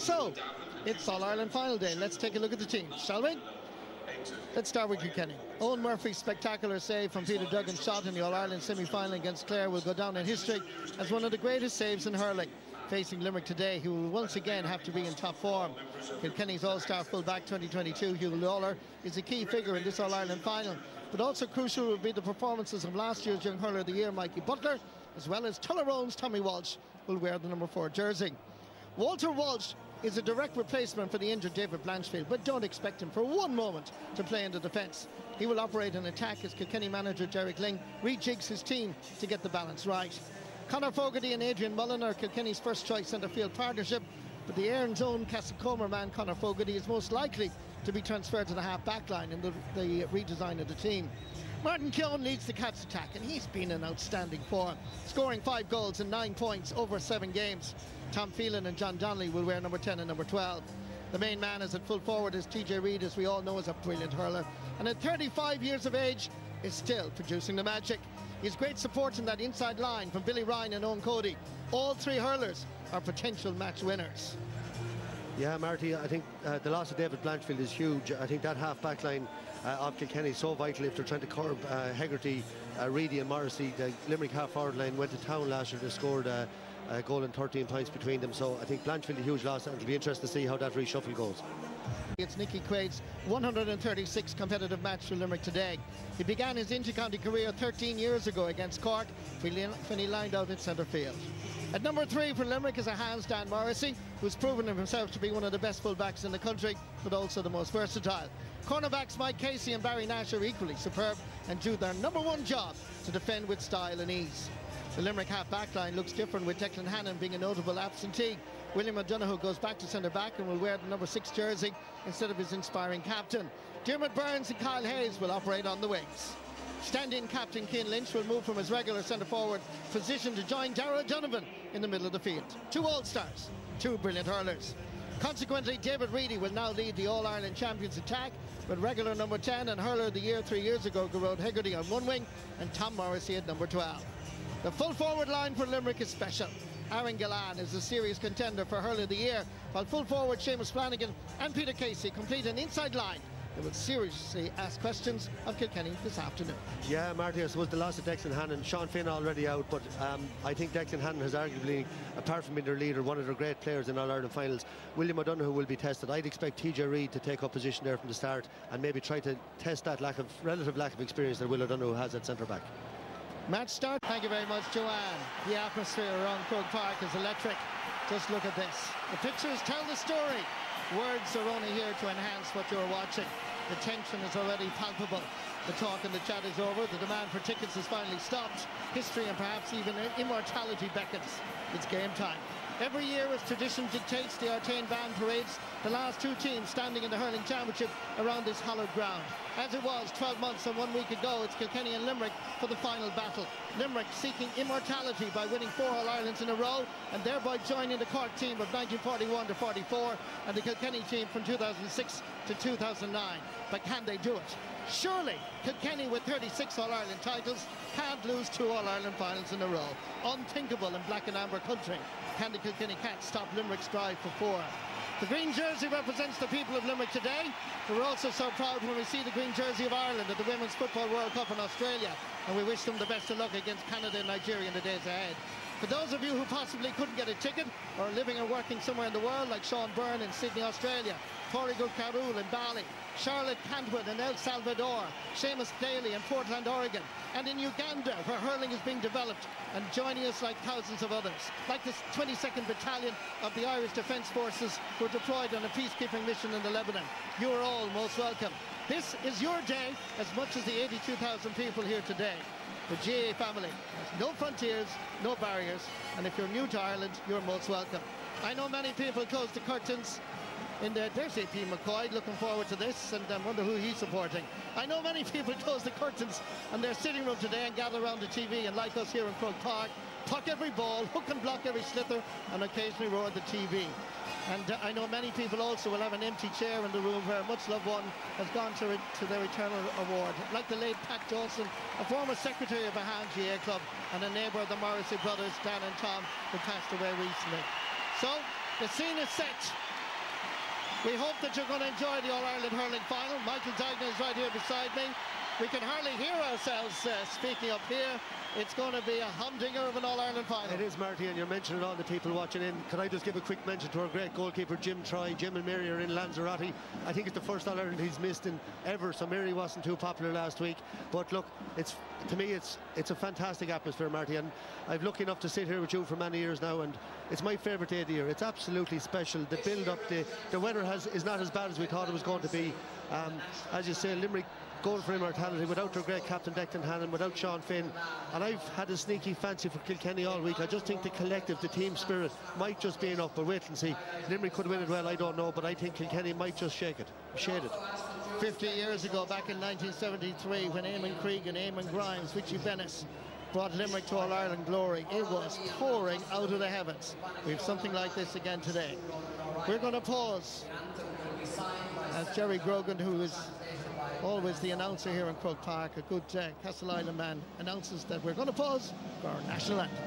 So, it's All-Ireland final day. Let's take a look at the teams, shall we? Let's start with Kilkenny. Owen Murphy's spectacular save from Peter Duggan's shot in the All-Ireland semi-final against Clare will go down in history as one of the greatest saves in hurling. Facing Limerick today, who will once again have to be in top form. Kilkenny's All-Star full-back 2022, Hugh Lawler, is a key figure in this All-Ireland final. But also crucial will be the performances of last year's Young Hurler of the Year, Mikey Butler, as well as Tullaroan's Tommy Walsh, who will wear the number 4 jersey. Walter Walsh is a direct replacement for the injured David Blanchfield, but don't expect him for one moment to play in the defence. He will operate an attack as Kilkenny manager Derek Ling rejigs his team to get the balance right. Conor Fogarty and Adrian Mullen are Kilkenny's first choice centre-field partnership, but the Erin's own Castlecomer man Conor Fogarty is most likely to be transferred to the half-back line in the redesign of the team. Martin Keown leads the Cats attack, and he's been in outstanding form, scoring 5 goals and 9 points over 7 games. Tom Phelan and John Donnelly will wear number 10 and number 12. The main man is at full forward as TJ Reid, as we all know, is a brilliant hurler, and at 35 years of age is still producing the magic. He has great support in that inside line from Billy Ryan and Owen Cody. All 3 hurlers are potential match winners. Yeah, Marty, I think the loss of David Blanchfield is huge. I think that half-back line of Kilkenny is so vital if they're trying to curb Hegarty, Reedy and Morrissey. The Limerick half-forward line went to town last year. They scored a goal and 13 points between them. So I think Blanchfield a huge loss, and it'll be interesting to see how that reshuffle goes. It's Nicky Quaid's 136th competitive match for Limerick today. He began his inter-county career 13 years ago against Cork when he lined out at centre field. At number 3 for Limerick is a hands Dan Morrissey, who's proven himself to be one of the best full-backs in the country, but also the most versatile. Cornerbacks Mike Casey and Barry Nash are equally superb and do their number 1 job to defend with style and ease. The Limerick half-back line looks different, with Declan Hannon being a notable absentee. William O'Donoghue goes back to centre-back and will wear the number 6 jersey instead of his inspiring captain. Dermot Burns and Kyle Hayes will operate on the wings. Stand-in captain Cian Lynch will move from his regular centre-forward position to join Darragh Donovan in the middle of the field. 2 All-Stars, 2 brilliant hurlers. Consequently, David Reedy will now lead the All-Ireland champions attack, with regular number 10 and hurler of the year 3 years ago, Gearóid Hegarty, on one wing, and Tom Morrissey at number 12. The full forward line for Limerick is special. Aaron Gillan is a serious contender for hurler of the year, while full forward Seamus Flanagan and Peter Casey complete an inside line that will seriously ask questions of Kilkenny this afternoon. Yeah, Marty, I suppose the loss of Declan Hannon, Sean Finn already out, but I think Declan Hannon has arguably, apart from being their leader, one of their great players in All-Ireland finals. William O'Donoghue will be tested. I'd expect TJ Reid to take up position there from the start and maybe try to test that relative lack of experience that Will O'Donoghue has at centre-back. Match start. Thank you very much, Joanne. The atmosphere around Croke Park is electric. Just look at this. The pictures tell the story. Words are only here to enhance what you're watching. The tension is already palpable. The talk and the chat is over. The demand for tickets has finally stopped. History and perhaps even immortality beckons. It's game time. Every year, as tradition dictates, the Artane Band parades the last 2 teams standing in the hurling championship around this hallowed ground. As it was 12 months and 1 week ago, it's Kilkenny and Limerick for the final battle. Limerick seeking immortality by winning 4 All-Irelands in a row and thereby joining the Cork team of 1941 to 44 and the Kilkenny team from 2006 to 2009. But can they do it? Surely Kilkenny, with 36 All-Ireland titles, can't lose 2 All-Ireland finals in a row. Unthinkable in black and amber country. Can the Kilkenny Cats stop Limerick's drive for 4? The green jersey represents the people of Limerick today. We're also so proud when we see the green jersey of Ireland at the Women's Football World Cup in Australia, and we wish them the best of luck against Canada and Nigeria in the days ahead. For those of you who possibly couldn't get a ticket or are living or working somewhere in the world, like Sean Byrne in Sydney, Australia, Torrigal Carroll in Bali, Charlotte Cantwood in El Salvador, Seamus Daly in Portland, Oregon, and in Uganda, where hurling is being developed, and joining us like thousands of others, like the 22nd Battalion of the Irish Defence Forces who are deployed on a peacekeeping mission in the Lebanon. You are all most welcome. This is your day as much as the 82,000 people here today. The GA family has no frontiers, no barriers, and if you're new to Ireland, you're most welcome. I know many people close the curtains in their, there's AP McCoy looking forward to this and wonder who he's supporting. I know many people close the curtains in their sitting room today and gather around the TV and, like us here in Croke Park, puck every ball, hook and block every slither, and occasionally roar the TV. And I know many people also will have an empty chair in the room where a much loved one has gone to their eternal award. Like the late Pat Johnson, a former secretary of a hand GA club and a neighbour of the Morrissey brothers, Dan and Tom, who passed away recently. So, The scene is set. We hope that you're going to enjoy the All-Ireland hurling final. Michael Dignan is right here beside me. We can hardly hear ourselves speaking up here. It's going to be a humdinger of an All-Ireland final. It is, Marty, and you're mentioning all the people watching in. Could I just give a quick mention to our great goalkeeper, Jim Troy. Jim and Mary are in Lanzarote. I think it's the first All-Ireland he's missed in ever, so Mary wasn't too popular last week. But look, to me, it's a fantastic atmosphere, Marty, and I've lucky enough to sit here with you for many years now, and it's my favourite day of the year. It's absolutely special. The build-up, the weather is not as bad as we thought it was going to be. As you say, Limerick going for immortality without their great captain Declan Hannon, without Sean Finn, and I've had a sneaky fancy for Kilkenny all week. I just think the collective, the team spirit might just be enough, but wait and see. Limerick could win it well, I don't know, but I think Kilkenny might just shade it. 50 years ago, back in 1973, when Eamon Cregan, Eamon Grimes, Richie Bennis brought Limerick to All-Ireland glory, it was pouring out of the heavens. We have something like this again today. We're going to pause as Jerry Grogan, who is always the announcer here in Croke Park, a good Castle Island man, announces that we're going to pause for our national anthem.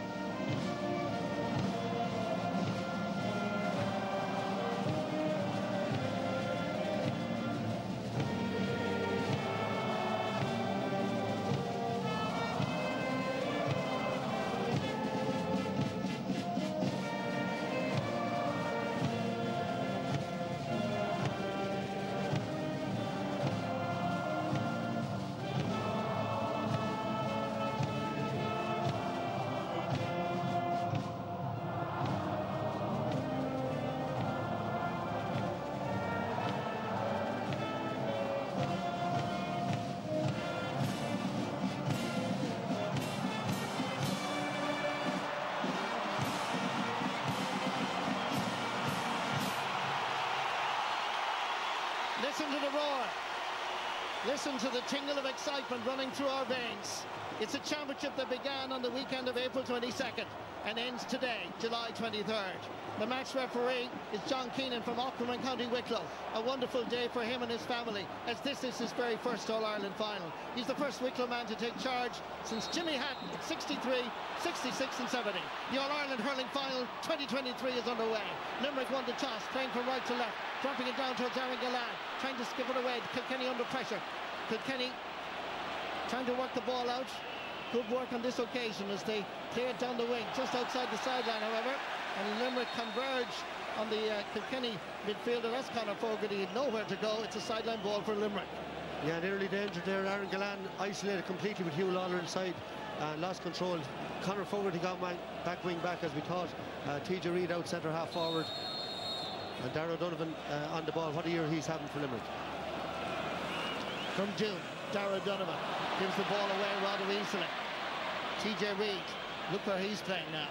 Listen to the roar. Listen to the tingle of excitement running through our veins. It's a championship that began on the weekend of April 22nd and ends today, July 23rd. The match referee is John Keenan from Auckland, County Wicklow. A wonderful day for him and his family, as this is his very first All-Ireland final. He's the first Wicklow man to take charge since Jimmy Hatton at 63, 66 and 70. The All-Ireland hurling final 2023 is underway. Limerick won the toss, playing from right to left, dropping it down towards Aaron Gillard, trying to skip it away. Kilkenny under pressure. Kilkenny trying to work the ball out. Good work on this occasion as they play it down the wing, just outside the sideline, however. And Limerick converge on the Kilkenny midfielder. That's Conor Fogarty. He had nowhere to go. It's a sideline ball for Limerick. Yeah, an early danger there. Aaron Gillard isolated completely with Hugh Lawler inside. Lost control. Conor Fogarty got back wing back as we thought. TJ Reid out centre half forward. And Darragh Donovan on the ball. What a year he's having for Limerick. From June, Darragh Donovan gives the ball away rather easily. TJ Reid, look where he's playing now.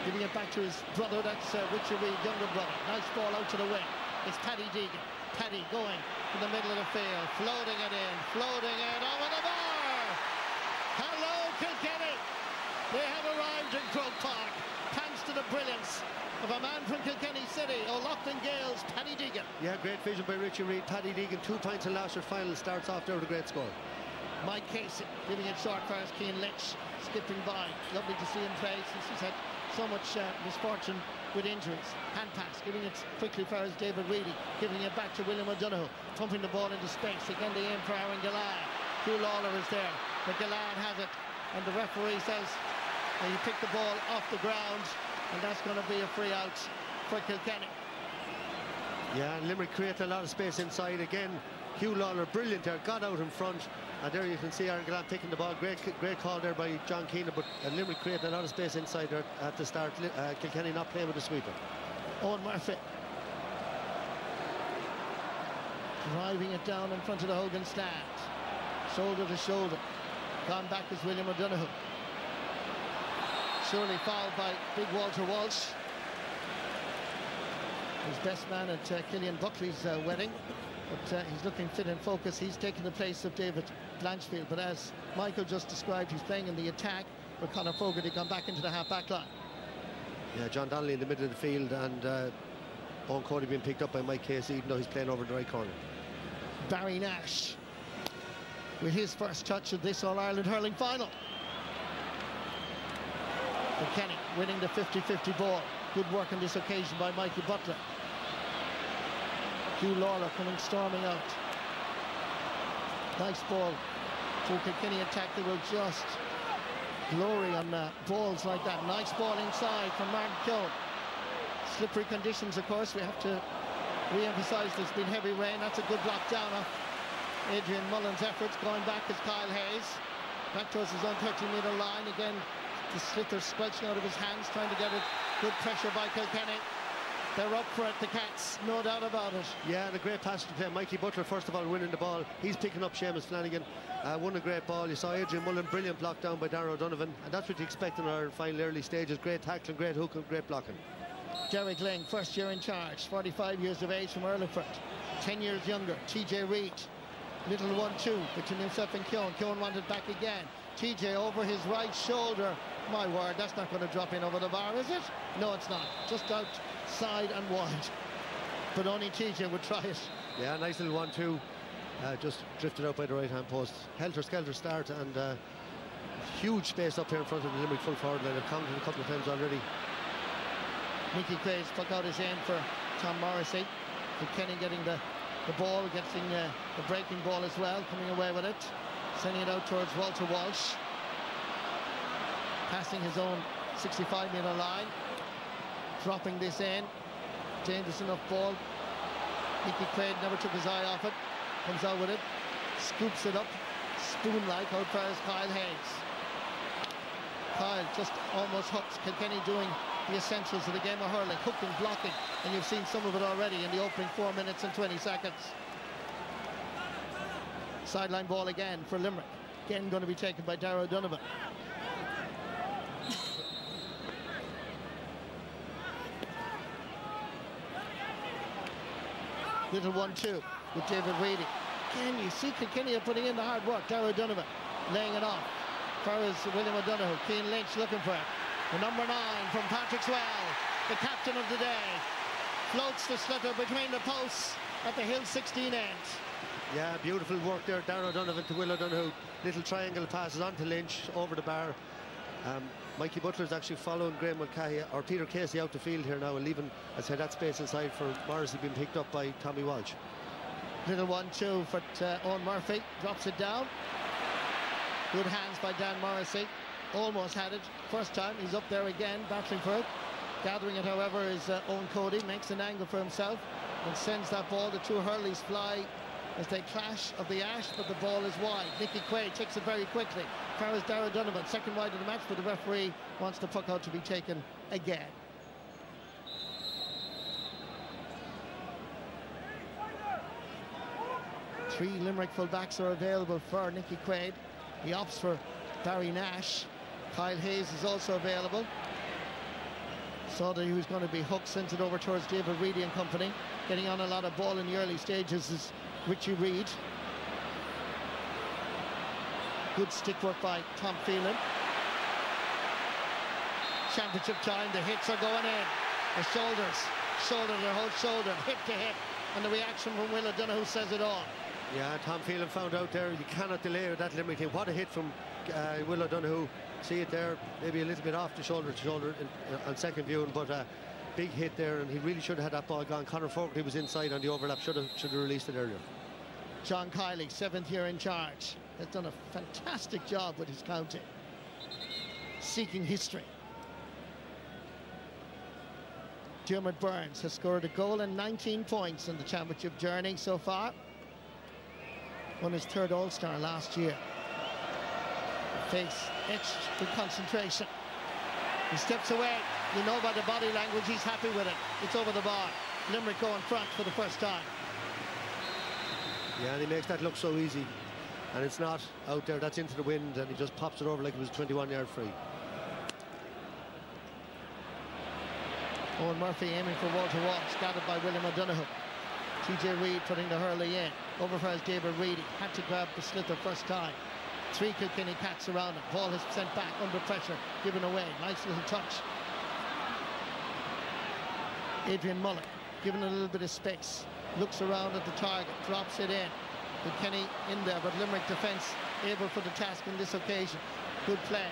Giving it back to his brother, that's Richard Reid, younger brother. Nice ball out to the wing. It's Paddy Deegan. Paddy going in the middle of the field, floating it in, over the bar. Hello, Kilkenny. They have arrived in Croke Park, thanks to the brilliance of a man from Kilkenny City, O'Loughlin Gales, Paddy Deegan. Yeah, great vision by Richie Reid. Paddy Deegan, 2 points in last year's final, starts off there with a great score. Mike Casey giving it short for Cian Lynch, skipping by. Lovely to see him play since he's had so much misfortune with injuries. Hand pass, giving it quickly for David Reedy, giving it back to William O'Donoghue, pumping the ball into space. Again, the aim for Aaron Gillard. Hugh Lawler is there, but Gillard has it, and the referee says he picked the ball off the ground, and that's going to be a free out for Kilkenny. Yeah, and Limerick created a lot of space inside. Again, Hugh Lawler, brilliant there, got out in front, and there you can see Aaron Gillard taking the ball. Great call there by John Keenan, but Limerick created a lot of space inside there at the start. Kilkenny not playing with the sweeper. Owen Murphy driving it down in front of the Hogan stand, shoulder to shoulder. Gone back is William O'Donoghue. Surely fouled by big Walter Walsh, his best man at Killian Buckley's wedding. But he's looking fit and focused. He's taken the place of David Blanchfield. But as Michael just described, he's playing in the attack, with Conor Fogarty gone back into the half-back line. Yeah, John Donnelly in the middle of the field, and Owen Cody being picked up by Mike Casey, even though he's playing over in the right corner. Barry Nash with his first touch of this All-Ireland hurling final. Kilkenny winning the 50-50 ball. Good work on this occasion by Mikey Butler. Hugh Lawler coming storming out. Nice ball to Kilkenny attack. They will just glory on balls like that. Nice ball inside from Martin Keoghan. Slippery conditions, of course. We have to re-emphasise there's been heavy rain. That's a good block down off Adrian Mullen's efforts. Going back is Kyle Hayes. Back towards his own 30-metre line. Again, the sliotar squelching out of his hands, trying to get it. Good pressure by Kilkenny. They're up for it, the Cats, no doubt about it. Yeah, and a great pass to play. Mikey Butler, first of all, winning the ball. He's picking up Seamus Flanagan. Won a great ball. You saw Adrian Mullen, brilliant block down by Darragh O'Donovan. And that's what you expect in our final early stages. Great tackling, great hooking, great blocking. Derek Ling, first year in charge, 45 years of age from Earliford. 10 years younger, TJ Reid. Little 1-2 between himself and Keoghan. Keoghan wanted back again. TJ over his right shoulder. My word, that's not going to drop in over the bar, is it? No, it's not. Just outside and wide. But only TJ would try it. Yeah, nice little 1-2. Just drifted out by the right-hand post. Helter-skelter start, and huge space up here in front of the Limerick full forward line. I've counted a couple of times already. Nicky Quaid's put out his aim for Tom Morrissey. Kilkenny getting the ball, getting the breaking ball as well, coming away with it. Sending it out towards Walter Walsh. Passing his own 65-metre line. Dropping this in. Dangerous enough ball. Nicky Quaid never took his eye off it. Comes out with it. Scoops it up. Spoon-like out far as Kyle Hayes. Kyle just almost hooks. Kilkenny doing the essentials of the game of hurling. Hooking, blocking. And you've seen some of it already in the opening 4 minutes and 20 seconds. Sideline ball again for Limerick. Again going to be taken by Darragh O'Donovan. Little 1-2 with David Reedy. Again, you see Kilkenny are putting in the hard work. Darragh O'Donovan laying it off. Far as William O'Donoghue. Cian Lynch looking for it. The number 9 from Patrick Swell, the captain of the day. Floats the sliotar between the posts at the Hill 16 end. Yeah, beautiful work there. Darragh O'Donovan to Will O'Donoghue. Little triangle passes on to Lynch, over the bar. Mikey Butler's actually following Graham Mulcahy, or Peter Casey out the field here now, and leaving, I say, that space inside for Morrissey being picked up by Tommy Walsh. Little 1-2 for Owen Murphy. Drops it down. Good hands by Dan Morrissey. Almost had it. First time, he's up there again, battling for it. Gathering it, however, is Owen Cody. Makes an angle for himself and sends that ball. The two hurleys fly as they clash of the ash, but the ball is wide. Nicky Quaid takes it very quickly. Far as Darragh O'Donovan, second wide of the match, but the referee wants the puck out to be taken again. Three Limerick full-backs are available for Nicky Quaid. He opts for Barry Nash. Kyle Hayes is also available. Saw that he was going to be hooked, sent it over towards David Reedy and company. Getting on a lot of ball in the early stages is Richie Reid. Good stick work by Tom Phelan. Championship time, the hits are going in. The shoulders, shoulder to hold shoulder, hip to hip. And the reaction from Will O'Donoghue says it all. Yeah, Tom Phelan found out there, you cannot delay with that Limerick team. What a hit from Will O'Donoghue. See it there, maybe a little bit off the shoulder to shoulder on second viewing, but big hit there, and he really should have had that ball gone. Conor Fogarty was inside on the overlap, should have released it earlier. John Kiley, 7th year in charge, has done a fantastic job with his county. Seeking history. Dermot Burns has scored a goal and 19 points in the championship journey so far. Won his 3rd All-Star last year. Face etched with concentration. He steps away. You know by the body language he's happy with it. It's over the bar. Limerick go in front for the first time. Yeah, and he makes that look so easy. And it's not out there, that's into the wind, and he just pops it over like it was a 21-yard free. Owen Murphy aiming for Walter Walsh, gathered by William O'Donoghue. TJ Reid putting the hurley in. Over for David Reedy. Had to grab the sliotar first time. 3 Kilkenny Cats around him. Ball is sent back under pressure, given away. Nice little touch. Adrian Mullen given a little bit of space. Looks around at the target, drops it in. Kilkenny in there, but Limerick defence able for the task on this occasion. Good play.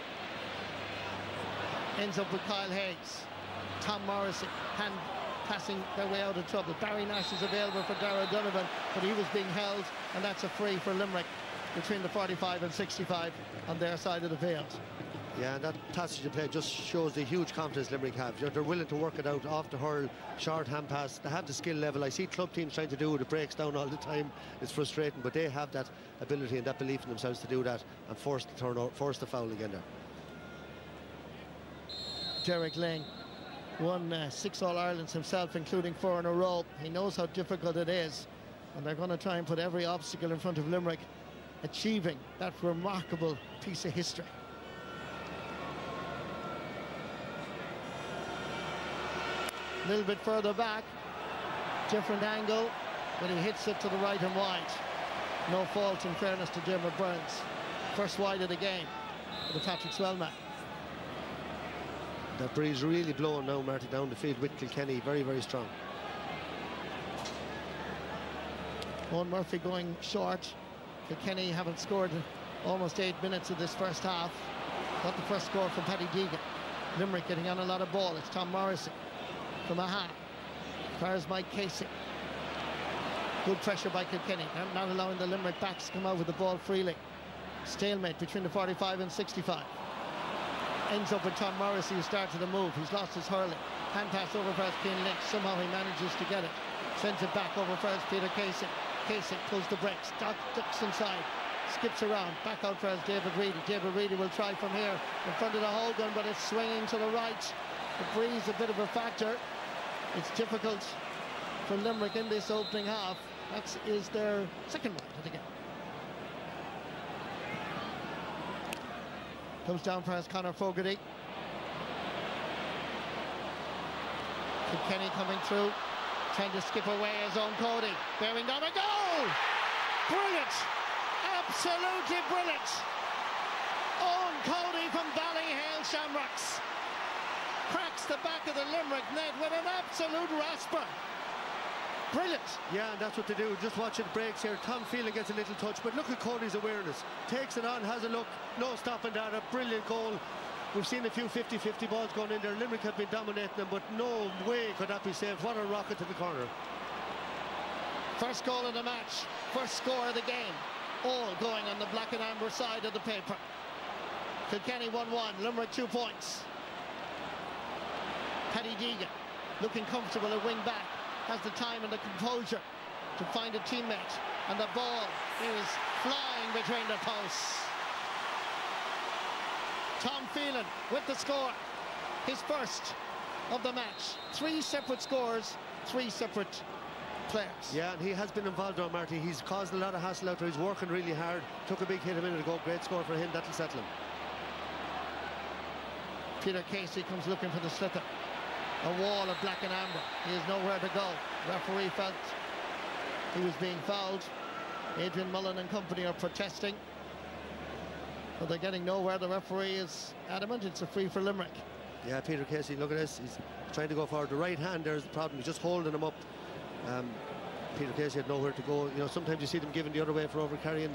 Ends up with Kyle Hayes. Tom Morrissey hand passing their way out of trouble. Barry Nash is available for Darragh Donovan, but he was being held, and that's a free for Limerick between the 45 and 65 on their side of the field. Yeah, and that passage of play just shows the huge confidence Limerick have. You know, they're willing to work it out off the hurl, short hand pass. They have the skill level. I see club teams trying to do it. It breaks down all the time. It's frustrating, but they have that ability and that belief in themselves to do that and force the turnover, force the foul again there. Derek Lang won 6 All-Irelands himself, including 4 in a row. He knows how difficult it is, and they're going to try and put every obstacle in front of Limerick achieving that remarkable piece of history. A little bit further back, different angle, but he hits it to the right and wide. No fault, in fairness to Dermot Burns. First wide of the game for the Patrick Swellman. That breeze really blowing now, Marty, down the field with Kilkenny. Very, very strong. Owen Murphy going short. Kilkenny haven't scored in almost 8 minutes of this first half. Got the first score from Paddy Deegan. Limerick getting on a lot of ball. It's Tom Morrissey from Aha. Fires Mike Casey. Good pressure by Kilkenny. Not allowing the Limerick backs to come out with the ball freely. Stalemate between the 45 and 65. Ends up with Tom Morrissey, who started the move. He's lost his hurling. Hand pass over first, Cian Lynch. Somehow he manages to get it. Sends it back over first, Peter Casey. Casey pulls the brakes. Ducks inside. Skips around. Back out first, David Reedy. David Reedy will try from here in front of the Hogan, but it's swinging to the right. The breeze a bit of a factor. It's difficult for Limerick in this opening half. That is their second wide of the game. Comes down past Conor Fogarty. Kilkenny coming through, trying to skip away his own Cody. Bearing down a goal! Brilliant! Absolutely brilliant! Owen Cody from Ballyhale Shamrocks cracks the back of the Limerick net with an absolute rasper. Brilliant. Yeah, and that's what they do. Just watch it breaks here. Tom Phelan gets a little touch, but look at Cody's awareness. Takes it on, has a look, no stopping that. A brilliant goal. We've seen a few 50-50 balls going in there. Limerick have been dominating them, but no way could that be saved. What a rocket to the corner. First goal of the match, first score of the game. All going on the black and amber side of the paper. Kilkenny 1-1, Limerick 2 points. Paddy Deegan looking comfortable at wing back. Has the time and the composure to find a teammate, and the ball is flying between the posts. Tom Phelan with the score, his first of the match. 3 separate scores, 3 separate players. Yeah, and he has been involved on Marty. He's caused a lot of hassle out there. He's working really hard. Took a big hit a minute ago. Great score for him. That'll settle him. Peter Casey comes looking for the sliotar. A wall of black and amber. He has nowhere to go. Referee felt he was being fouled. Adrian Mullen and company are protesting, but they're getting nowhere. The referee is adamant it's a free for Limerick. Yeah, Peter Casey, look at this. He's trying to go forward. The right hand, there's the problem. He's just holding him up. Peter Casey had nowhere to go. You know, sometimes you see them giving the other way for overcarrying.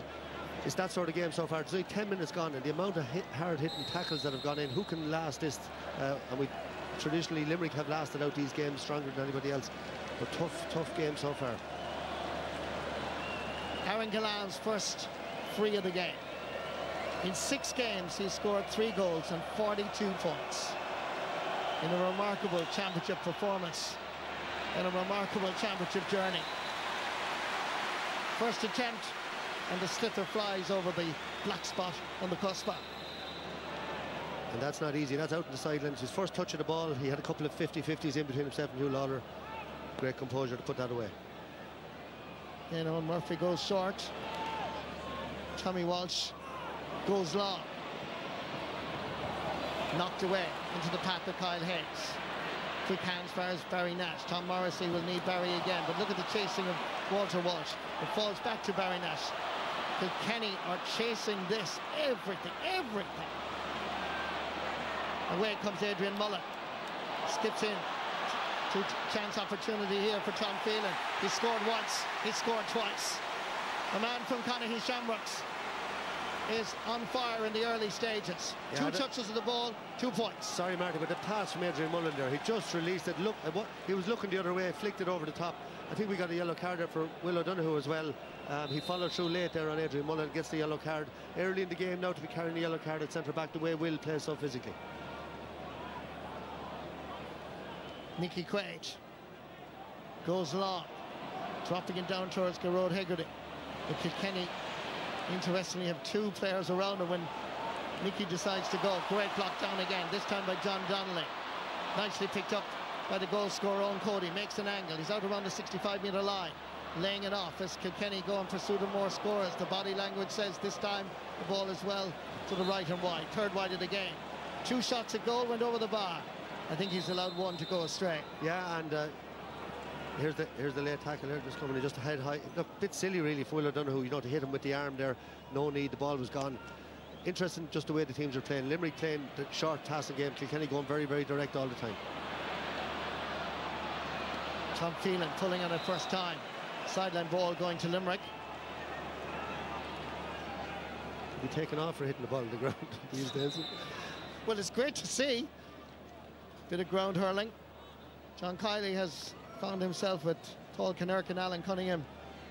It's that sort of game so far. There's only 10 minutes gone, and the amount of hard-hitting tackles that have gone in, who can last this? And we traditionally, Limerick have lasted out these games stronger than anybody else. But tough game so far. Aaron Gillan's first free of the game. In 6 games, he scored 3 goals and 42 points. In a remarkable championship performance, and a remarkable championship journey. First attempt, and the sliotar flies over the black spot on the crossbar. And that's not easy. That's out in the sidelines. His first touch of the ball, he had a couple of 50-50s in between himself and Hugh Lawler. Great composure to put that away. You know, Murphy goes short. Tommy Walsh goes long. Knocked away into the path of Kyle Hayes. Quick hands fires Barry Nash. Tom Morrissey will need Barry again, but look at the chasing of Walter Walsh. It falls back to Barry Nash. Kilkenny are chasing this, everything. Away comes Adrian Mullen. Skips in. Chance opportunity here for Tom Phelan. He scored once, he scored twice. A man from Connacht Shamrocks. is on fire in the early stages. Yeah, 2 touches of the ball, 2 points. Sorry, Marty, but the pass from Adrian Mullen there, he just released it. Look, he was looking the other way, flicked it over the top. I think we got a yellow card there for Will O'Donoghue as well. He followed through late there on Adrian Mullen, gets the yellow card. Early in the game now to be carrying the yellow card at centre-back, the way Will plays so physically. Nicky Quaid goes long, dropping it down towards Gearóid Hegarty. The Kilkenny, interestingly, have 2 players around him when Nicky decides to go. Great block down again, this time by John Donnelly. Nicely picked up by the goal scorer Owen Cody. Makes an angle, he's out around the 65-metre line, laying it off as Kilkenny go in pursuit of more scorers. The body language says this time the ball is well to the right and wide. Third wide of the game. 2 shots at goal, went over the bar. I think he's allowed 1 to go astray. Yeah, and here's the late tackle here, just coming in just a head high. Look, a bit silly really for Will O'Donoghue, you know, to hit him with the arm there. No need, the ball was gone. Interesting just the way the teams are playing. Limerick playing the short passing game, Kilkenny going very, very direct all the time. Tom Phelan pulling on it first time. Sideline ball going to Limerick. Be taken off for hitting the ball on the ground these days. Well, it's great to see. Bit of ground hurling. John Kiley has found himself with Paul Kinnerk and Alan Cunningham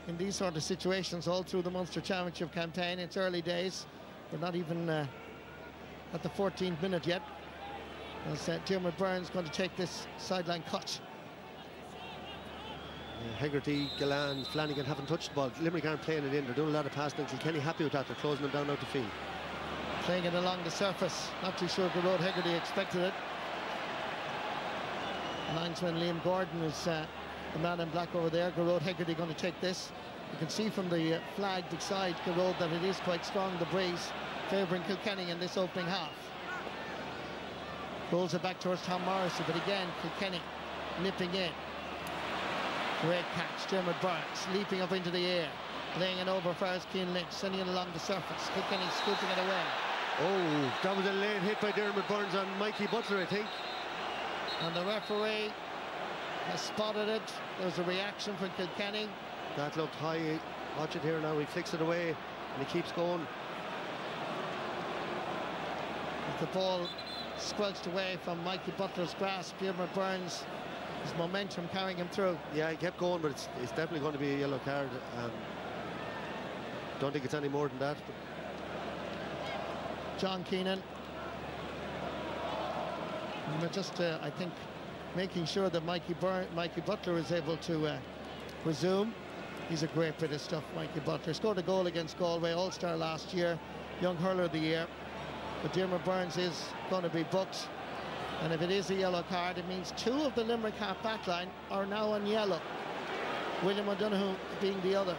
in these sort of situations all through the Munster Championship campaign. It's early days. We're not even at the 14th minute yet. As Diarmuid Byrne's going to take this sideline cut. Hegarty, Gillan, Flanagan haven't touched the ball. Limerick aren't playing it in. They're doing a lot of passing. Kilkenny happy with that. They're closing them down out the field. Playing it along the surface. Not too sure Gearóid Hegarty expected it. Linesman Liam Gordon is the man in black over there. Gearóid Hegarty going to take this. You can see from the flag beside Gearóid that it is quite strong, the breeze favouring Kilkenny in this opening half. Rolls it back towards Tom Morrissey, but again Kilkenny nipping in. Great catch, Diarmuid Byrne leaping up into the air, laying it over for Cian Lynch, sending it along the surface. Kilkenny scooping it away. Oh, that was a late hit by Diarmuid Byrne on Mikey Butler, I think. And the referee has spotted it. There's a reaction from Kilkenny. That looked high. Watch it here now. He flicks it away and he keeps going. With the ball squelched away from Mikey Butler's grasp, Diarmuid Byrne's his momentum carrying him through. Yeah, he kept going, but it's definitely going to be a yellow card. Don't think it's any more than that. But John Keenan. And we're just, I think, making sure that Mikey Butler is able to resume. He's a great bit of stuff, Mikey Butler. Scored a goal against Galway, All-Star last year, Young Hurler of the Year. But Diarmuid Byrne is going to be booked. And if it is a yellow card, it means 2 of the Limerick half-back line are now on yellow. William O'Donoghue being the other.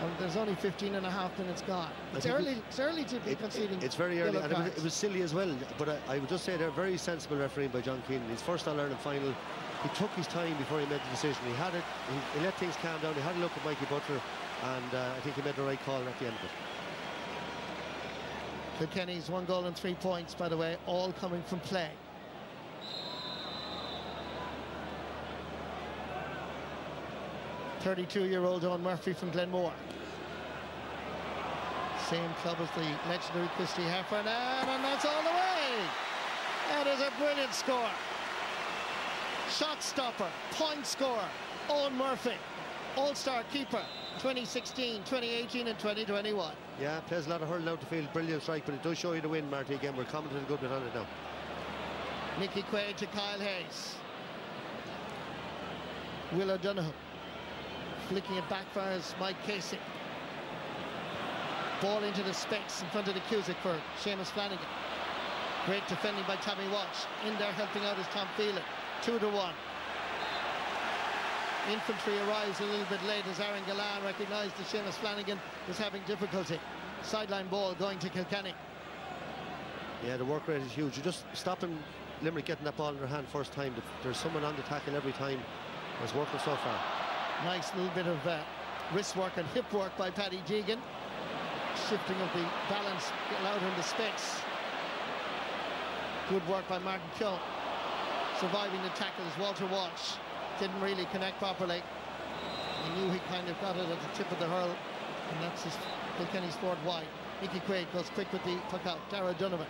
And there's only 15 and a half minutes gone. It's early to be conceding. It's very early, and it was silly as well. But I would just say they're very sensible refereeing by John Keenan. His first All-Ireland final, he took his time before he made the decision. He had it. He let things calm down. He had a look at Mikey Butler, and I think he made the right call at the end of it. Kilkenny's 1 goal and 3 points, by the way, all coming from play. "32-year-old Owen Murphy from Glenmore. Same club as the legendary Christy Heffernan, and that's all the way. That is a brilliant score. Shot stopper, point scorer, Owen Murphy, All-Star keeper, 2016, 2018 and 2021. Yeah, plays a lot of hurling out the field, brilliant strike, but it does show you the win, Marty. Again, we're commenting a good bit on it now. Nicky Quaid to Kyle Hayes. Will O'Donoghue flicking it back for his Mike Casey. Ball into the space in front of the Cusick for Seamus Flanagan. Great defending by Tommy Walsh. In there helping out is Tom Phelan. 2-1. Infantry arrives a little bit late as Aaron Gillan recognised that Seamus Flanagan was having difficulty. Sideline ball going to Kilkenny. Yeah, the work rate is huge. You're just stopping Limerick getting that ball in their hand first time. There's someone on the tackle every time. It's working so far. Nice little bit of wrist work and hip work by Paddy Deegan. Shifting of the balance allowed him the space. Good work by Martin Keogh. Surviving the tackles, Walter Walsh didn't really connect properly. He knew he kind of got it at the tip of the hurl, and that's his Kilkenny's forward wide. Mickey Quaid goes quick with the puck out. Dara Donovan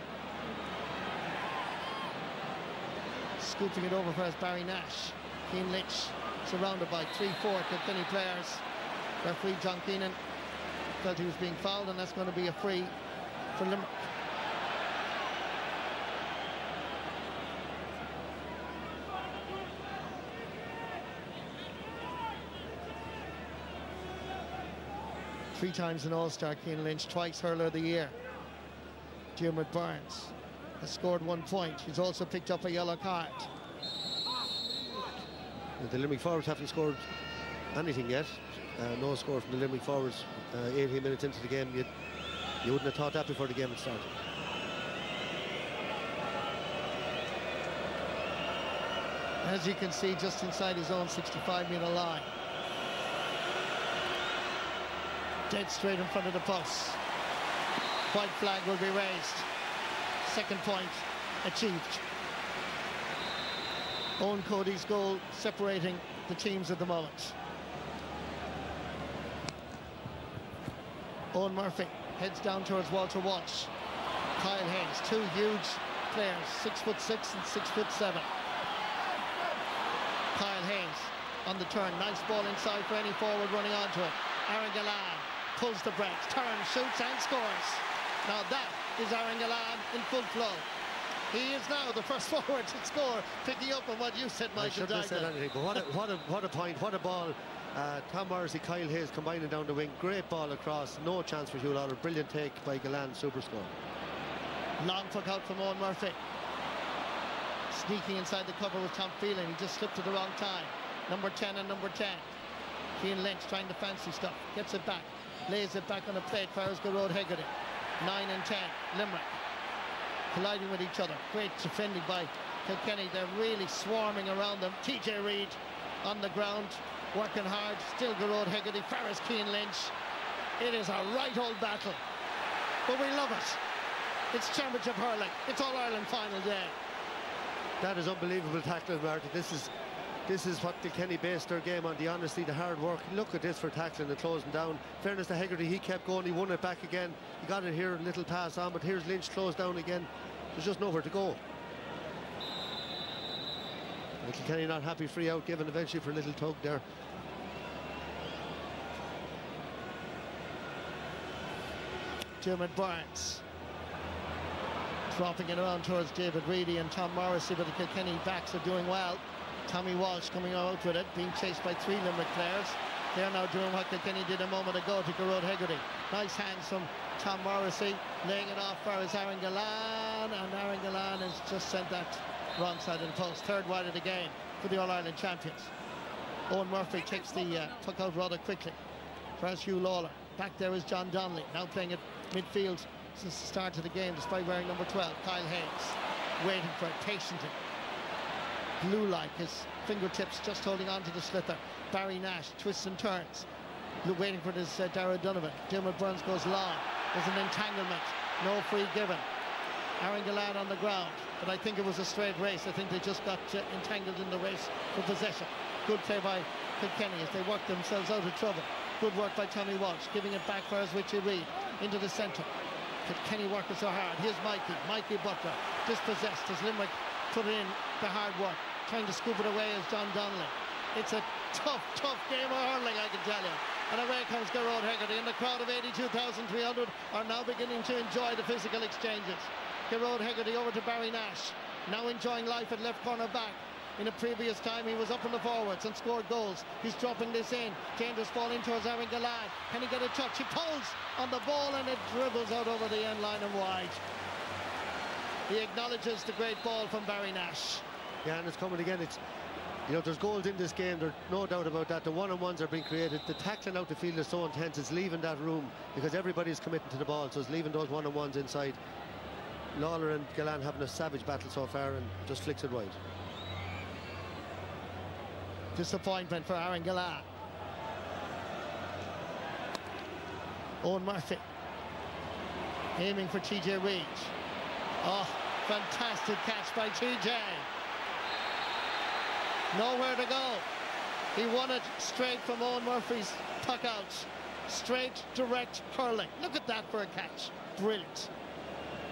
scooping it over for us, Barry Nash. Cian Lynch surrounded by 3-4 Kilkenny players. Referee John Keenan felt he was being fouled, and that's going to be a free for Limerick. Three times an All-Star, Cian Lynch, twice Hurler of the Year. Diarmuid Byrnes has scored 1 point. He's also picked up a yellow card. The Limerick forwards haven't scored anything yet. No score from the Limerick forwards 18 minutes into the game. You wouldn't have thought that before the game had started. As you can see, just inside his own 65-metre line. Dead straight in front of the post. White flag will be raised. Second point achieved. Owen Cody's goal separating the teams at the moment. Owen Murphy heads down towards Walter Walsh. Kyle Hayes, two huge players, 6'6" and 6'7". Kyle Hayes on the turn, nice ball inside for any forward running onto it. Aaron Gillane pulls the brakes, turns, shoots and scores. Now that is Aaron Gillane in full flow. He is now the first forward to score, picking up on what you said, Michael. I shouldn't have said anything, but what a point, what a ball. Tom Morrissey, Kyle Hayes combining down the wing, great ball across, no chance for Hugh Lawler, brilliant take by Gillane, super score. Long puck out from Owen Murphy. Sneaking inside the cover with Tom Phelan, he just slipped at the wrong time. Number 10 and number 10. Cian Lynch trying the fancy stuff, gets it back, lays it back on the plate, fires Gearóid Hegarty. 9 and 10, Limerick colliding with each other. Great defending by Kilkenny. They're really swarming around them. TJ Reid on the ground, working hard. Still Gearóid Hegarty, Ferris, Cian Lynch. It is a right old battle, but we love it. It's championship hurling. It's All-Ireland final day. That is unbelievable tackling, Marty. This is what Kilkenny based their game on, the honesty, the hard work. Look at this for tackling and closing down. Fairness to Hegarty, he kept going, he won it back again. He got it here, a little pass on, but here's Lynch closed down again. There's just nowhere to go. And Kilkenny not happy, free out given eventually for a little tug there. Diarmuid Byrnes dropping it around towards David Reedy and Tom Morrissey, but the Kilkenny backs are doing well. Tommy Walsh coming out with it, being chased by 3 Limerick players. They're now doing what Kilkenny did a moment ago to Gearóid Hegarty. Nice hands from Tom Morrissey, laying it off for his Aaron Gillane, and Aaron Gillane has just sent that wrong side of the post. Third wide of the game for the All-Ireland champions. Owen Murphy takes the puck out rather quickly. First Hugh Lawler. Back there is John Donnelly, now playing at midfield since the start of the game, despite wearing number 12. Kyle Hayes waiting for it patiently. Glue-like, his fingertips just holding on to the slither. Barry Nash twists and turns, waiting for this Dara Donovan. Diarmuid Byrnes goes long. There's an entanglement, no free given. Aaron Gillane on the ground, but I think it was a straight race. I think they just got entangled in the race for possession. Good play by Kilkenny as they work themselves out of trouble. Good work by Tommy Walsh, giving it back for us Richie Reid into the centre. Kilkenny working so hard. Here's Mikey Butler, dispossessed as Limerick put in the hard work, trying to scoop it away as John Donnelly. It's a tough game of hurling, I can tell you. And away comes Gearóid Hegarty, and the crowd of 82,300 are now beginning to enjoy the physical exchanges. Gearóid Hegarty over to Barry Nash, now enjoying life at left corner back. In a previous time, he was up in the forwards and scored goals. He's dropping this in. Dangerous ball in towards Aaron Gillane. Can he get a touch? He pulls on the ball and it dribbles out over the end line and wide. He acknowledges the great ball from Barry Nash. Yeah, and it's coming again. It's, you know, there's goals in this game. There's no doubt about that. The one-on-ones are being created. The tackling out the field is so intense. It's leaving that room because everybody's committing to the ball. So it's leaving those one-on-ones inside. Lawler and Gillane having a savage battle so far and just flicks it wide. Disappointment for Aaron Gillane. Owen Murphy aiming for TJ Reid. Oh, fantastic catch by TJ. Nowhere to go. He won it straight from Owen Murphy's puck out. straight, direct hurling. Look at that for a catch. Brilliant.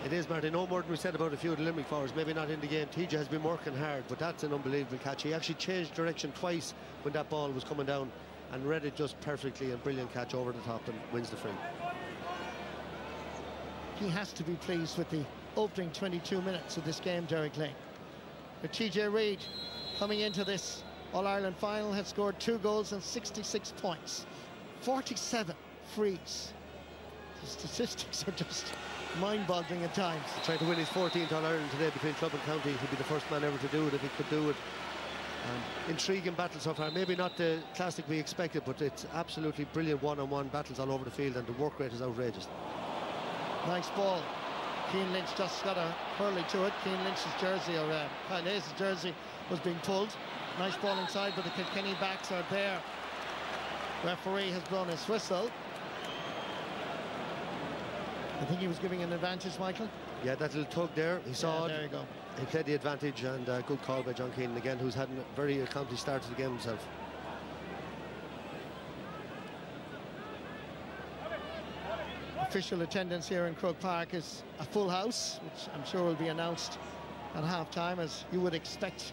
It is, Martin. No more than we said about a few of the Limerick forwards. Maybe not in the game. TJ has been working hard, but that's an unbelievable catch. He actually changed direction twice when that ball was coming down and read it just perfectly. And brilliant catch over the top and wins the free. He has to be pleased with the opening 22 minutes of this game, Derek Lane. But TJ Reid, coming into this All-Ireland final, had scored 2 goals and 66 points. 47 frees. The statistics are just mind-boggling at times. He's trying to win his 14th All-Ireland today between club and county. He'd be the first man ever to do it if he could do it. Intriguing battle so far. Maybe not the classic we expected, but it's absolutely brilliant one-on-one battles all over the field, and the work rate is outrageous. Nice ball. Cian Lynch just got a hurley to it. Cian Lynch's jersey, or Kyle Hayes' jersey, was being pulled. Nice ball inside, but the Kilkenny backs are there. Referee has blown his whistle. I think he was giving an advantage, Michael. Yeah, that little tug there, he saw it. There you go. He played the advantage, and good call by John Keenan again, who's had a very accomplished start to the game himself. Official attendance here in Croke Park is a full house, which I'm sure will be announced at half-time, as you would expect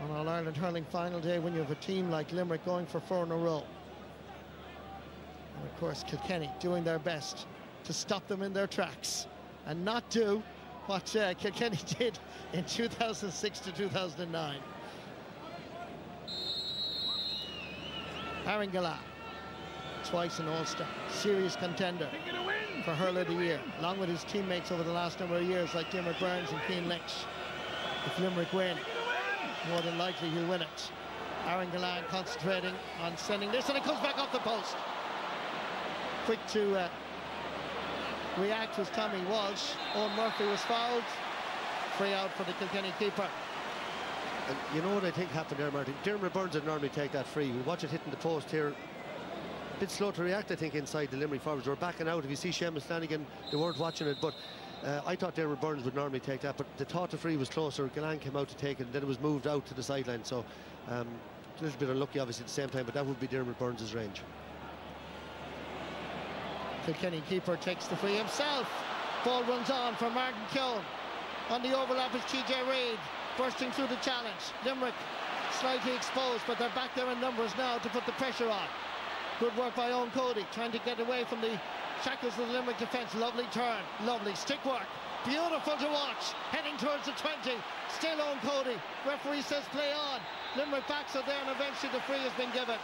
on All-Ireland hurling final day when you have a team like Limerick going for 4 in a row. And of course Kilkenny doing their best to stop them in their tracks and not do what Kilkenny did in 2006 to 2009. Aaron Gillard, twice an All-Star, serious contender for Hurler of the Year, along with his teammates over the last number of years like Diarmaid Byrnes and Cian Lynch. If Limerick win, more than likely he'll win it. Aaron Gillard concentrating on sending this, and it comes back off the post. Quick to react was Tommy Walsh. Owen Murphy was fouled. Free out for the Kilkenny keeper. And you know what I think happened there, Martin? Diarmaid Byrnes would normally take that free. We watch it hitting the post here. A bit slow to react, I think, inside the Limerick forwards. They were backing out. If you see Seamus Flanagan, they weren't watching it, but I thought Diarmaid Byrnes would normally take that, but they thought the free was closer. Gillard came out to take it, and then it was moved out to the sideline. So a little bit unlucky, obviously, at the same time, but that would be Diarmaid Byrnes' range. Kilkenny keeper takes the free himself. Ball runs on for Martin Keown. On the overlap is TJ Reid, bursting through the challenge. Limerick slightly exposed, but they're back there in numbers now to put the pressure on. Good work by Owen Cody, trying to get away from the shackles of the Limerick defence. Lovely turn, lovely stick work. Beautiful to watch, heading towards the 20. Still Owen Cody. Referee says play on. Limerick backs are there, and eventually the free has been given.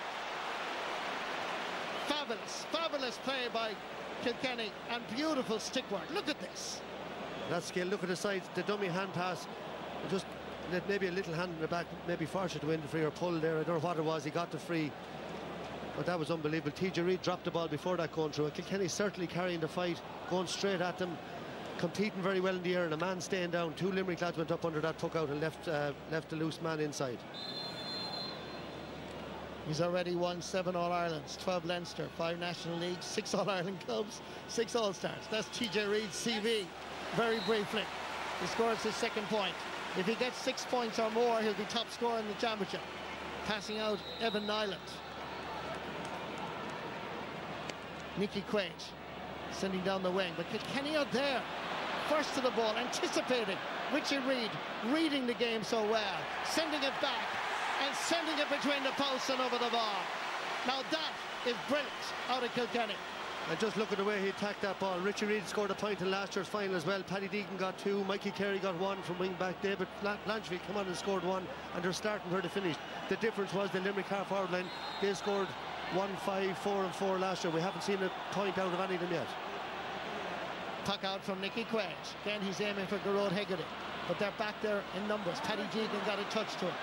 Fabulous, fabulous play by Kilkenny, and beautiful stick work. Look at this. That's skill. Look at the sides, the dummy hand pass. Just maybe a little hand in the back, maybe fortunate to win the free or pull there. I don't know what it was. He got the free, but that was unbelievable. TJ Reid dropped the ball before that going through. Kilkenny certainly carrying the fight, going straight at them, competing very well in the air, and a man staying down. 2 Limerick lads went up under that puck out and left the loose man inside. He's already won 7 All-Irelands, 12 Leinster, 5 National Leagues, 6 All-Ireland clubs, 6 All-Stars. That's TJ Reid's CV. Very briefly, he scores his 2nd point. If he gets 6 points or more, he'll be top scorer in the championship. Passing out Evan Nyland. Nicky Quaid sending down the wing, but Kilkenny are there. First to the ball, anticipating. Richie Reid reading the game so well, sending it back, and sending it between the posts and over the bar. Now that is brilliant out of Kilkenny. And just look at the way he attacked that ball. Richie Reid scored a point in last year's final as well. Paddy Deegan got 2. Mikey Carey got 1 from wing back. David Blanchfield come on and scored 1, and they're starting where they finished. The difference was the Limerick half forward line. They scored 1, 5, 4 and 4 last year. We haven't seen a point out of any of them yet. Puck out from Nicky Quaid. Again, he's aiming for Garrod Hegarty, but they're back there in numbers. Paddy Deegan got a touch to it.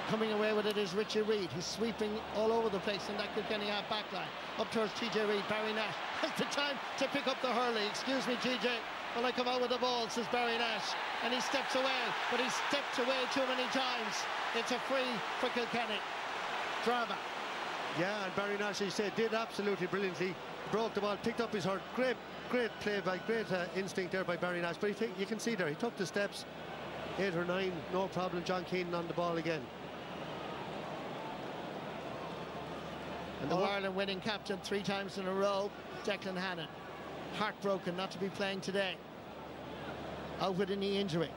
Coming away with it is Richie Reid. He's sweeping all over the place in that Kilkenny half back line. Up towards TJ Reid. Barry Nash has the time to pick up the hurley. Excuse me, TJ, when I come out with the ball, says Barry Nash. And he steps away, but he stepped away too many times. It's a free for Kilkenny. Drama. Yeah, and Barry Nash, as you said, did absolutely brilliantly. Broke the ball, picked up his hurt. Great play by, great instinct there by Barry Nash. But you can see there, he took the steps. 8 or 9, no problem. John Keenan on the ball again. And All-Ireland winning captain 3 times in a row, Declan Hannon. Heartbroken not to be playing today. Out with a knee injury.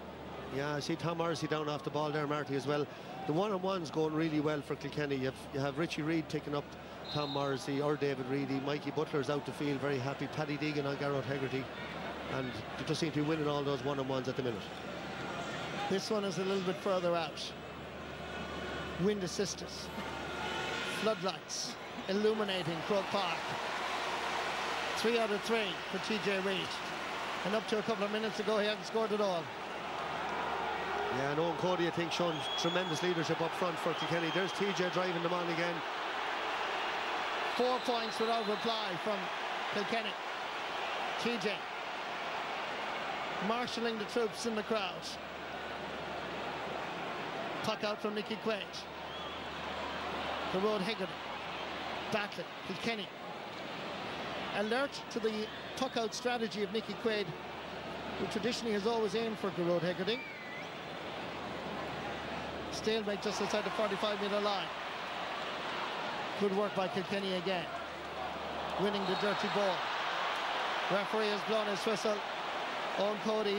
Yeah, I see Tom Morrissey down off the ball there, Marty, as well. The one-on-one's going really well for Kilkenny. You have Richie Reid taking up Tom Morrissey or David Reedy. Mikey Butler's out the field, very happy. Paddy Deegan on Garrett Hegarty. And they just seem to be winning all those one-on-ones at the minute. This one is a little bit further out. Wind assistance. Floodlights illuminating Croke Park. 3 out of 3 for TJ Reid. And up to a couple of minutes ago, he hadn't scored at all. Yeah, and Owen Cody, I think, showing tremendous leadership up front for Kilkenny. There's TJ driving them on again. 4 points without reply from Kilkenny. TJ marshalling the troops in the crowd. Puck out from Nicky Quaid. Garrod Hegarty battling Kilkenny. Alert to the puck out strategy of Nicky Quaid, who traditionally has always aimed for Garrod Hegarty. Stalemate just outside the 45-metre line. Good work by Kilkenny again. Winning the dirty ball. Referee has blown his whistle. Owen Cody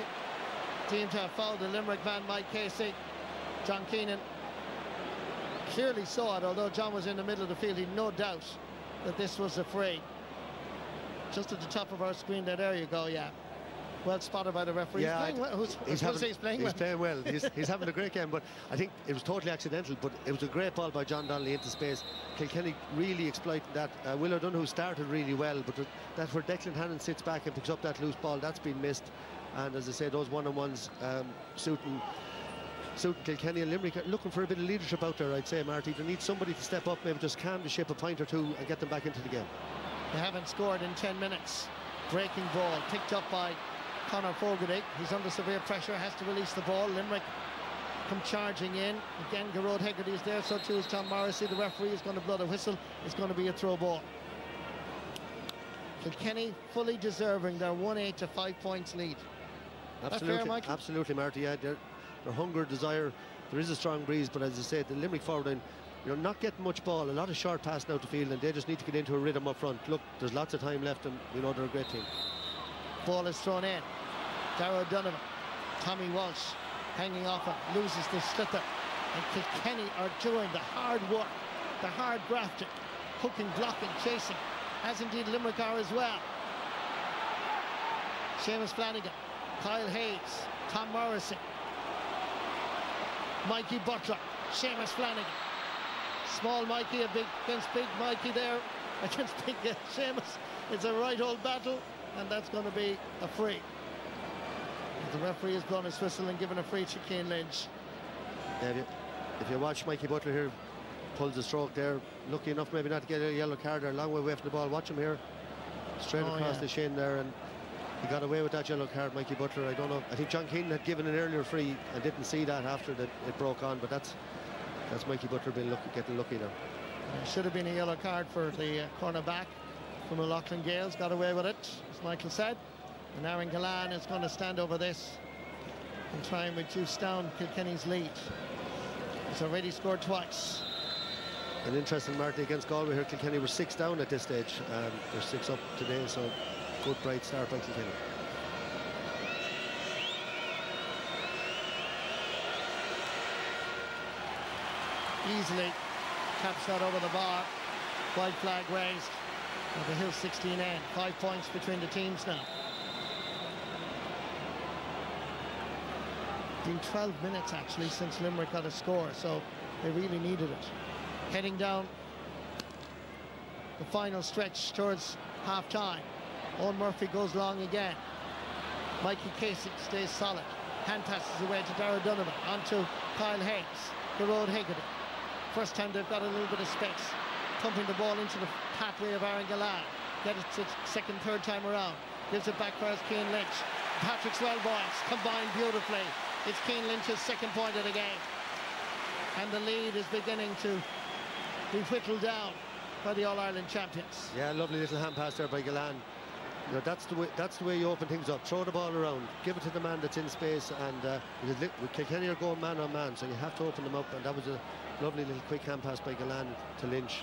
deemed to have fouled the Limerick man, Mike Casey. John Keenan clearly saw it, although John was in the middle of the field. He had no doubt that this was a free. Just at the top of our screen there you go, yeah. Well spotted by the referee. Yeah, he's playing well. He's playing well. He's having a great game, but I think it was totally accidental, but it was a great ball by John Donnelly into space. Kilkenny really exploiting that. Will O'Donoghue started really well, but that's where Declan Hannon sits back and picks up that loose ball. That's been missed. And as I say, those one-on-ones suiting Kilkenny and Limerick are looking for a bit of leadership out there, I'd say, Marty. They need somebody to step up, maybe just calm the ship a point or two and get them back into the game. They haven't scored in 10 minutes. Breaking ball picked up by Conor Fogarty. He's under severe pressure, has to release the ball. Limerick come charging in. Again, Garrod Hegarty is there, so too is Tom Morrissey. The referee is going to blow the whistle. It's going to be a throw ball. Kilkenny fully deserving their 1-8 to 5 points lead. Absolutely, fair, Michael? Absolutely, Marty. Yeah, their hunger, desire. There is a strong breeze, but as I said, the Limerick forward line, you're not getting much ball. A lot of short passing out the field, and they just need to get into a rhythm up front. Look, there's lots of time left, and we know they're a great team. Ball is thrown in. Darragh Donovan, Tommy Walsh hanging off it, loses the slipper, and Kilkenny are doing the hard work, the hard grafting, hooking, blocking, chasing, as indeed Limerick are as well. Seamus Flanagan, Kyle Hayes, Tom Morrissey, Mikey Butler, Seamus Flanagan. Small Mikey against big Mikey there, against big Seamus. It's a right old battle, and that's going to be a free. The referee has blown his whistle and given a free to Cian Lynch. Yeah, if you watch Mikey Butler here, pulls the stroke there, lucky enough maybe not to get a yellow card. They're a long way away from the ball. Watch him here, straight across the shin there, and he got away with that yellow card, Mikey Butler. I don't know, I think John Keenan had given an earlier free and didn't see that after it broke on, but that's Mikey Butler getting lucky there. Should have been a yellow card for the cornerback from O'Loughlin Gales. Got away with it, as Michael said. And Aaron Gillan is going to stand over this and try and reduce down Kilkenny's lead. He's already scored twice. An interesting, Marty, against Galway here. Kilkenny were 6 down at this stage. They're 6 up today, so good bright start by Kilkenny. Easily taps that over the bar. White flag raised at the Hill 16 end. 5 points between the teams now. Been 12 minutes actually since Limerick got a score, so they really needed it. Heading down the final stretch towards half-time. Owen Murphy goes long again. Mikey Casey stays solid. Hand passes away to Darragh Donovan. Onto Kyle Hayes. Garrod Hegarty. First time they've got a little bit of space. Pumping the ball into the pathway of Aaron Gillan. Get it to second, third time around. Gives it back for Cian Lynch. Patrick Swell boys combined beautifully. It's Cian Lynch's second point of the game. And the lead is beginning to be whittled down by the All-Ireland champions. Yeah, lovely little hand pass there by Gillan. You know, that's the way you open things up. Throw the ball around, give it to the man that's in space, and with Kilkenny are going man on man, so you have to open them up, and that was a lovely little quick hand pass by Gillan to Lynch.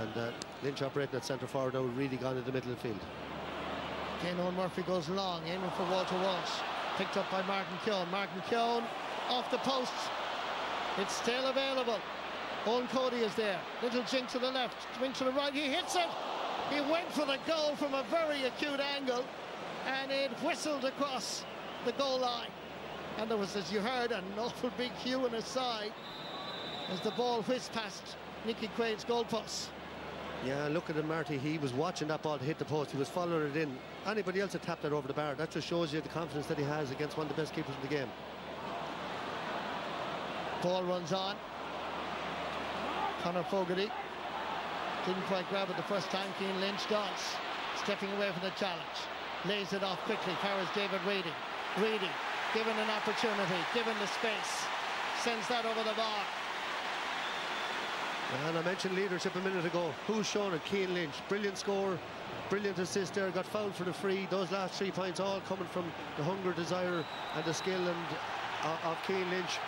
And Lynch operating at centre forward now, really gone in the middle of the field. Again, Owen Murphy goes long, aiming for Walter Walsh. Picked up by Martin Keown. Martin Keown off the post. It's still available. Owen Cody is there. Little jink to the left, wing to the right. He hits it. He went for the goal from a very acute angle, and it whistled across the goal line. And there was, as you heard, an awful big hue in his side as the ball whizzed past Nicky Quaid's goalpost. Yeah, look at him, Marty. He was watching that ball to hit the post. He was following it in. Anybody else had tapped that over the bar. That just shows you the confidence that he has against one of the best keepers in the game. Ball runs on. Conor Fogarty didn't quite grab it the first time. Cian Lynch does. Stepping away from the challenge. Lays it off quickly. Farrell's David Reedy. Reedy, given an opportunity, given the space. Sends that over the bar. And I mentioned leadership a minute ago. Who's shown it? Cian Lynch. Brilliant score, brilliant assist there. Got fouled for the free. Those last 3 points all coming from the hunger, desire and the skill of Cian Lynch,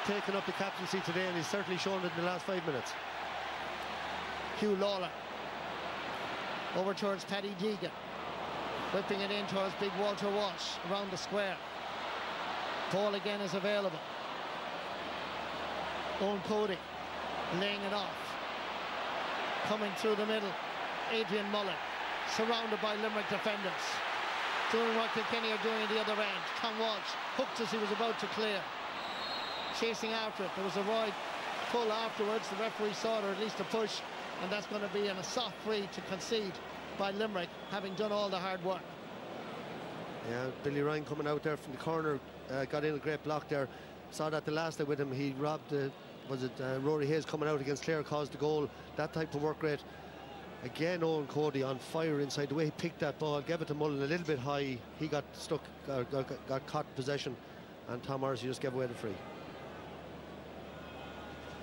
taking up the captaincy today, and he's certainly shown it in the last 5 minutes. Hugh Lawler over towards Paddy Deegan, whipping it in towards big Walter Walsh around the square. Ball again is available. Owen Cody laying it off. Coming through the middle, Adrian Mullen, surrounded by Limerick defenders. Doing what Kilkenny are doing at the other end. Tom Walsh hooked as he was about to clear. Chasing after it. There was a wide pull afterwards. The referee saw it, or at least a push, and that's going to be a soft free to concede by Limerick, having done all the hard work. Yeah, Billy Ryan coming out there from the corner, got in a great block there. Saw that the last day with him. He robbed Rory Hayes coming out against Clare, caused the goal. That type of work rate. Again, Owen Cody on fire inside. The way he picked that ball, gave it to Mullen a little bit high. He got stuck, got caught in possession, and Tom Morrissey just gave away the free.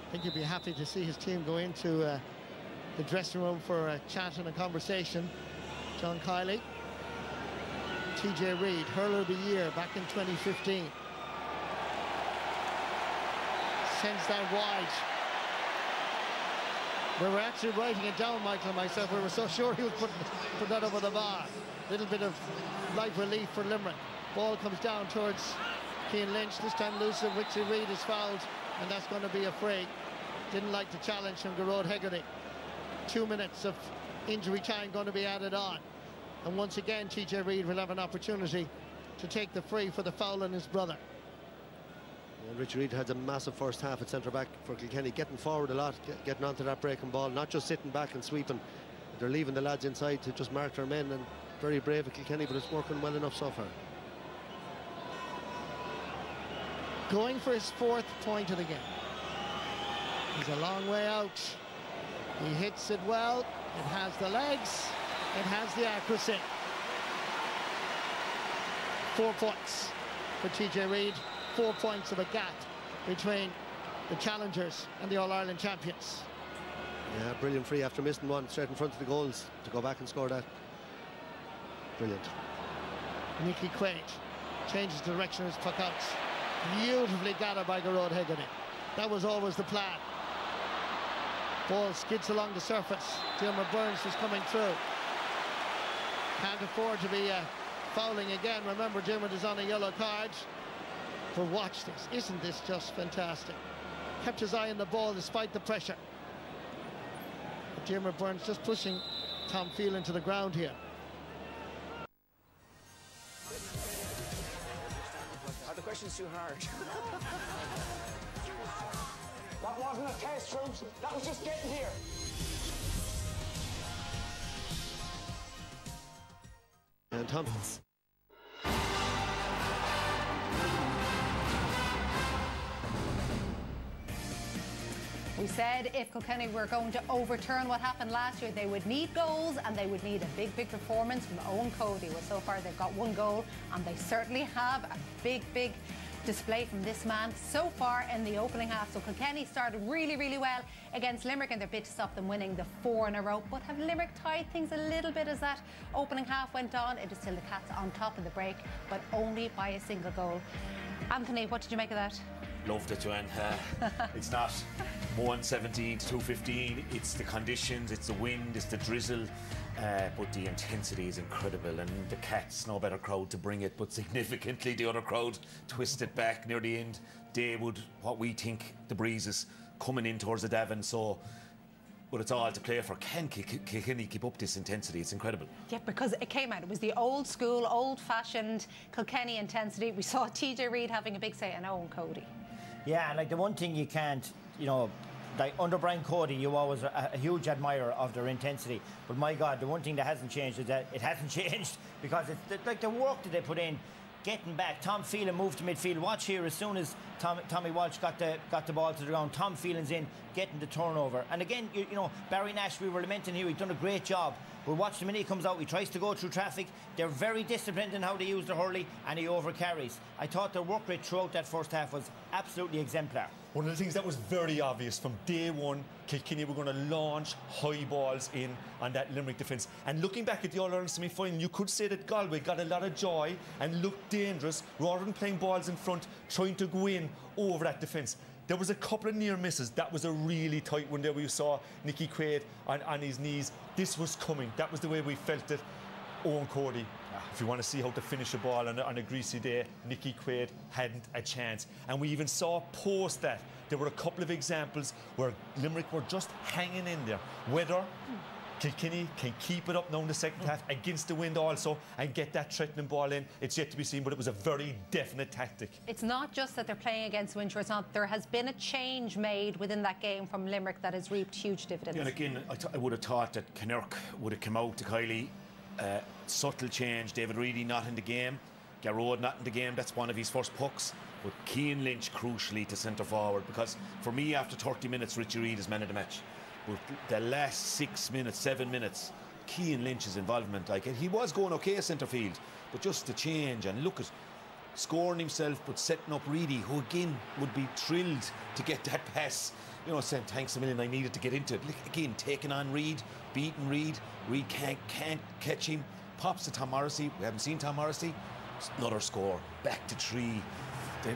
I think he'd be happy to see his team go into the dressing room for a chat and a conversation. John Kiley, TJ Reid, hurler of the year back in 2015. Sends that wide. We were actually writing it down, Michael and myself. We were so sure he would put that over the bar. Little bit of light relief for Limerick. Ball comes down towards Cian Lynch. This time loose of Richie Reid is fouled, and that's going to be a free. Didn't like the challenge from Garrod Hegarty. 2 minutes of injury time going to be added on. And once again, TJ Reid will have an opportunity to take the free for the foul on his brother. And Richie Reid had a massive first half at centre-back for Kilkenny, getting forward a lot, getting onto that breaking ball, not just sitting back and sweeping. They're leaving the lads inside to just mark their men, and very brave at Kilkenny, but it's working well enough so far. Going for his 4th point of the game. He's a long way out. He hits it well. It has the legs. It has the accuracy. 4 points for TJ Reid. 4 points of a gap between the challengers and the All-Ireland champions. Yeah, brilliant free after missing one straight in front of the goals to go back and score that. Brilliant. Nicky Quaid changes the direction of his puck out. Beautifully gathered by Garrod Hegarty. That was always the plan. Ball skids along the surface. Diarmaid Burns was coming through. Can't afford to be fouling again. Remember, Diarmaid is on a yellow card. But watch this. Isn't this just fantastic? Kept his eye on the ball despite the pressure. But Diarmaid Burns just pushing Tom Phelan to the ground here. Are the questions too hard? That wasn't a test, troops. That was just getting here. And Tom. We said if Kilkenny were going to overturn what happened last year, they would need goals and they would need a big, big performance from Owen Cody. Well, so far they've got 1 goal, and they certainly have a big, big display from this man so far in the opening half. So Kilkenny started really, really well against Limerick, and they're bit to stop them winning the 4 in a row. But have Limerick tied things a little bit as that opening half went on? It is still the Cats on top of the break, but only by a single goal. Anthony, what did you make of that? Loved it, Joanne. It's not 117 to 215. It's the conditions, it's the wind, it's the drizzle. But the intensity is incredible, and the Cats, no better crowd to bring it, but significantly the other crowd twisted back near the end. They would, what we think, the breezes coming in towards the Davin, so. But it's all to play for. Can Kilkenny keep up this intensity? It's incredible. Yeah, because it came out. It was the old school, old-fashioned Kilkenny intensity. We saw TJ Reid having a big say in Owen Cody. Yeah, and like the one thing you can't, you know, like under Brian Cody, you always a huge admirer of their intensity. But my God, the one thing that hasn't changed is that it hasn't changed, because it's like the work that they put in. Getting back, Tom Phelan moved to midfield. Watch here, as soon as Tommy Walsh got the ball to the ground, Tom Phelan's in, getting the turnover. And again, you know, Barry Nash, we were lamenting here, he's done a great job. But watch the minute he comes out, he tries to go through traffic. They're very disciplined in how they use their hurley, and he overcarries. I thought their work rate throughout that first half was absolutely exemplar. One of the things that was very obvious from day one, Kilkenny were going to launch high balls in on that Limerick defence. And looking back at the All-Ireland semi-final, you could say that Galway got a lot of joy and looked dangerous rather than playing balls in front, trying to go in over that defence. There was a couple of near misses. That was a really tight one there. We saw Nicky Quaid on his knees. This was coming. That was the way we felt it. Owen Cody, if you want to see how to finish a ball on a greasy day, Nicky Quaid hadn't a chance. And we even saw post that there were a couple of examples where Limerick were just hanging in there. Whether Kilkenny can keep it up now in the second half against the wind also and get that threatening ball in, it's yet to be seen, but it was a very definite tactic. It's not just that they're playing against wind, it's not. There has been a change made within that game from Limerick that has reaped huge dividends. Yeah, and again, I would have thought that Kinnerk would have come out to Kiley. Subtle change. David Reedy not in the game. Garrod not in the game. That's one of his first pucks. But Cian Lynch crucially to centre forward, because for me after 30 minutes Richie Reid is man of the match. But the last 6 minutes, 7 minutes, Cian Lynch's involvement, like, he was going okay at centre field, but just the change and look at scoring himself but setting up Reedy, who again would be thrilled to get that pass. You know, saying thanks a million, I needed to get into it. Again, taking on Reid, beating Reid. Reid can't catch him. Pops to Tom Morrissey. We haven't seen Tom Morrissey. Another score. Back to 3.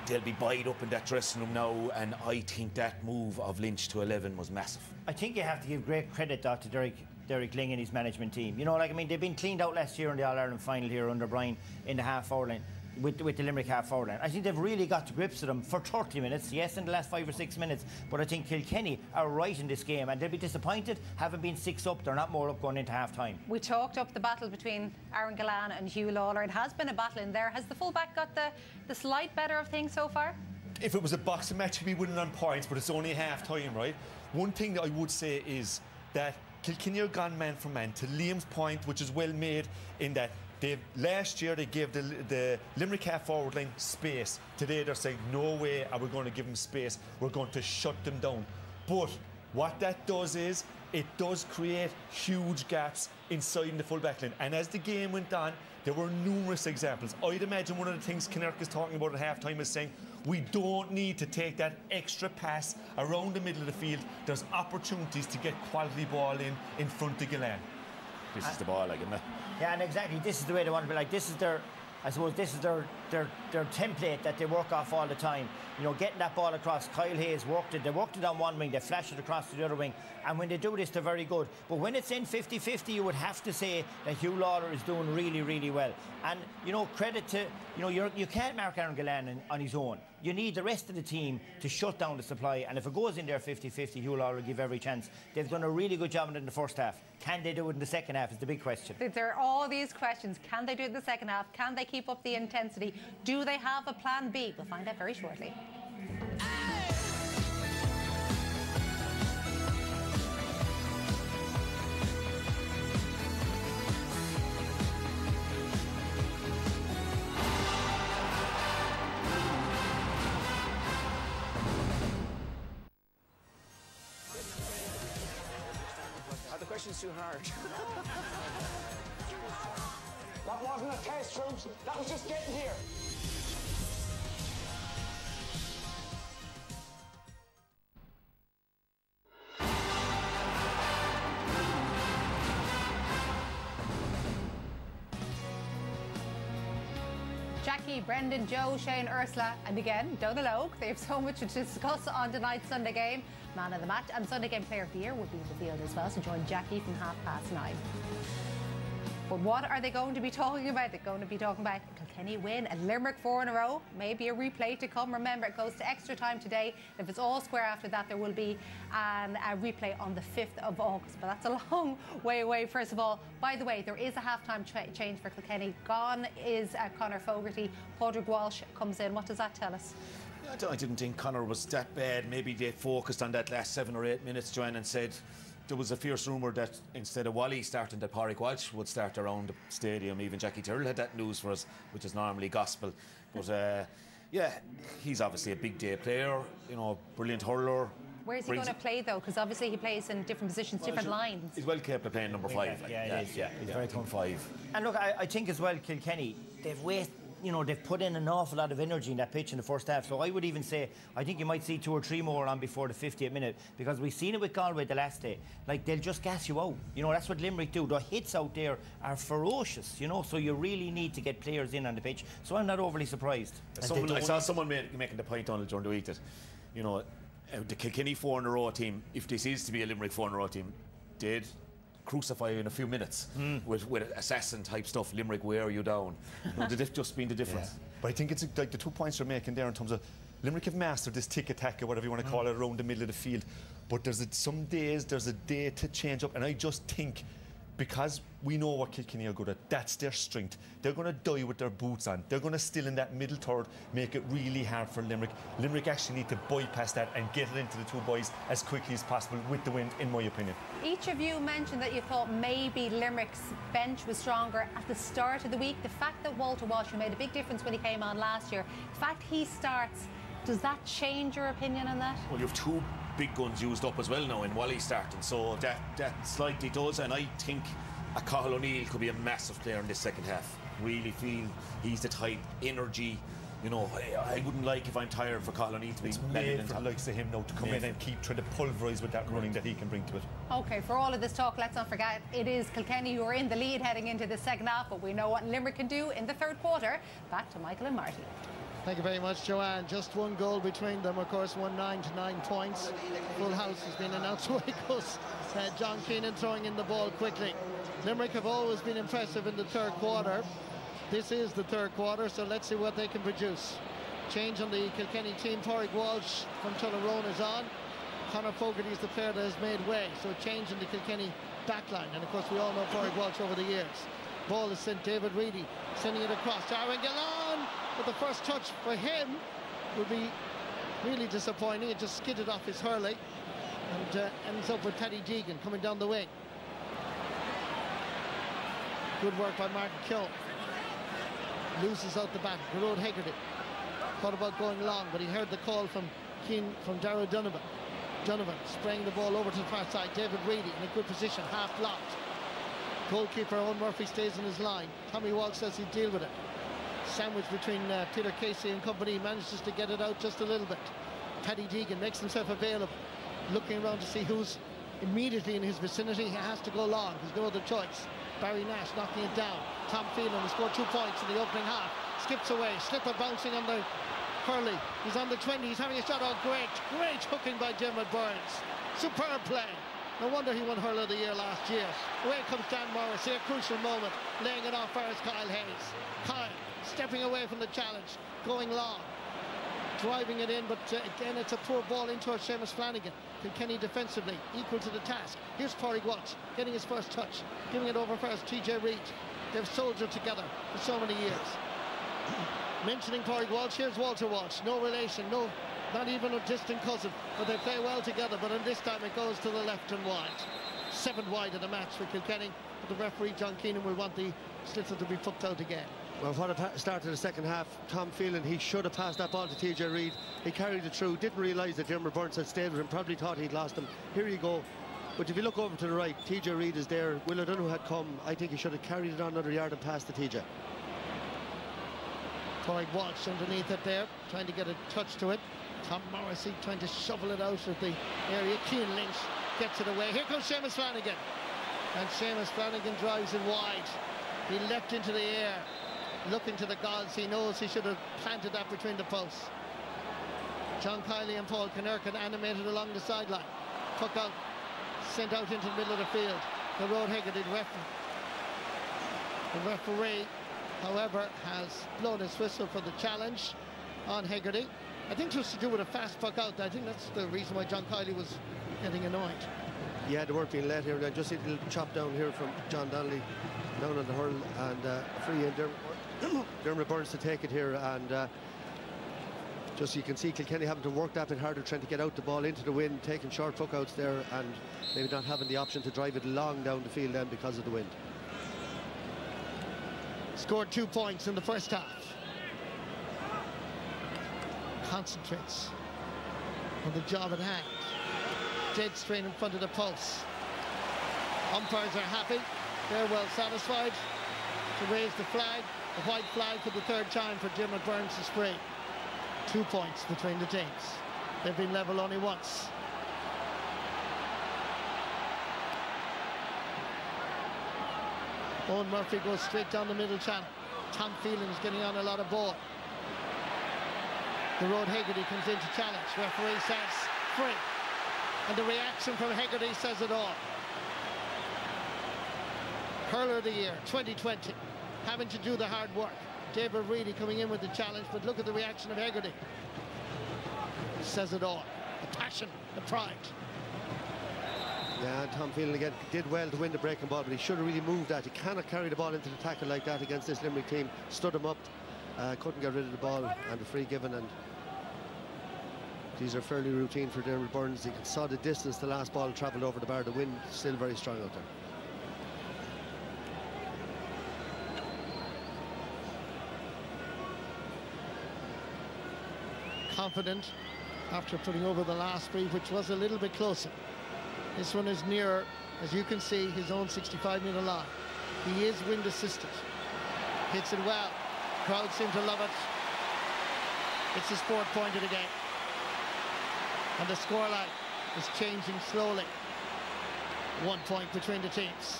They'll be buyed up in that dressing room now, and I think that move of Lynch to 11 was massive. I think you have to give great credit to Derek Ling and his management team. You know, like, I mean, they've been cleaned out last year in the All-Ireland final here under Brian in the half-hour line. With the Limerick half-hour line. I think they've really got to grips with them for 30 minutes, yes, in the last 5 or 6 minutes, but I think Kilkenny are right in this game, and they'll be disappointed having been 6 up. They're not more up going into half-time. We talked up the battle between Aaron Gillane and Hugh Lawler. It has been a battle in there. Has the fullback got the slight better of things so far? If it was a boxing match, he'd be winning on points, but it's only half-time, right? One thing that I would say is that Kilkenny are gone man for man, to Liam's point, which is well made, in that last year they gave the Limerick half-forward line space. Today they're saying, no way are we going to give them space. We're going to shut them down. But what that does is, it does create huge gaps inside the full-back line. And as the game went on, there were numerous examples. I'd imagine one of the things Kinnerk is talking about at half-time is saying, we don't need to take that extra pass around the middle of the field. There's opportunities to get quality ball in front of Gillane. This is the ball, like, isn't it? Yeah, and exactly, this is the way they want to be. Like, this is their, I suppose, this is their template that they work off all the time. You know, getting that ball across. Kyle Hayes worked it. They worked it on one wing. They flashed it across to the other wing. And when they do this, they're very good. But when it's in 50-50, you would have to say that Hugh Lawler is doing really, really well. And, you know, credit to, you know, you can't mark Aaron Gillane on his own. You need the rest of the team to shut down the supply. And if it goes in there 50-50, Hugh Lawler will give every chance. They've done a really good job in the first half. Can they do it in the second half is the big question. There are all these questions. Can they do it in the second half? Can they keep up the intensity? Do they have a plan B? We'll find out very shortly. The question's too hard. That wasn't a test, troops. That was just getting here. Jackie, Brendan, Joe, Shane, Ursula, and again, Donal Oak. They have so much to discuss on tonight's Sunday game. Man of the match and Sunday game player of the year will be in the field as well, so join Jackie from 9:30. But what are they going to be talking about? They're going to be talking about a Kilkenny win, a Limerick 4 in a row, maybe a replay to come. Remember, it goes to extra time today. If it's all square after that, there will be a replay on the 5th of August. But that's a long way away, first of all. By the way, there is a half-time change for Kilkenny. Gone is Conor Fogarty. Padraig Walsh comes in. What does that tell us? I didn't think Conor was that bad. Maybe they focused on that last 7 or 8 minutes, Joanne, and said there was a fierce rumour that instead of Wally starting, that Padraig Walsh would start around the stadium. Even Jackie Tyrrell had that news for us, which is normally gospel. But yeah, he's obviously a big day player, you know, brilliant hurler. Where's he going to play though? Because obviously he plays in different positions, different lines. He's well capable of playing number 5. Yeah, it is. Yeah, he's very top 5. And look, I think as well, Kilkenny, they've put in an awful lot of energy in that pitch in the first half. So I would even say, I think you might see 2 or 3 more on before the 50th minute, because we've seen it with Galway the last day. Like, they'll just gas you out. You know, that's what Limerick do. The hits out there are ferocious, you know, so you really need to get players in on the pitch. So I'm not overly surprised. I saw someone making the point on it during the week that, you know, the Kilkenny 4 in a row team, if this is to be a Limerick 4 in a row team, they'd crucify you in a few minutes with assassin type stuff. Limerick, wear you down. You know, just being the difference. Yeah. But I think it's like the 2 points you're making there in terms of Limerick have mastered this tick attack or whatever you want to call it around the middle of the field. But some days there's a day to change up, and I just think, because we know what Kilkenny are good at, that's their strength. They're going to die with their boots on. They're going to still in that middle third make it really hard for Limerick. Limerick actually need to bypass that and get it into the 2 boys as quickly as possible with the wind, in my opinion. Each of you mentioned that you thought maybe Limerick's bench was stronger at the start of the week. The fact that Walter Walsh, who made a big difference when he came on last year, the fact he starts, does that change your opinion on that? Well, you have 2 big guns used up as well now in Wally starting, so that slightly does, and I think a Cathal O'Neill could be a massive player in this second half. Really feel he's the type, energy. You know, I wouldn't like, if I'm tired, for Cathal O'Neill to be made for the likes of him now to come in and keep trying to pulverise with that running that he can bring to it. OK, for all of this talk, let's not forget, it is Kilkenny who are in the lead heading into the second half, but we know what Limerick can do in the 3rd quarter. Back to Michael and Marty. Thank you very much, Joanne. Just 1 goal between them, of course, 1-9 to 9 points. Full house has been announced. Away goes John Keenan throwing in the ball quickly. Limerick have always been impressive in the 3rd quarter. This is the 3rd quarter, so let's see what they can produce. Change on the Kilkenny team. Padraig Walsh from Tullaroan is on. Conor Fogarty is the player that has made way. So change in the Kilkenny backline. And of course, we all know Padraig Walsh over the years. Ball is sent. David Reedy sending it across. Darren Gillon, but the first touch for him would be really disappointing. It just skidded off his hurley and ends up with Paddy Deegan coming down the wing. Good work by Martin Keogh. Loses out the back. Gerard Hegarty thought about going long, but he heard the call from Darragh Donovan. Donovan spraying the ball over to the far side. David Reedy in a good position, half blocked. Goalkeeper Owen Murphy stays in his line. Tommy Walsh says he'd deal with it. Sandwich between Peter Casey and company. Manages to get it out just a little bit. Paddy Deegan makes himself available, looking around to see who's immediately in his vicinity. He has to go long. There's no other choice. Barry Nash knocking it down. Tom Phelan has scored 2 points in the opening half. Skips away. Slipper bouncing on the hurley. He's on the 20. He's having a shot. Oh, great hooking by Dermot Burns. Superb play. No wonder he won Hurler of the Year last year. Away comes Dan Morris. Here, crucial moment. Laying it off first, Kyle Hayes. Kyle stepping away from the challenge. Going long. Driving it in, but again, it's a poor ball into Seamus Flanagan. Kilkenny defensively, equal to the task. Here's Padraig Walsh, getting his first touch. Giving it over first, TJ Reid. They've soldiered together for so many years. Mentioning Padraig Walsh, here's Walter Walsh. No relation, not even a distant cousin, but they play well together. But in this time it goes to the left and wide. 7 wide in the match for Kilkenny, but the referee John Keenan will want the sliotar to be fucked out again. Well, what a start to the second half. Tom Phelan, he should have passed that ball to TJ Reid. He carried it through, didn't realise that Dermot Burns had stayed with him, probably thought he'd lost him. Here you go. But if you look over to the right, TJ Reid is there. Will O'Donoghue had come. I think he should have carried it on another yard and passed to TJ. Padraig Walsh underneath it there, trying to get a touch to it. Tom Morrissey trying to shovel it out of the area. Cian Lynch gets it away. Here comes Seamus Flanagan. And Seamus Flanagan drives it wide. He leapt into the air. looking to the gods. He knows he should have planted that between the posts. John Kiley and Paul Kinnerkin animated along the sideline. Puck out, sent out into the middle of the field. The Road Hegarty referee, however, has blown his whistle for the challenge on Hegarty. I think it was to do with a fast puck out. I think that's the reason why John Kiley was getting annoyed. Yeah, they weren't being let here. I just see a little chop down here from John Donnelly down on the hurl, and free in Dermot Burns to take it here, and just you can see Kilkenny having to work that bit harder, trying to get out the ball into the wind, taking short puck outs there, and maybe not having the option to drive it long down the field then because of the wind. Scored 2 points in the first half. Concentrates on the job at hand. Dead straight in front of the posts. Umpires are happy. They're well satisfied to raise the flag, the white flag, for the third time for Dermot Burns' spree. 2 points between the teams. They've been level only once. Owen Murphy goes straight down the middle channel. Tom Phelan is getting on a lot of ball. The Road Hegarty comes in to challenge. Referee says free. And the reaction from Hegarty says it all. Hurler of the year, 2020. Having to do the hard work. David Reedy coming in with the challenge, but look at the reaction of Hegarty. Says it all. The passion, the pride. Yeah, and Tom Phelan again did well to win the breaking ball, but he should have really moved that. He cannot carry the ball into the tackle like that against this Limerick team. Stood him up, couldn't get rid of the ball, and the free given. And these are fairly routine for Dermot Burns. He saw the distance the last ball travelled over the bar. The wind still very strong out there. Confident after putting over the last spree, which was a little bit closer. This one is nearer, as you can see, his own 65-metre line. He is wind assisted. Hits it well. Crowd seem to love it. It's the sport point of the game. And the scoreline is changing slowly. 1 point between the teams.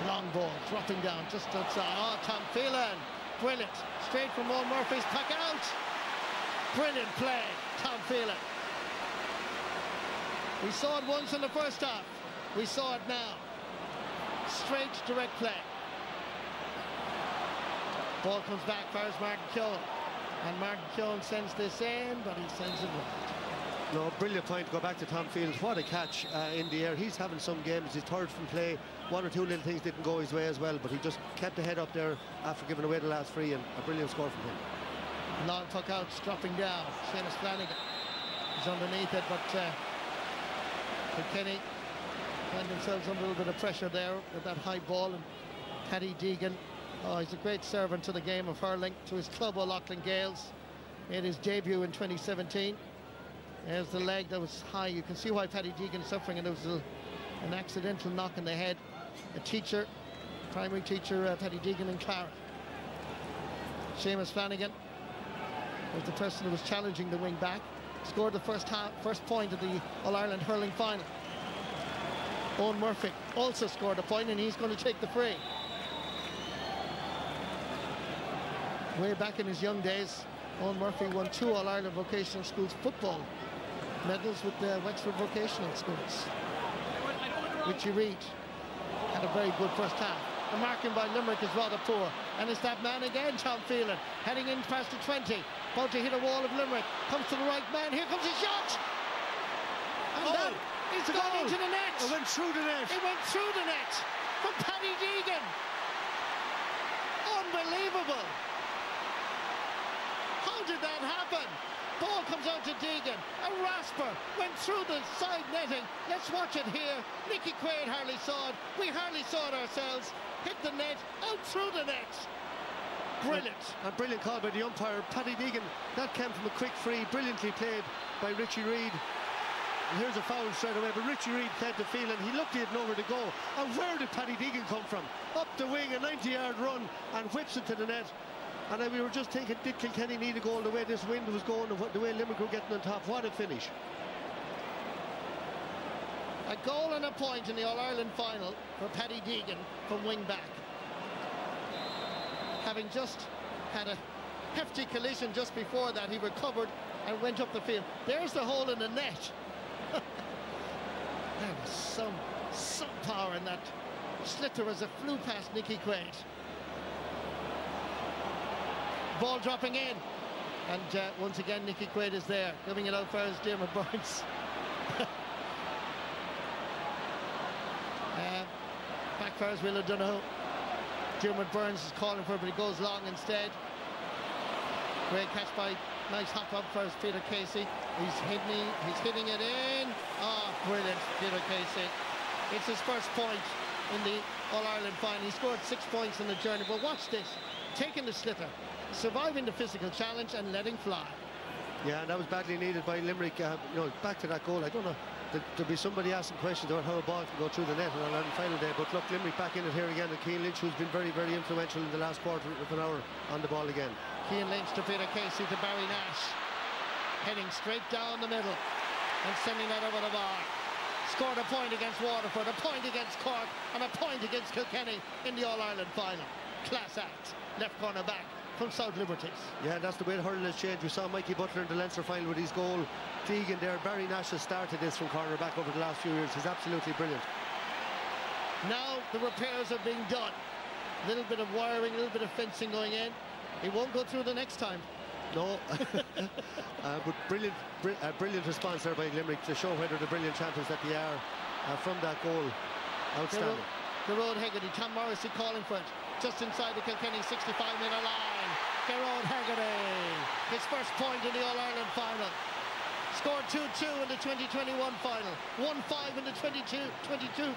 Long ball, dropping down just outside. Oh, Tom Phelan. Brilliant. Straight from Owen Murphy's puck out. Brilliant play, Tom Phelan. We saw it once in the first half. We saw it now. Straight, direct play. Ball comes back, fires Martin Keown. And Martin Keown sends this in, but he sends it wide. No, brilliant point to go back to Tom Fields. What a catch in the air. He's having some games. He's third from play. 1 or 2 little things didn't go his way as well, but he just kept the head up there after giving away the last free, and a brilliant score from him. Long puck out, dropping down. Seamus Flanagan is underneath it, but Kilkenny find themselves under a little bit of pressure there with that high ball. And Paddy Deegan, oh, he's a great servant to the game of hurling, to his club O'Loughlin Gales. Made his debut in 2017. There's the leg that was high. You can see why Paddy Deegan is suffering, and there was an accidental knock in the head. A teacher, primary teacher, Paddy Deegan in Clara. Seamus Flanagan was the person who was challenging the wing back. Scored the first point of the All-Ireland hurling final. Owen Murphy also scored a point, and he's going to take the free. Way back in his young days, Owen Murphy won 2 All-Ireland Vocational Schools football medals with the Wexford Vocational Schools. Richie Reid had a very good first half. The marking by Limerick is rather poor. And it's that man again, Tom Phelan, heading in past the 20. About to hit a wall of Limerick. Comes to the right man. Here comes his shot! And that is gone into the net. It went through the net. It went through the net from Paddy Deegan. Unbelievable. How did that happen? Ball comes out to Deegan. A rasper went through the side netting. Let's watch it here. Nicky Quaid hardly saw it. We hardly saw it ourselves. Hit the net, out through the net. Brilliant. A brilliant call by the umpire. Paddy Deegan, that came from a quick free, brilliantly played by Richie Reid. And here's a foul straight away, but Richie Reid played the field, and he looked, he had nowhere to go. And where did Paddy Deegan come from? Up the wing, a 90-yard run, and whips it to the net. And then we were just thinking, did Kilkenny need a goal the way this wind was going, and the way Limerick were getting on top? What a finish. A goal and a point in the All-Ireland final for Paddy Deegan from wing back. having just had a hefty collision just before that. He recovered and went up the field. There's the hole in the net. There was some power in that sliotar as it flew past Nicky Quaid. Ball dropping in, and once again Nicky Quaid is there, giving it out for his Dermot Burns. Back for his Will O'Donoghue. Dermot Burns is calling for it, but he goes long instead. Great catch by, nice hop up for Peter Casey. He's hitting it in. Ah, brilliant, Peter Casey. It's his first point in the All-Ireland final. He scored 6 points in the journey, but watch this. Taking the sliotar, surviving the physical challenge and letting fly. Yeah, and that was badly needed by Limerick. You know, back to that goal. I don't know. There'll be somebody asking questions about how a ball can go through the net on the final day. But look, Limerick back in it here again. And Cian Lynch, who's been very, very influential in the last quarter of an hour on the ball again. Cian Lynch to Peter Casey to Barry Nash. Heading straight down the middle and sending that over the bar. Scored a point against Waterford, a point against Cork, and a point against Kilkenny in the All-Ireland final. Class act. Left corner back from South Liberties. Yeah, that's the way the hurling has changed. We saw Mikey Butler in the Leinster final with his goal. Deegan there. Barry Nash has started this from corner back over the last few years. He's absolutely brilliant. Now the repairs are being done. A little bit of wiring, a little bit of fencing going in. He won't go through the next time. No. But brilliant response there by Limerick to show whether the brilliant champions that they are from that goal. Outstanding. Gerard Hegarty, Tom Morrissey calling for it. Just inside the Kilkenny 65-metre line. Gerard Hegarty, his first point in the All-Ireland final. Scored 2-2 in the 2021 final. 1-5 in the 22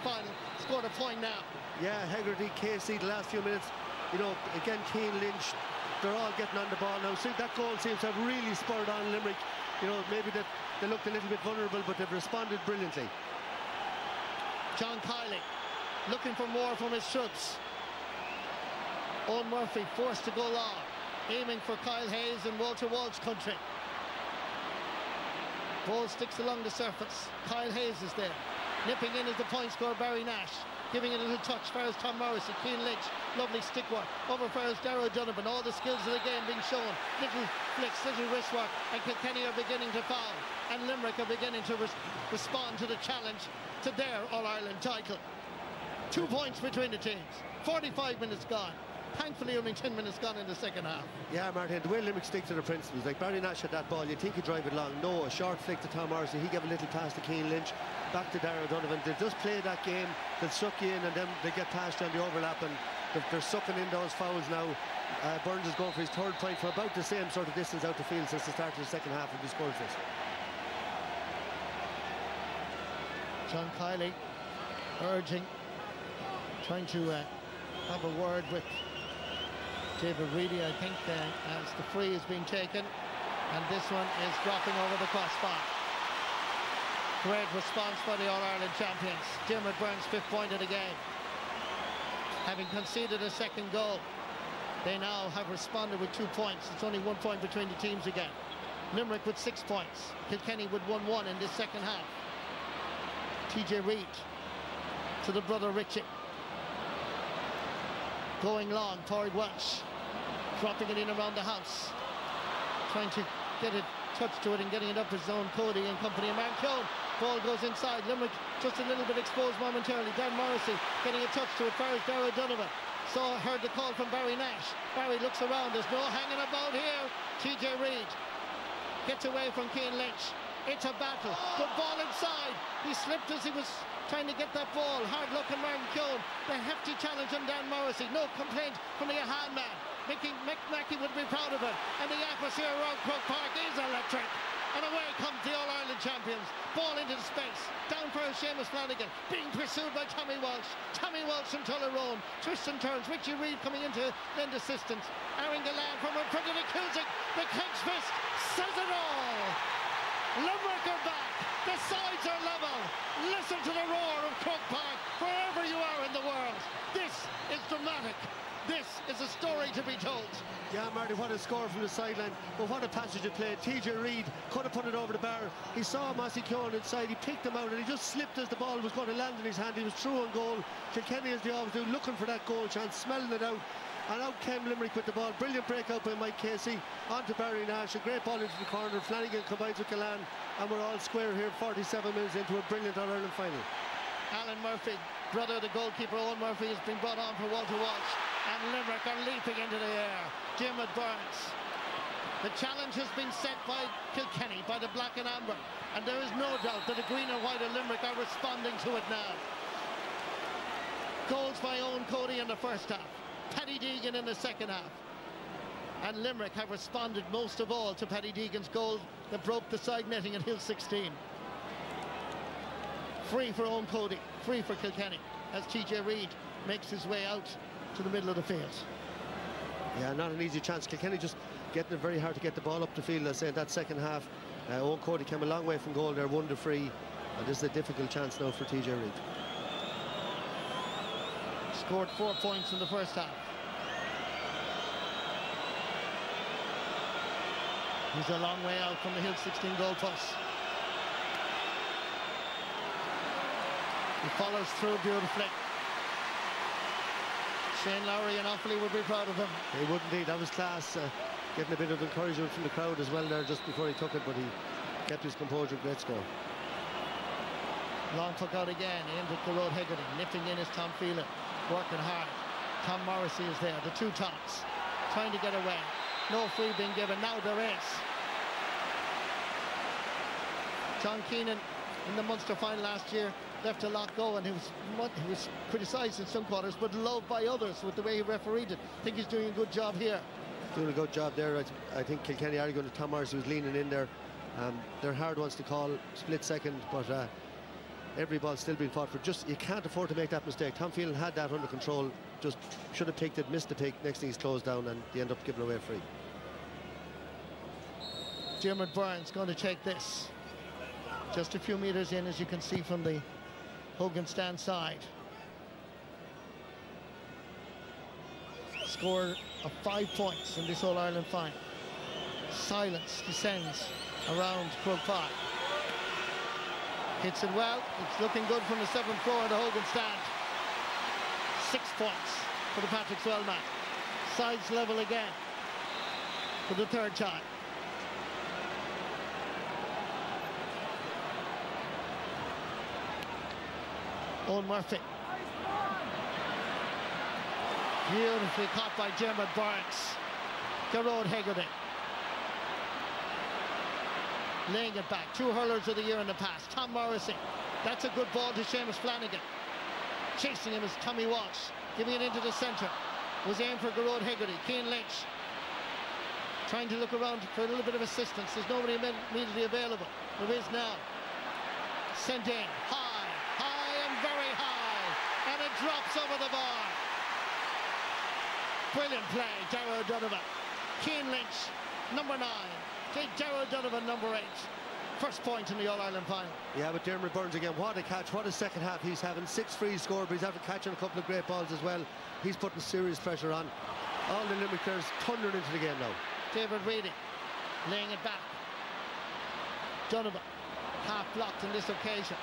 final. Scored a point now. Yeah, Hegarty, Casey, the last few minutes. You know, again, Cian Lynch, they're all getting on the ball now. See, that goal seems to have really spurred on Limerick. You know, maybe that they looked a little bit vulnerable, but they've responded brilliantly. John Kiley looking for more from his troops. Owen Murphy forced to go long, aiming for Kyle Hayes and Walter Walsh country. Ball sticks along the surface. Kyle Hayes is there. Nipping in is the point scorer Barry Nash. Giving it a little touch for his Tom Morrissey. Cian Lynch, lovely stick work. Over for his Darragh Donovan. All the skills of the game being shown. Little flicks, little wrist work. And Kilkenny are beginning to foul. And Limerick are beginning to respond to the challenge to their All-Ireland title. 2 points between the teams. 45 minutes gone. Thankfully, only 10 minutes gone in the second half. Yeah, Martin, the way Limerick stick to the principles, like Barry Nash had that ball, you think he'd drive it long. No, a short flick to Tom Morrissey, he gave a little pass to Cian Lynch, back to Darragh Donovan. They just play that game, they'll suck you in, and then they get past you on the overlap, and they're sucking in those fouls now. Burns is going for his third point for about the same sort of distance out the field since the start of the second half if he scores this. John Kiley urging, trying to have a word with David Reedy, I think, as the free is being taken, and this one is dropping over the crossbar. Great response by the All-Ireland champions. Dermot Burns' 5th point of the game. Having conceded a second goal, they now have responded with 2 points. It's only 1 point between the teams again. Limerick with 6 points. Kilkenny with 1-1 in this second half. TJ Reid to the brother Richie. Going long, Torrid Welsh dropping it in around the house, trying to get a touch to it and getting it up his own Cody and company. And Mark Keown, ball goes inside. Limerick just a little bit exposed momentarily. Dan Morrissey getting a touch to it. Farrell's Darragh Donovan heard the call from Barry Nash. Barry looks around, there's no hanging about here. TJ Reid gets away from Cian Lynch. It's a battle. Good ball inside. He slipped as he was trying to get that ball. Hard luck on Martin Keown. The hefty challenge on Dan Morrissey. No complaint from the Ahan man. Mick Mackey would be proud of it. And the atmosphere around Croke Park is electric. And away comes the All-Ireland champions. Ball into the space. Down for Seamus Flanagan. Being pursued by Tommy Walsh. Tommy Walsh from Tullaroan. Twists and turns. Richie Reid coming in to lend assistance. Aaron Gallan from in front of the Cusick. The clench fist says it all. Limerick are back. The sides are level. Listen to the roar of Croke Park wherever you are in the world. This is dramatic. This is a story to be told. Yeah, Marty, what a score from the sideline. But what a passage of play. TJ Reid could have put it over the bar. He saw Mossy Keown inside. He picked him out and he just slipped as the ball was going to land in his hand. He was through on goal. Kilkenny, as they always do, looking for that goal chance, smelling it out. And out came Limerick with the ball. Brilliant breakout by Mike Casey. On to Barry Nash. A great ball into the corner. Flanagan combines with Gallan. And we're all square here, 47 minutes into a brilliant All-Ireland final. Alan Murphy, brother of the goalkeeper Owen Murphy, has been brought on for Walter Walsh. And Limerick are leaping into the air. Diarmuid Burns. The challenge has been set by Kilkenny, by the black and amber. And there is no doubt that the green and white of Limerick are responding to it now. Goals by Owen Cody in the first half. Paddy Deegan in the second half. And Limerick have responded most of all to Paddy Deegan's goal that broke the side netting at Hill 16. Free for Owen Cody, free for Kilkenny, as TJ Reid makes his way out to the middle of the field. Yeah, not an easy chance. Kilkenny just getting it very hard to get the ball up the field. I say that second half, Owen Cody came a long way from goal there, won the free, and this is a difficult chance now for TJ Reid. Scored 4 points in the first half. He's a long way out from the Hill 16 goal post. He follows through beautifully. Shane Lowry and Offaly would be proud of him. He would indeed. That was class. Getting a bit of encouragement from the crowd as well there just before he took it, but he kept his composure. Great score. Long took out again, aimed at Gerard Hegarty. Nipping in is Tom Phelan, working hard. Tom Morrissey is there, the two tops, trying to get away. No free being given, now there is. John Keenan in the Munster final last year left a lot go, and he was criticised in some quarters but loved by others with the way he refereed it. I think he's doing a good job here. Doing a good job there. I think Kilkenny are going to Tom Morrissey was leaning in there. They're hard ones to call, split second, but every ball's still being fought for. Just, you can't afford to make that mistake. Tom Phelan had that under control, just should have picked it, missed the pick. Next thing he's closed down and they end up giving away a free. Diarmuid Burns going to take this. Just a few metres in, as you can see from the Hogan stand side. Score of 5 points in this All-Ireland final. Silence descends around Croke Park. Hits it well. It's looking good from the 7th floor of the Hogan stand. 6 points for the Patrick Swell man. Sides level again for the third time. Owen Murphy. Beautifully caught by Diarmuid Burns. Gerard Hegarty. Laying it back. 2 hurlers of the year in the past. Tom Morrissey. That's a good ball to Seamus Flanagan. Chasing him is Tommy Walsh. Giving it into the centre. Was aimed for Gerard Hegarty. Cian Lynch. Trying to look around for a little bit of assistance. There's nobody immediately available. There is now. Sent in. High. High and very high. And it drops over the bar. Brilliant play, Darragh O'Donovan. Cian Lynch, number 9. Darragh O'Donovan, number 8. First point in the All-Ireland final. Yeah, but Diarmuid Burns again, what a catch, what a second half he's having. 6 frees scored, but he's after catching a couple of great balls as well. He's putting serious pressure on. All the Limerick players thundering into the game now. David Reedy laying it back. Donovan, half blocked on this occasion.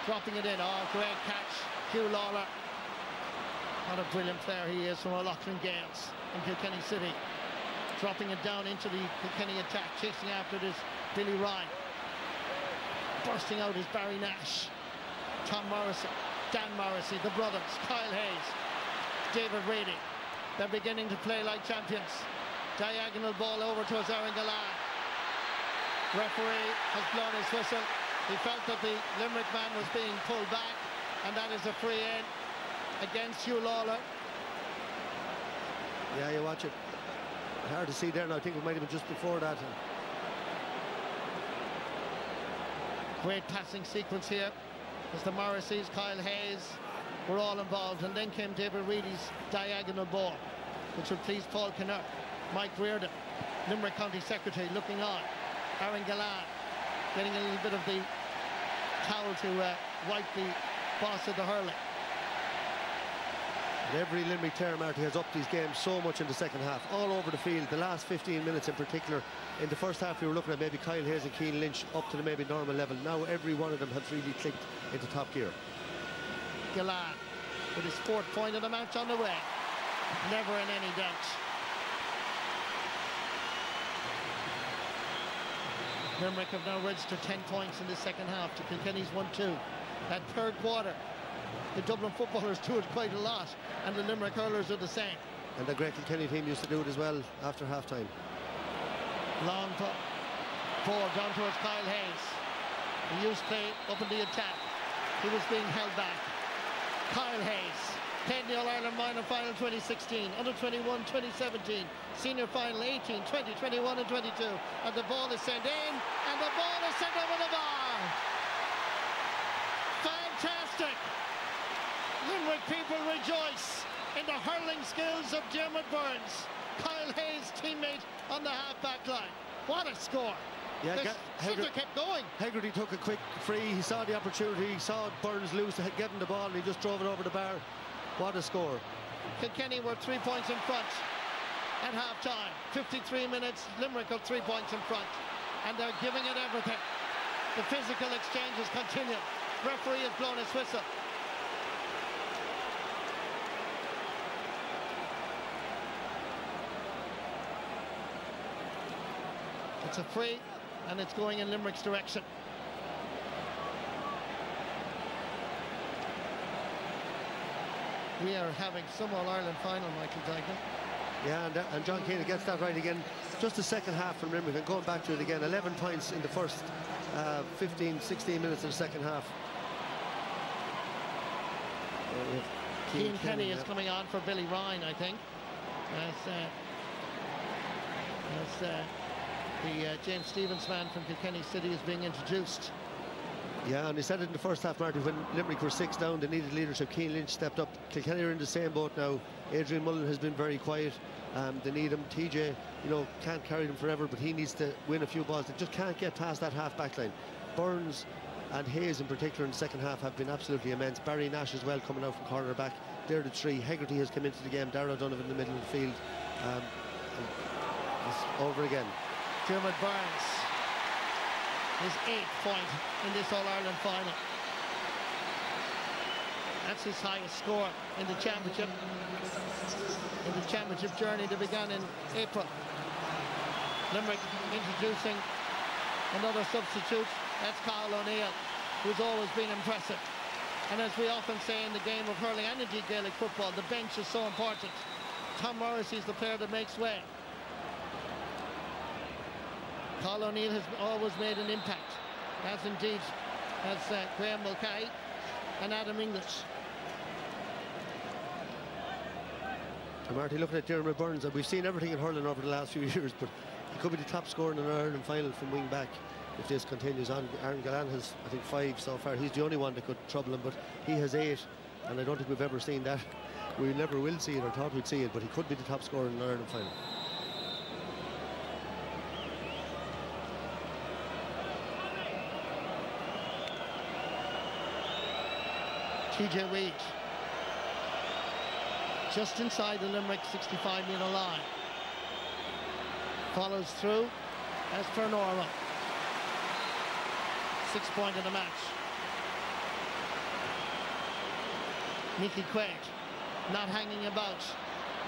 Dropping it in, oh, great catch. Hugh Lawler. What a brilliant player he is from O'Loughlin Gales in Kilkenny City. Dropping it down into the Kilkenny attack. Chasing after it is Billy Ryan. Bursting out is Barry Nash. Tom Morrissey, Dan Morrissey, the brothers, Kyle Hayes, David Reedy. They're beginning to play like champions. Diagonal ball over towards Aaron Gallan. Referee has blown his whistle. He felt that the Limerick man was being pulled back, and that is a free in against Hugh Lawler. Yeah, you watch it. Hard to see there now. I think it might have been just before that. Great passing sequence here as the Morrisseys, Kyle Hayes were all involved, and then came David Reedy's diagonal ball, which would please Paul Kinner. Mike Reardon, Limerick County Secretary, looking on. Aaron Gallan getting a little bit of the towel to wipe the boss of the hurling. And every Limerick player, Marty, has upped these games so much in the second half, all over the field. The last 15 minutes in particular. In the first half, we were looking at maybe Kyle Hayes and Cian Lynch up to the maybe normal level. Now every one of them has really clicked into top gear. Gallan with his 4th point of the match on the way. never in any doubt. Limerick have now registered 10 points in the second half to Kilkenny's 1-2. That third quarter, the Dublin footballers do it quite a lot, and the Limerick hurlers are the same. And the great Kilkenny team used to do it as well after half-time. Long forward down towards Kyle Hayes. He used play up in the attack. He was being held back. Kyle Hayes played in the All-Ireland Minor Final 2016, Under 21 2017, Senior Final 18, 20, 21 and 22. And the ball is sent in, and the ball is sent over the bar. Fantastic! Limerick people rejoice in the hurling skills of Dermot Burns, Kyle Hayes' teammate on the half-back line. What a score! Yeah, Hegarty kept going. Hegarty took a quick free. He saw the opportunity. He saw Burns loose, get him the ball, and he just drove it over the bar. What a score! Kilkenny were 3 points in front at half-time. 53 minutes. Limerick are 3 points in front, and they're giving it everything. The physical exchanges continue. Referee has blown his whistle. It's a free, and it's going in Limerick's direction. We are having some All-Ireland final, Michael Dyke. Yeah, and John Keane gets that right again. Just the second half from Limerick, and going back to it again, 11 points in the first 15, 16 minutes of the second half. Keane Kenny is coming on for Billy Ryan, I think. As the James Stevens man from Kilkenny City is being introduced. Yeah, and he said it in the first half, Marty, when Limerick were 6 down, they needed leadership. Keane Lynch stepped up. Kilkenny are in the same boat now. Adrian Mullen has been very quiet. They need him. TJ, you know, can't carry them forever, but he needs to win a few balls. They just can't get past that half-back line. Burns and Hayes in particular in the second half have been absolutely immense. Barry Nash as well coming out from corner back. They're the three. Hegarty has come into the game. Darragh Donovan in the middle of the field. It's over again. Dermot Burns, his 8th point in this All-Ireland final. That's his highest score in the championship. In the championship journey that began in April. Limerick introducing another substitute. That's Carl O'Neill, who's always been impressive. And as we often say in the game of hurling and indeed Gaelic football, the bench is so important. Tom Morrissey is the player that makes way. Carl O'Neill has always made an impact, as indeed has Graham Mulcahy and Adam English. And Marty, looking at Dermot Burns, and we've seen everything in hurling over the last few years, but he could be the top scorer in an Ireland final from wing back if this continues on. Aaron Gallan has, I think, 5 so far. He's the only one that could trouble him, but he has 8, and I don't think we've ever seen that. We never will see it, or thought we'd see it, but he could be the top scorer in an Ireland final. TJ Weed, just inside the Limerick 65-metre line. Follows through as per Nora. 6 point in the match. Nicky Quaid, not hanging about.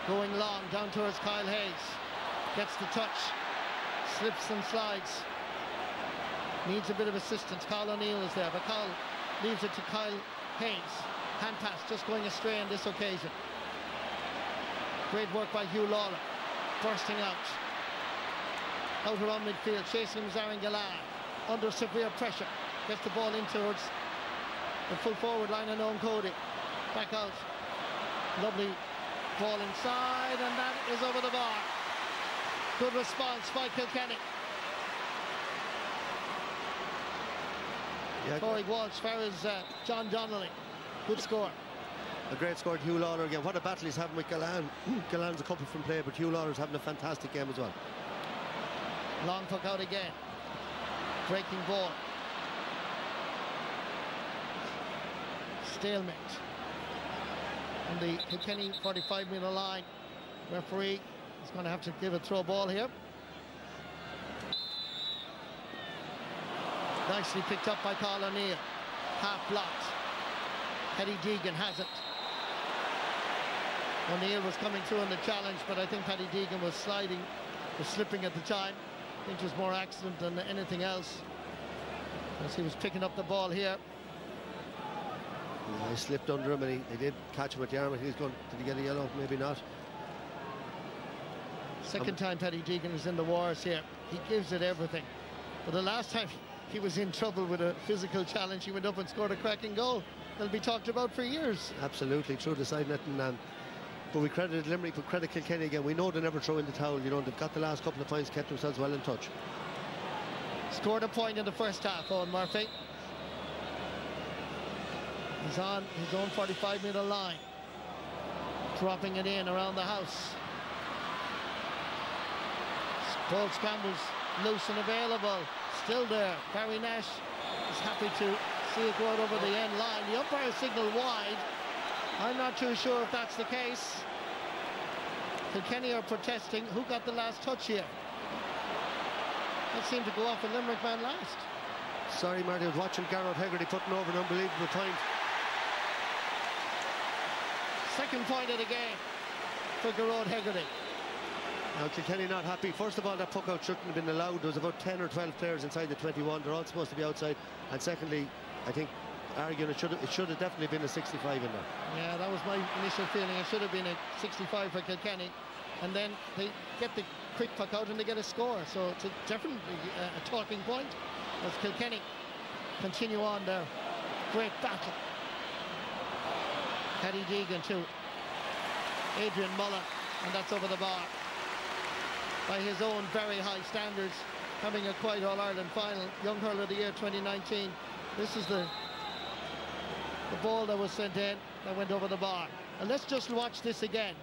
Going long down towards Kyle Hayes. Gets the touch. Slips and slides. Needs a bit of assistance. Kyle O'Neill is there, but Kyle leaves it to Kyle Hayes. Hand pass just going astray on this occasion. Great work by Hugh Lawler. Bursting out. Out around midfield. Chasing him is Aaron Gallan. Under severe pressure. Gets the ball in towards the full forward line and Owen Cody. Back out. Lovely ball inside, and that is over the bar. Good response by Kilkenny. Yeah. Corey Walsh, as far as John Donnelly. Good score. A great score to Hugh Lawler again. What a battle he's having with Gallan. Gallan's a couple from play, but Hugh Lawler's having a fantastic game as well. Long puck out again. Breaking ball. Stalemate. On the Kilkenny 45-metre line. Referee is going to have to give a throw ball here. Nicely picked up by Carl O'Neill. Half blocked. Eddie Deegan has it. O'Neill was coming through on the challenge, but I think Paddy Deegan was slipping at the time. I think it was more accident than anything else, as he was picking up the ball here. Yeah, he slipped under him, and he did catch him at the arm. He's going, did he get a yellow? Maybe not. Second time Paddy Deegan is in the wars here. He gives it everything. But the last time he was in trouble with a physical challenge, he went up and scored a cracking goal. That'll be talked about for years. Absolutely, through the side net. But we credited Limerick, we credit Kilkenny again. We know they never throw in the towel. You know, they've got the last couple of points, kept themselves well in touch. Scored a point in the first half, Owen Murphy. He's on his own 45-metre line. Dropping it in around the house. Ball scrambles, loose and available. Still there. Barry Nash is happy to see it go out over the end line. The umpire signal wide. I'm not too sure if that's the case. Kilkenny are protesting. Who got the last touch here? That seemed to go off a Limerick man last. Sorry, Marty, I was watching Garrett Hegarty putting over an unbelievable point. Second point of the game for Garrett Hegarty. Now, Kilkenny not happy. First of all, that puck out shouldn't have been allowed. There was about 10 or 12 players inside the 21. They're all supposed to be outside. And secondly, I think, arguing it should have definitely been a 65 in there. Yeah, that was my initial feeling. It should have been a 65 for Kilkenny. And then they get the quick puck out and they get a score. So it's definitely a talking point as Kilkenny continue on their great battle. Paddy Deegan to Adrian Mullen, and that's over the bar. By his own very high standards, having a quite All-Ireland final. Young Hurler of the Year 2019. This is the ball that was sent in that went over the bar. And let's just watch this again,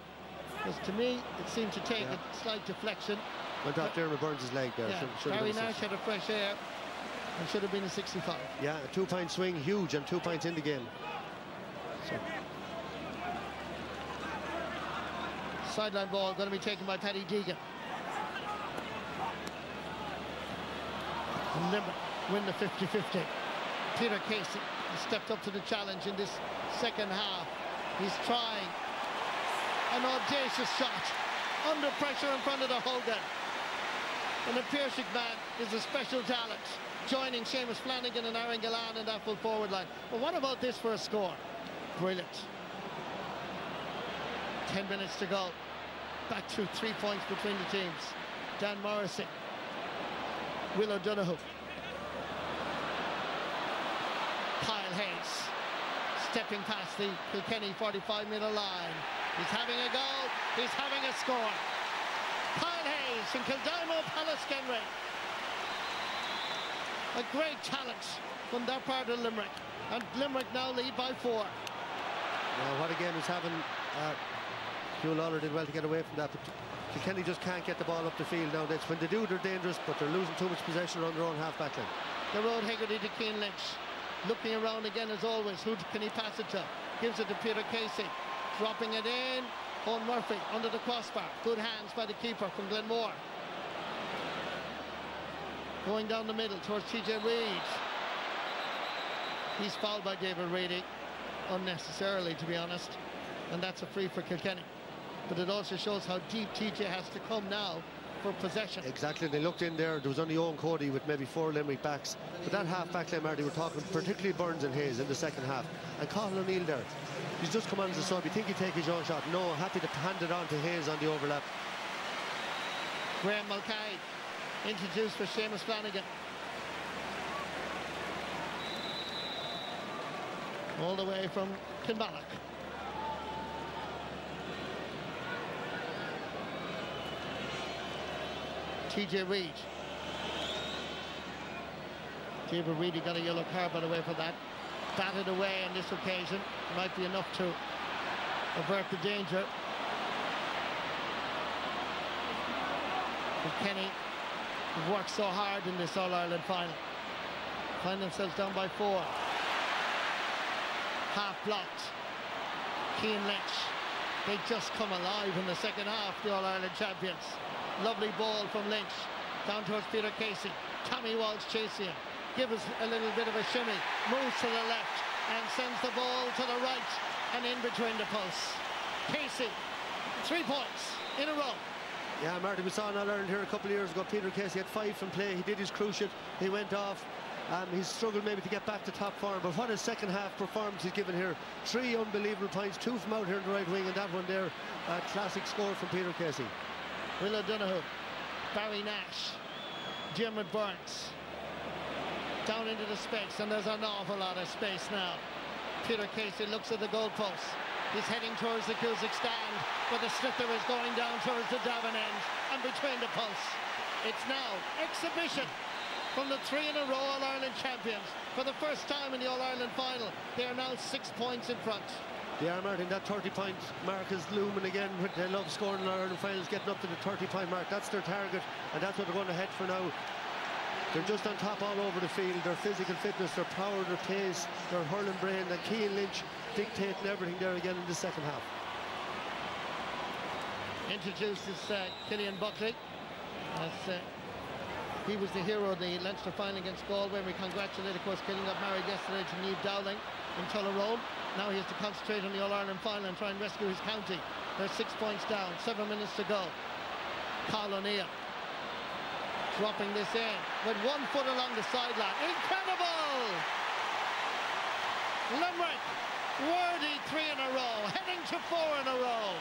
because to me it seemed to take a slight deflection. Went off Dermot Burns' leg there. Yeah. Barry Nash had a fresh air and should have been a 65. Yeah, a 2-point swing, huge, and 2 points in the game. So. Sideline ball going to be taken by Paddy Deegan. And Limerick win the 50-50. Peter Casey has stepped up to the challenge in this second half. He's trying an audacious shot under pressure in front of the Hogan. And the Piercing man is a special talent, joining Seamus Flanagan and Aaron Gillan in that full forward line. But what about this for a score? Brilliant. 10 minutes to go. Back to 3 points between the teams. Dan Morrissey, Will O'Donoghue, Kyle Hayes stepping past the Kilkenny 45-metre line. He's having a goal, he's having a score. Kyle Hayes from Kildimo Pallaskenry. A great talent from that part of Limerick. And Limerick now lead by 4. Now, what a game is having. Hugh Lawler did well to get away from that, but Kilkenny just can't get the ball up the field now. That's when they do, they're dangerous, but they're losing too much possession on their own half-back line. The road Hegarty to Cian Lynch. Looking around again as always. Who can he pass it to? Gives it to Peter Casey. Dropping it in. Owen Murphy under the crossbar. Good hands by the keeper from Glenmore. Going down the middle towards TJ Reid. He's fouled by David Reedy unnecessarily, to be honest. And that's a free for Kilkenny. But it also shows how deep TJ has to come now for possession. Exactly, they looked in there was only Owen Cody with maybe 4 Limerick backs, but that half back line, Marty, we're talking particularly Burns and Hayes in the second half, and Cathal O'Neill there, he's just come on as a sub. You think he'd take his own shot? No, happy to hand it on to Hayes on the overlap. Graham Mulcahy introduced for Seamus Flanagan. All the way from Kilmallock. TJ Reid. David Reedy got a yellow card, by the way, for that. Batted away on this occasion. Might be enough to avert the danger. Kilkenny have worked so hard in this All-Ireland final. Find themselves down by 4. Half blocked. Cian Lynch. They just come alive in the second half, the All-Ireland champions. Lovely ball from Lynch. Down towards Peter Casey. Tommy Walsh chasing him. Give us a little bit of a shimmy. Moves to the left and sends the ball to the right and in between the posts. Casey, 3 points in a row. Yeah, Marty, we saw in All-Ireland here a couple of years ago. Peter Casey had 5 from play. He did his cruciate. He went off. He's struggled maybe to get back to top form, but what a second half performance he's given here. 3 unbelievable points, 2 from out here in the right wing, and that one there, classic score from Peter Casey. Will O'Donoghue, Barry Nash, Dermot Burns, down into the space, and there's an awful lot of space now. Peter Casey looks at the goalpost. He's heading towards the Cusack stand, but the sliotar is going down towards the Davin end and between the posts. It's now exhibition from the 3 in a row All-Ireland champions. For the first time in the All-Ireland final, they are now 6 points in front. They are, Martin. That 30-point mark is looming again. They love scoring in All-Ireland finals, getting up to the 30-point mark. That's their target, and that's what they're going to head for now. They're just on top all over the field. Their physical fitness, their power, their pace, their hurling brain, and Cian Lynch dictating everything there again in the second half. Introduces Killian Buckley. As he was the hero of the Leinster final against Galway. We congratulate, of course, Killian got married yesterday to Niamh Dowling in Tullaroan. Now he has to concentrate on the All-Ireland final and try and rescue his county. They're 6 points down, 7 minutes to go. Carl O'Neill dropping this in with 1 foot along the sideline. Incredible! Limerick, worthy 3 in a row, heading to 4 in a row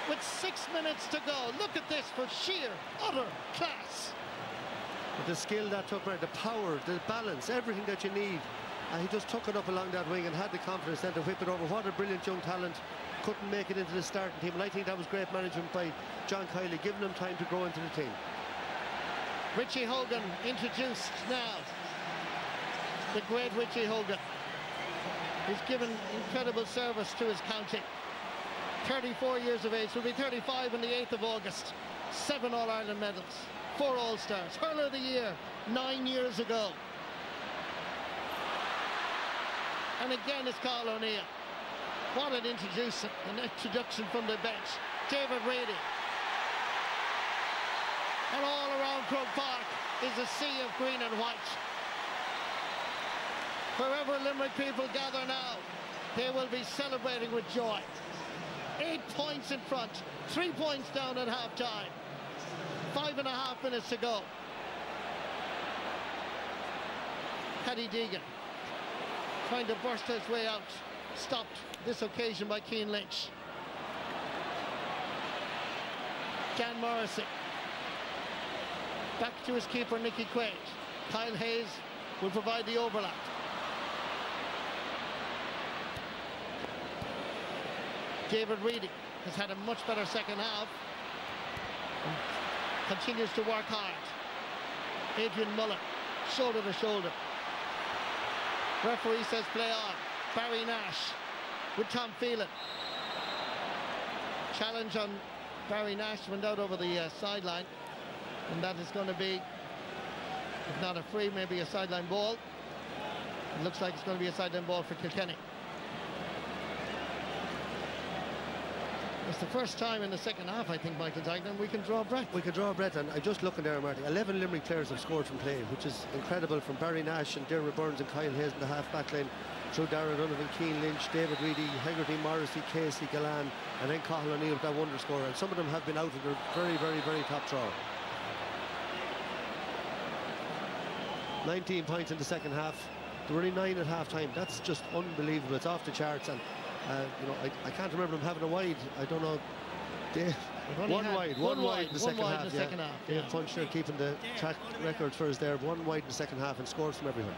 with 6 minutes to go. Look at this for sheer, utter class. But the skill that took, the power, the balance, everything that you need. He just took it up along that wing and had the confidence then to whip it over. What a brilliant young talent. Couldn't make it into the starting team. And I think that was great management by John Kiley, giving him time to grow into the team. Richie Hogan introduced now. The great Richie Hogan. He's given incredible service to his county. 34 years of age, will be 35 on the 8th of August. 7 All-Ireland medals, 4 All-Stars. Hurler of the Year 9 years ago. And again it's Carl O'Neill. What an introduction from the bench. David Reedy. And all around Croke Park is a sea of green and white. Wherever Limerick people gather now, they will be celebrating with joy. 8 points in front, 3 points down at half-time. 5.5 minutes to go. Paddy Deegan trying to burst his way out. Stopped this occasion by Cian Lynch. Jan Morrissey. Back to his keeper, Nicky Quaid. Kyle Hayes will provide the overlap. David Reedy has had a much better second half and continues to work hard. Adrian Mullen, shoulder to shoulder. Referee says play on. Barry Nash with Tom Phelan. Challenge on Barry Nash went out over the sideline, and that is going to be, if not a free, maybe a sideline ball. It looks like it's going to be a sideline ball for Kilkenny. It's the first time in the second half, I think, Michael Dignan, we can draw a breath. We can draw a breath, and I'm just looking there, Marty. 11 Limerick players have scored from play, which is incredible, from Barry Nash and Dermot Burns and Kyle Hayes in the half-back line, through Darragh Donovan, Cian Lynch, David Reedy, Hegarty, Morrissey, Casey, Gallan, and then Cathal O'Neill with that wonder scorer. And some of them have been out of their very, very, very top draw. 19 points in the second half. There were only 9 at half-time. That's just unbelievable. It's off the charts, and you know, I can't remember them having a wide. I don't know. One wide in the second half. Yeah. Punch there, keeping the track record for us there. 1 wide in the second half and scores from everywhere.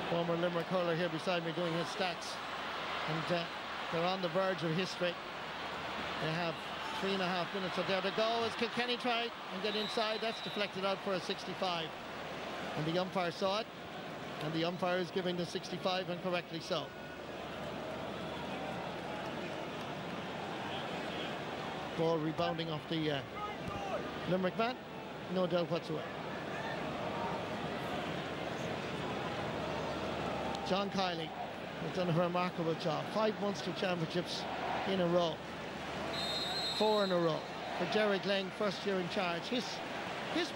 Former Limerick hurler here beside me doing his stats, and they're on the verge of history. They have 3.5 minutes. So there to go as Kilkenny try and get inside. That's deflected out for a 65, and the umpire saw it, and the umpire is giving the 65, and correctly so. Ball rebounding off the Limerick man, no doubt whatsoever. John Kiley has done a remarkable job. 5 Munster championships in a row, 4 in a row for Derek Lang, first year in charge. His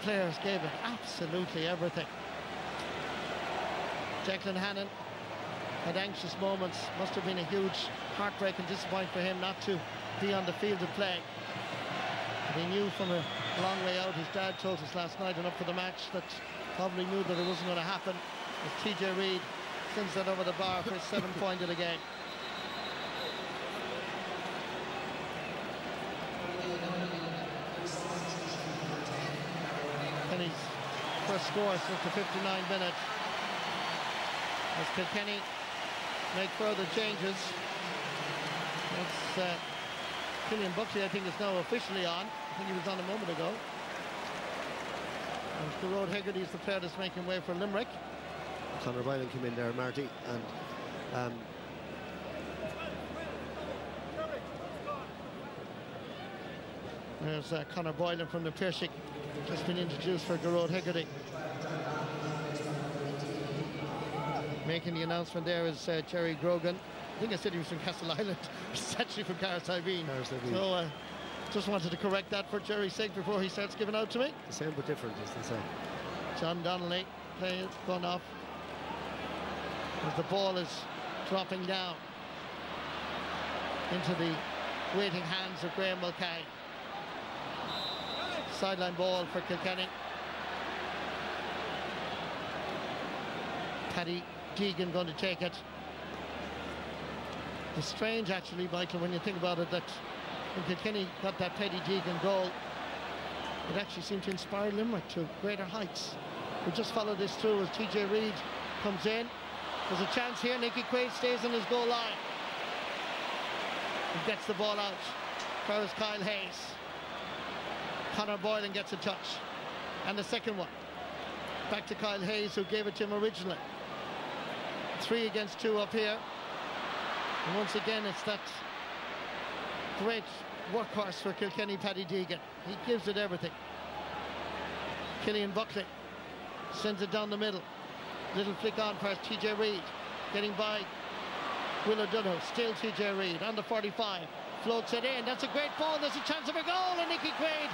players gave it absolutely everything. Declan Hannon Had anxious moments. Must have been a huge heartbreak and disappointment for him not to be on the field of play. But he knew from a long way out, his dad told us last night and up for the match, that probably knew that it wasn't going to happen, as TJ Reid sends that over the bar for his 7th point of the game. Kenny's first score since the 59 minutes. As Kilkenny make further changes. It's Killian Buckley, I think, is now officially on. I think he was on a moment ago. And Gerard Hegarty is the player that's making way for Limerick. Conor Boylan came in there, Marty, and there's Conor Boylan from the Piercing, just been introduced for Gerard Hegarty. Making the announcement there is Jerry Grogan. I think I said he was from Castle Island. He's actually from Carrickfinn. So just wanted to correct that for Jerry's sake before he starts giving out to me. The same but different, is the same. John Donnelly playing it, gone off. As the ball is dropping down into the waiting hands of Graham Mulcahy. Sideline ball for Kilkenny. Paddy Deegan going to take it. It's strange, actually, Michael, when you think about it, that when Kilkenny got that Paddy Deegan goal, it actually seemed to inspire Limerick to greater heights. We just follow this through as TJ Reid comes in. There's a chance here. Nicky Quaid stays on his goal line. He gets the ball out. There's Kyle Hayes. Conor Boylan gets a touch. And the second one. Back to Kyle Hayes, who gave it to him originally. 3 against 2 up here. And once again, it's that great workhorse for Kilkenny, Paddy Deegan. He gives it everything. Killian Buckley sends it down the middle. Little flick on past TJ Reid. Getting by Will O'Donoghue. Still TJ Reid on the 45. Floats it in. That's a great ball. There's a chance of a goal. And Nicky Quaid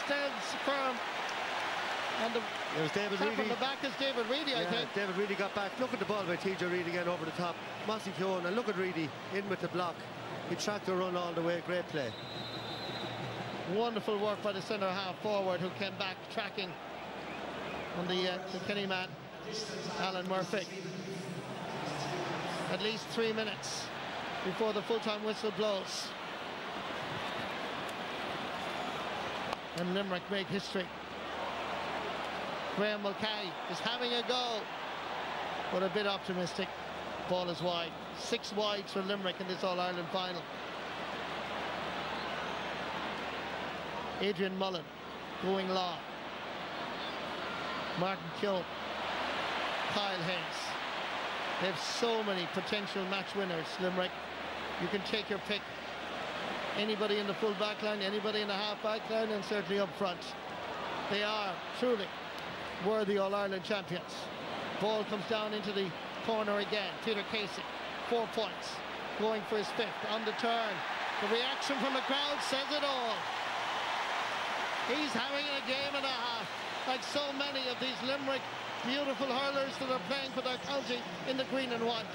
stands firm. And the David Reedy. From the back is David Reedy, I think. David Reedy got back. Look at the ball by TJ Reid again over the top. Mossy Keown, and look at Reedy in with the block. He tracked the run all the way. Great play. Wonderful work by the centre half forward, who came back tracking on the Kilkenny man, Alan Murphy. At least 3 minutes before the full-time whistle blows. And Limerick make history. Graham Mulcahy is having a go, but a bit optimistic. Ball is wide. 6 wides for Limerick in this All-Ireland final. Adrian Mullen going long. Martin Keown. Kyle Hayes. They have so many potential match winners, Limerick. You can take your pick. Anybody in the full back line, anybody in the half back line, and certainly up front. They are truly worthy All-Ireland champions. Ball comes down into the corner again. Peter Casey, 4 points. Going for his 5th on the turn. The reaction from the crowd says it all. He's having a game and a half, like so many of these Limerick beautiful hurlers that are playing for their county in the green and white.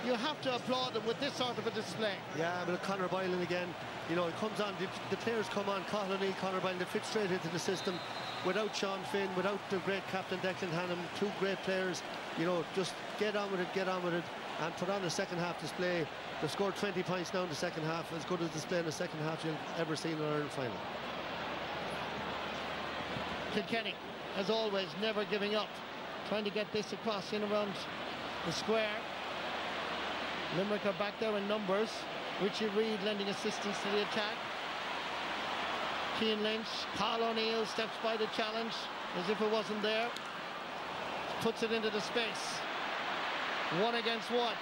You have to applaud them with this sort of a display. Yeah, but Conor Boylan again, you know, it comes on, the players come on, Conor Boylan, they fit straight into the system. Without Sean Finn, without the great captain Declan Hannum, 2 great players, you know, just get on with it, and put on the second half display. They've scored 20 points now in the second half, as good a display in the second half you'll ever see in an Ireland final. Kilkenny, as always, never giving up, trying to get this across in around the square. Limerick are back there in numbers. Richie Reid lending assistance to the attack. Cian Lynch, Carl O'Neill steps by the challenge as if it wasn't there. Puts it into the space. 1 against 1.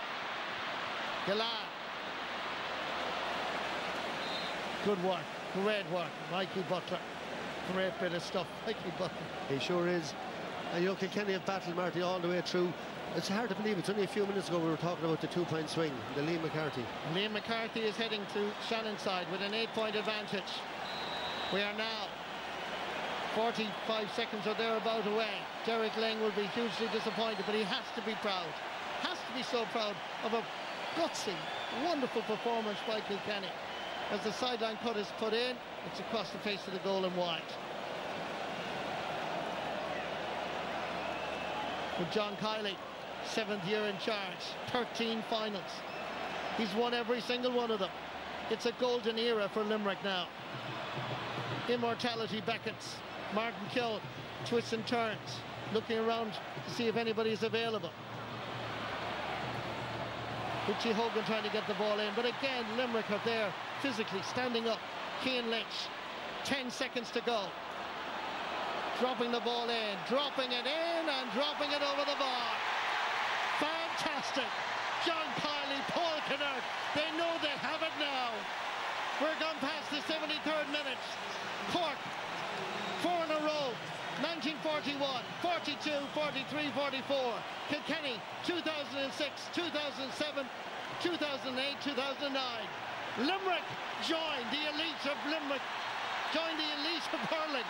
Gillard. Good work, great work. Mikey Butler. Great bit of stuff, Mikey Butler. He sure is. And you know, Kilkenny have battled, Marty, all the way through. It's hard to believe. It's only a few minutes ago we were talking about the 2-point swing, the Liam McCarthy. Liam McCarthy is heading to Shannon's side with an 8-point advantage. We are now 45 seconds or thereabout away. Derek Lang will be hugely disappointed, but he has to be proud. Has to to be so proud of a gutsy, wonderful performance by Kilkenny. As the sideline cut is put in, it's across the face of the goal and wide. With John Kiley, 7th year in charge, 13 finals. He's won every single one of them. It's a golden era for Limerick now. Immortality beckons. Martin Keown twists and turns, looking around to see if anybody's available. Richie Hogan trying to get the ball in, but again, Limerick are there physically, standing up. Cian Lynch, 10 seconds to go. Dropping the ball in, dropping it in, and dropping it over the bar. Fantastic. John Kiley, Paul Kinnerk, they know they have it now. We're gone past the 73rd minute. Cork, 4 in a row. 1941, 42, 43, 44. Kilkenny, 2006, 2007, 2008, 2009. Limerick joined the elite of Limerick, joined the elite of hurling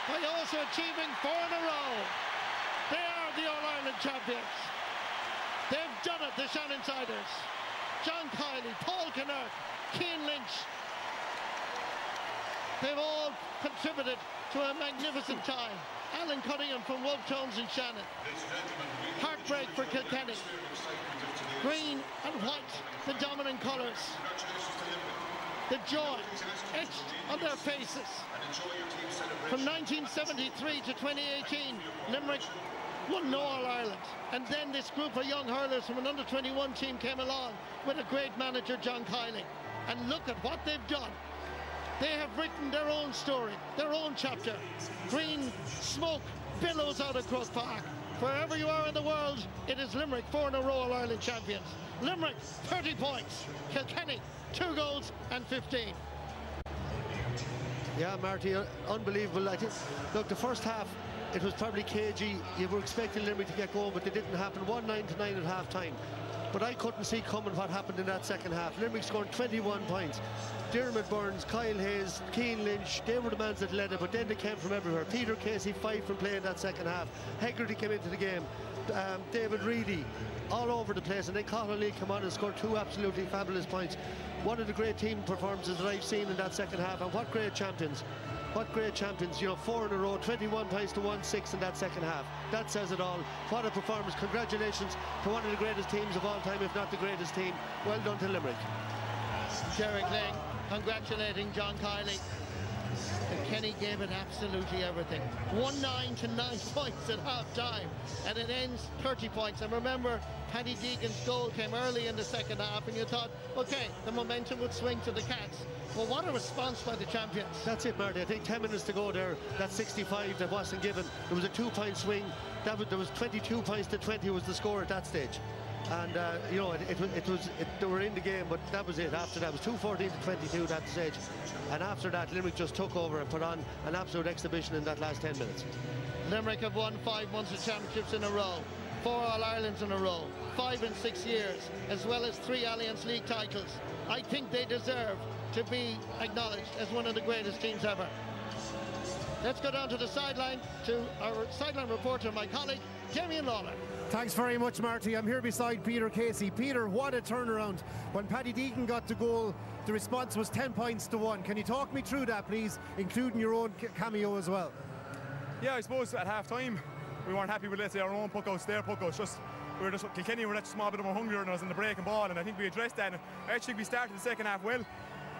by also achieving 4 in a row. They are the All-Ireland champions. They've done it, the Shannonsiders. John Kiley, Paul Kinnerk, Cian Lynch. They've all contributed to a magnificent time. Alan Cunningham from Wolfe Tones in Shannon. Heartbreak for Kilkenny. Green and white, the dominant colours. The joy etched on their faces. From 1973 to 2018, Limerick won no All-Ireland. And then this group of young hurlers from an under-21 team came along with a great manager, John Kiley. And look at what they've done. They have written their own story, their own chapter. Green smoke billows out of Croke Park. Wherever you are in the world, it is Limerick, 4 in a row All-Ireland champions. Limerick, 30 points. Kilkenny, 2 goals and 15. Yeah, Marty, unbelievable. I think, look, the first half, it was probably cagey. You were expecting Limerick to get going, but it didn't happen. 1-9 to 9 at half-time. But I couldn't see coming what happened in that second half. Limerick scored 21 points. Dermot Burns, Kyle Hayes, Cian Lynch, they were the mans that led it, but then they came from everywhere. Peter Casey, 5 from playing that second half. Hegarty came into the game. David Reedy, all over the place, and then Cathal O'Neill came on and scored 2 absolutely fabulous points. One of the great team performances that I've seen in that second half, and what great champions. What great champions, you know, 4 in a row, 21 points to 1-6 in that second half. That says it all. What a performance. Congratulations to one of the greatest teams of all time, if not the greatest team. Well done to Limerick. Derek Lang congratulating John Kiley. Kilkenny gave it absolutely everything. 1-9 to 9 points at half-time, and it ends 30 points. And remember, Paddy Deegan's goal came early in the second half, and you thought, okay, the momentum would swing to the Cats. Well, what a response by the champions. That's it, Marty. I think 10 minutes to go there. That 65 that wasn't given. There was a 2-point swing. There was 22 points to 20 was the score at that stage. And, you know, they were in the game, but that was it. After that, it was 2-14 to 22 that stage. And after that, Limerick just took over and put on an absolute exhibition in that last 10 minutes. Limerick have won 5 Munster Championships in a row, 4 All-Irelands in a row, 5 in 6 years, as well as 3 Alliance League titles. I think they deserve to be acknowledged as one of the greatest teams ever. Let's go down to the sideline to our sideline reporter, my colleague, Damien Lawler. Thanks very much, Marty. I'm here beside Peter Casey. Peter, what a turnaround. When Paddy Deegan got the goal, the response was 10 points to 1. Can you talk me through that, please, including your own cameo as well? Yeah, I suppose at half-time, we weren't happy with, let's say, our own puckouts, their puckouts. Kilkenny were that small bit more hungrier than us in the breaking ball, and I think we addressed that. And I actually think we started the second half well.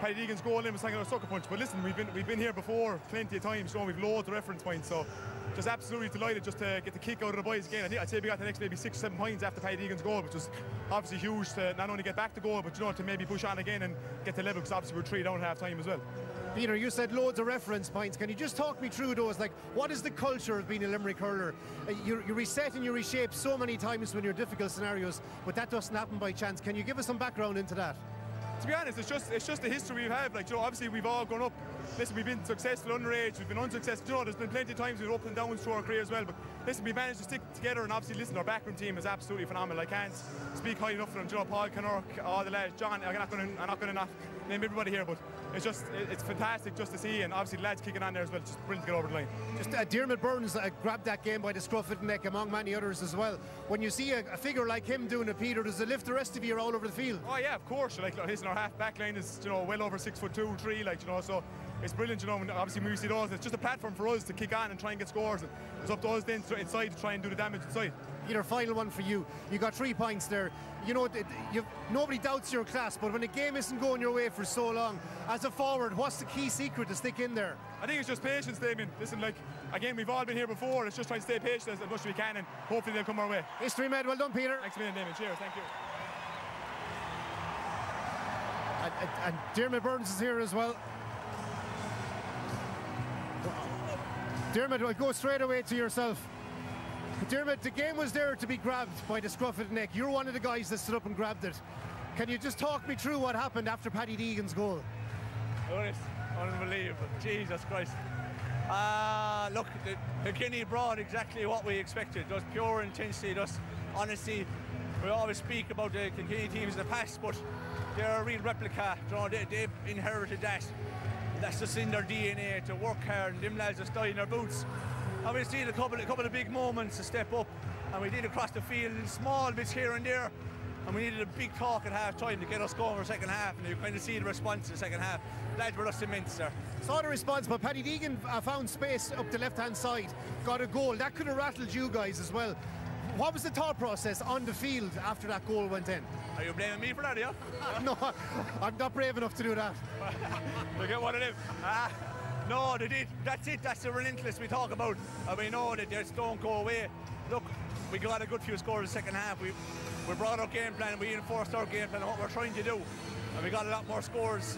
Paddy Deegan's goal in was like a sucker punch. But listen, we've been here before plenty of times, so we've loads of reference points. So just absolutely delighted just to get the kick out of the boys again. I think I'd say we got the next maybe 6 or 7 points after Paddy Deegan's goal, which was obviously huge to not only get back the goal, but you know, to maybe push on again and get the level, because obviously we're 3 down at half time as well. Peter, you said loads of reference points. Can you just talk me through those? Like, what is the culture of being a Limerick hurler? You reset and you reshape so many times when you're difficult scenarios, but that doesn't happen by chance. Can you give us some background into that? To be honest, it's just the history we have. Like, you know, obviously we've all grown up. Listen, we've been successful underage, we've been unsuccessful. You know, there's been plenty of times we've up and downs through our career as well. But listen, we managed to stick together, and obviously, listen, our backroom team is absolutely phenomenal. I can't speak highly enough of them. You know, Paul Kinnerk, all the lads, John. I'm not going to name everybody here, but it's fantastic just to see, and obviously the lads kicking on there as well. Just brilliant to get over the line. Just Diarmaid Burns grabbed that game by the scruff of the neck, among many others as well. When you see a figure like him doing it, Peter, does it lift the rest of you all over the field? Oh yeah, of course. Like our half back line is well over 6'2", 3", like so. It's brilliant, and obviously when we see those, it's just a platform for us to kick on and try and get scores. And it's up to us then inside to try and do the damage inside. Peter, final one for you. You got 3 points there. Nobody doubts your class, but when a game isn't going your way for so long, as a forward, what's the key secret to stick in there? I think it's just patience, Damien. Listen, again, we've all been here before. It's just trying to stay patient as much as we can, and hopefully they'll come our way. History made. Well done, Peter. Thanks a million, Damien. Cheers. Thank you. And Diarmaid Burns is here as well. Diarmaid, I'll go straight away to yourself. Diarmaid, the game was there to be grabbed by the scruff of the neck. You're one of the guys that stood up and grabbed it. Can you just talk me through what happened after Paddy Deegan's goal? Oh, it's unbelievable. Jesus Christ. Look, the Kilkenny brought exactly what we expected. Just pure intensity, just honesty. We always speak about the Kilkenny teams in the past, but they're a real replica. They've inherited that. That's just in their DNA, to work hard, and them lads just die in their boots. And we've seen a couple of big moments to step up, and we did across the field in small bits here and there, and we needed a big talk at half time to get us going for the second half, and you kind of see the response in the second half. Lads were just immense there. Saw the response, but Paddy Deegan found space up the left-hand side, got a goal. That could have rattled you guys as well. What was the thought process on the field after that goal went in? Are you blaming me for that, yeah? No, I'm not brave enough to do that. They get one of them. No, they did. That's it. That's the relentless we talk about. And we know that they just don't go away. Look, we got a good few scores in the second half. We brought our game plan, we enforced our game plan, what we're trying to do. And we got a lot more scores.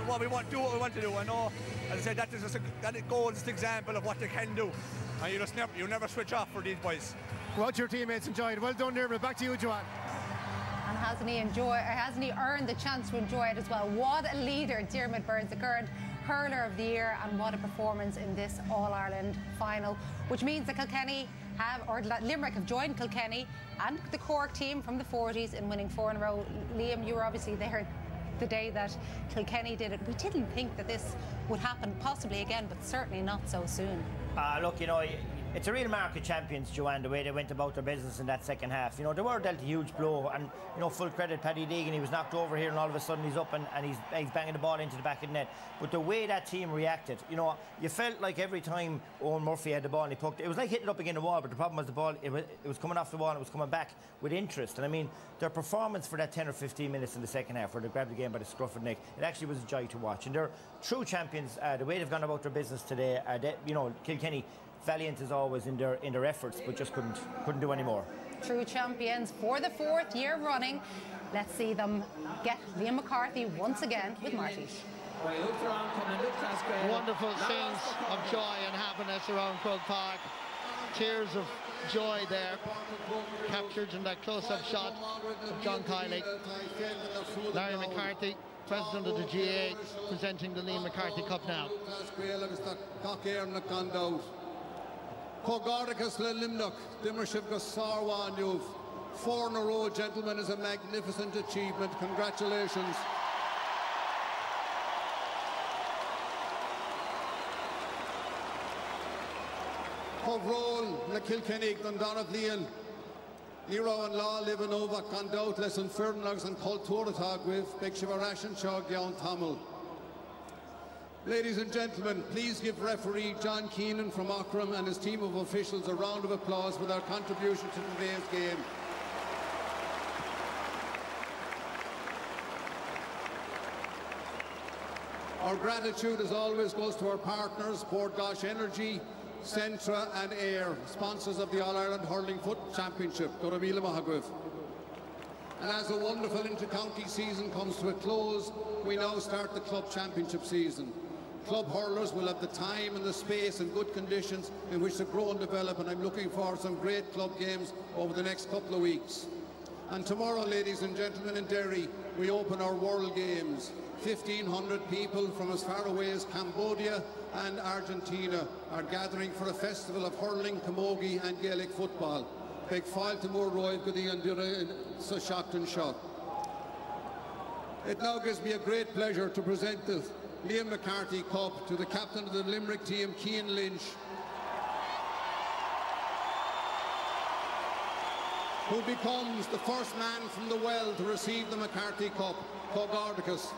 What we want to do. I know, as I said, that goal is an example of what they can do. And you never switch off for these boys. What your teammates enjoyed. Well done, Diarmaid. Back to you, Joanne. And hasn't he earned the chance to enjoy it as well? What a leader, Diarmaid Burns, the current hurler of the year, and what a performance in this All-Ireland final, which means that Limerick have joined Kilkenny and the Cork team from the 40s in winning 4 in a row. Liam, you were obviously there the day that Kilkenny did it. We didn't think that this would happen possibly again, but certainly not so soon. Look, it's a real mark of champions, Joanne, the way they went about their business in that second half. They were dealt a huge blow, and full credit Paddy Deegan. He was knocked over here, and all of a sudden he's up and he's banging the ball into the back of the net. But the way that team reacted, you felt like every time Owen Murphy had the ball and he poked it was like hitting it up against the wall. But the problem was the ball, it was coming off the wall and it was coming back with interest. And I mean, their performance for that 10 or 15 minutes in the second half, where they grabbed the game by the scruff of the neck, it actually was a joy to watch. And they're true champions. The way they've gone about their business today, Kilkenny, valiant as always in their efforts, but just couldn't do any more. True champions for the 4th year running. Let's see them get Liam McCarthy once again with Marty. Wonderful scenes of joy and happiness around Croke Park. Tears of joy there, captured in that close-up shot of John Kiley. Larry McCarthy, president of the GA, presenting the Liam McCarthy Cup now. Cogardicus le Limnock, Dimmershivka Sarwan, you've 4 in a row, gentlemen, is a magnificent achievement. Congratulations. Covrol, na Kilkenny, Dundonald Leon, Nero and Law, Livanova, Condout, Lesson Fernlogs, and Colturatag with Big Shivarash and Chog Yawn Tamil. Ladies and gentlemen, please give referee John Keenan from Ockram and his team of officials a round of applause for their contribution to today's game. Our gratitude, as always, goes to our partners, Bord Gosh Energy, Centra and Air, sponsors of the All-Ireland Hurling Foot Championship. Goramila Mahagwif. And as a wonderful inter-county season comes to a close, we now start the club championship season. Club hurlers will have the time and the space and good conditions in which to grow and develop, and I'm looking forward to some great club games over the next couple of weeks. And tomorrow, ladies and gentlemen, in Derry, we open our World Games. 1,500 people from as far away as Cambodia and Argentina are gathering for a festival of hurling, camogie and Gaelic football. Big file to more roy gudi and dura so shocked and shot. It now gives me a great pleasure to present the Liam McCarthy Cup to the captain of the Limerick team, Cian Lynch, who becomes the first man from the well to receive the McCarthy Cup, Cogardicus.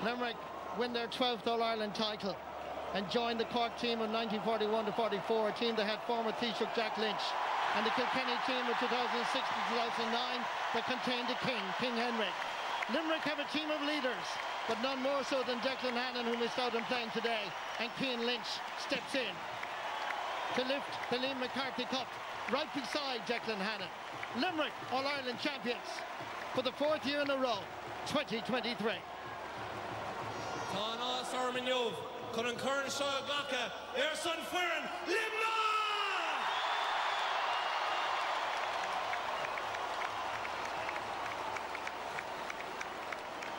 Limerick win their 12th All-Ireland title and join the Cork team of 1941-44, a team that had former Taoiseach Jack Lynch, and the Kilkenny team of 2006-2009 that contained the King Henry. Limerick have a team of leaders, but none more so than Declan Hannon, who missed out on playing today, and Cian Lynch steps in to lift the Liam McCarthy Cup right beside Declan Hannon. Limerick All-Ireland champions for the 4th year in a row, 2023. Tá ná Sarman Yov, chun an Curran Shaw Glocka, Son Fuirin, Limna!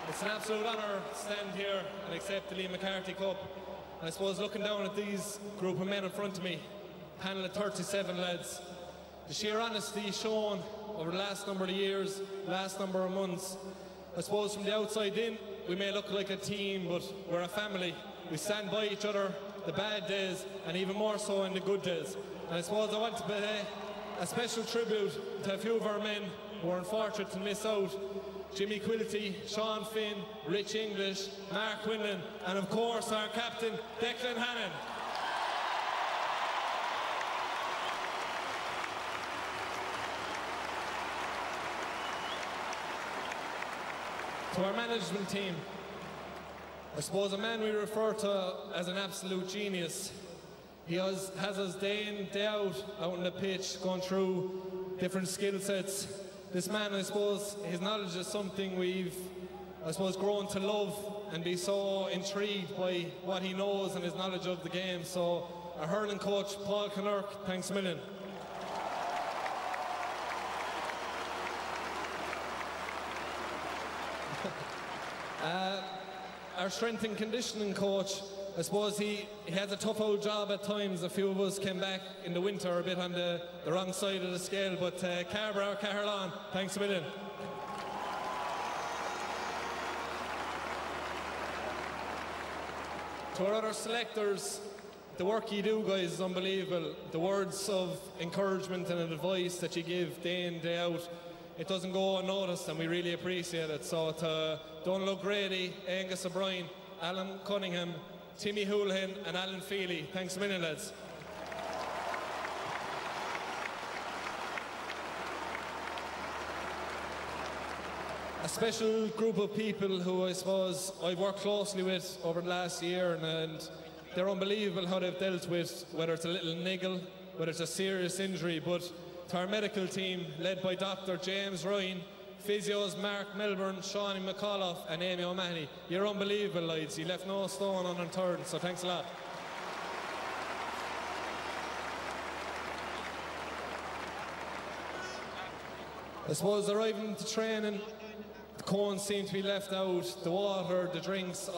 It's an absolute honour to stand here and accept the Liam McCarthy Cup. And I suppose looking down at these group of men in front of me, panel of 37 lads, the sheer honesty shown over the last number of years, last number of months. I suppose from the outside in, we may look like a team, but we're a family. We stand by each other the bad days, and even more so in the good days. And I suppose I want to pay a special tribute to a few of our men who were unfortunate to miss out. Jimmy Quilty, Sean Finn, Rich English, Mark Quinlan, and of course our captain, Declan Hannon. To our management team, I suppose a man we refer to as an absolute genius. He has us day in, day out on the pitch, going through different skill sets. This man, I suppose, his knowledge is something we've, I suppose, grown to love and be so intrigued by what he knows and his knowledge of the game. So, our hurling coach, Paul Kinnerk, thanks a million. Our strength and conditioning coach, I suppose he has a tough old job at times. A few of us came back in the winter a bit on the wrong side of the scale, but Carver Caherlan, thanks a million. To our other selectors, the work you do, guys, is unbelievable. The words of encouragement and advice that you give day in, day out, it doesn't go unnoticed, and we really appreciate it. So to Donald O'Grady, Angus O'Brien, Alan Cunningham, Timmy Houlihan and Alan Feely, thanks a million, lads. A special group of people who I suppose I've worked closely with over the last year, and they're unbelievable how they've dealt with whether it's a little niggle, whether it's a serious injury, but to our medical team led by Dr. James Ryan, physios Mark Melbourne, Shawnee McAuliffe and Amy O'Mahony. You're unbelievable, lads. You left no stone unturned, so thanks a lot. I suppose arriving to training, the cones seem to be left out, the water, the drinks,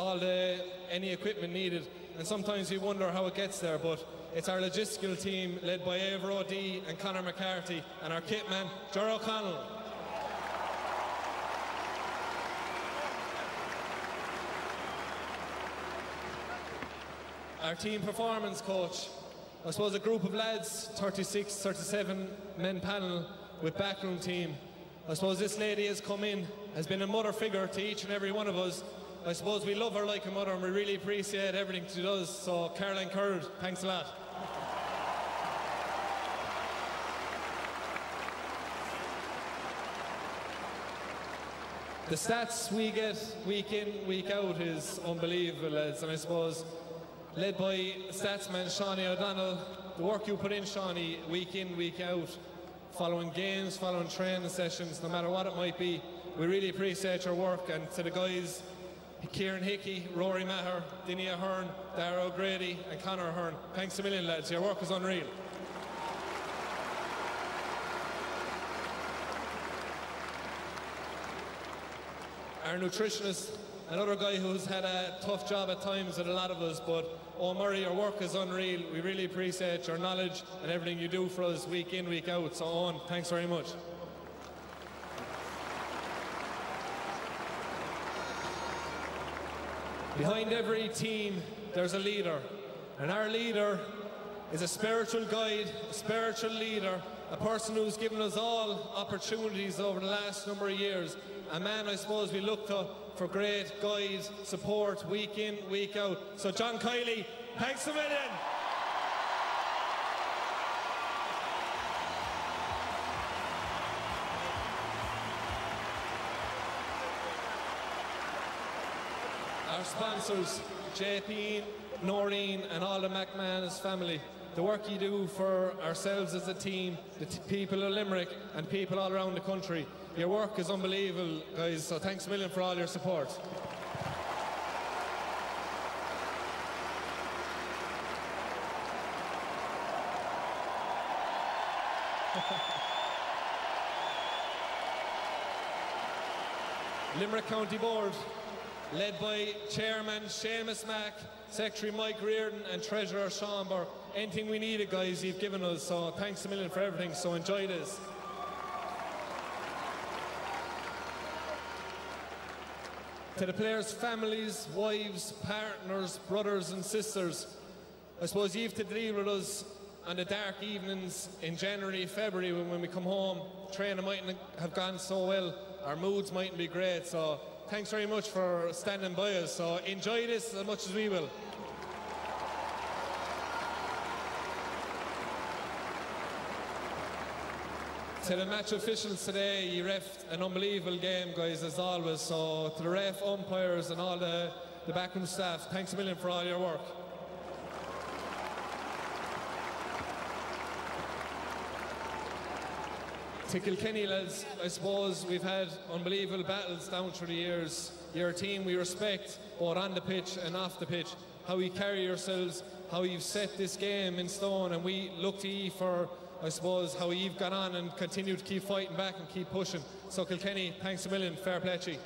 any equipment needed, and sometimes you wonder how it gets there, but it's our logistical team led by Ever O'D and Conor McCarthy and our kit man, Ger O'Connell. Our team performance coach, I suppose a group of lads, 36, 37 men panel with backroom team. I suppose this lady has come in, has been a mother figure to each and every one of us. I suppose we love her like a mother and we really appreciate everything she does. So Caroline Curd, thanks a lot. The stats we get week in, week out is unbelievable, lads, and I suppose led by statsman Shawnee O'Donnell, the work you put in, Shawnee, week in, week out, following games, following training sessions, no matter what it might be, we really appreciate your work. And to the guys, Kieran Hickey, Rory Maher, Dinny Ahern, Dara O'Grady and Conor Ahern, thanks a million, lads, your work is unreal. Our nutritionist, another guy who's had a tough job at times with a lot of us, but Murray, your work is unreal. We really appreciate your knowledge and everything you do for us week in, week out. So Owen, thanks very much. Behind every team, there's a leader. And our leader is a spiritual guide, a spiritual leader, a person who's given us all opportunities over the last number of years. A man, I suppose, we look to for great guide, support, week in, week out. So John Kiley, thanks a million. Our sponsors, JP, Noreen and all the McManus family. The work you do for ourselves as a team, the people of Limerick and people all around the country. Your work is unbelievable, guys, so thanks a million for all your support. Limerick County Board, led by Chairman Seamus Mack, Secretary Mike Reardon and Treasurer Sean Burke. Anything we needed, guys, you've given us, so thanks a million for everything, so enjoy this. To the players' families, wives, partners, brothers and sisters, I suppose you have to deal with us on the dark evenings in January, February when we come home. Training mightn't have gone so well, our moods mightn't be great, so thanks very much for standing by us, so enjoy this as much as we will. To the match officials today, you refed an unbelievable game, guys, as always. So to the ref, umpires and all the backroom staff, thanks a million for all your work. To Kilkenny lads, I suppose we've had unbelievable battles down through the years. You're a team we respect, both on the pitch and off the pitch. How you carry yourselves, how you've set this game in stone, and we look to you for, I suppose, how you've gone on and continue to keep fighting back and keep pushing. So Kilkenny, thanks a million, fair play to you.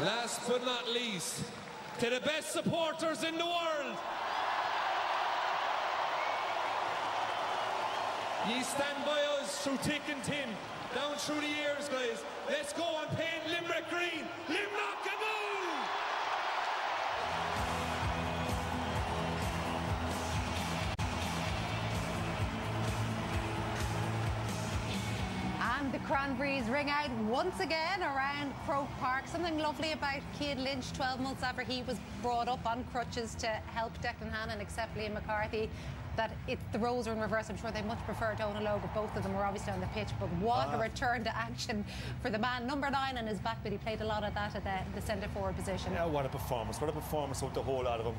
Last but not least, to the best supporters in the world. Ye stand by us through thick and thin, down through the years, guys. Let's go and paint Limerick green. Limerick Kaboo! And the Cranberries ring out once again around Croke Park. Something lovely about Cian Lynch, 12 months after he was brought up on crutches to help Declan Hannon accept Liam McCarthy, that the roles are in reverse. I'm sure they much prefer Donal Logue, but both of them were obviously on the pitch. But what a return to action for the man. Number 9 on his back, but he played a lot of that at the centre forward position. Yeah, what a performance. What a performance out the whole lot of them.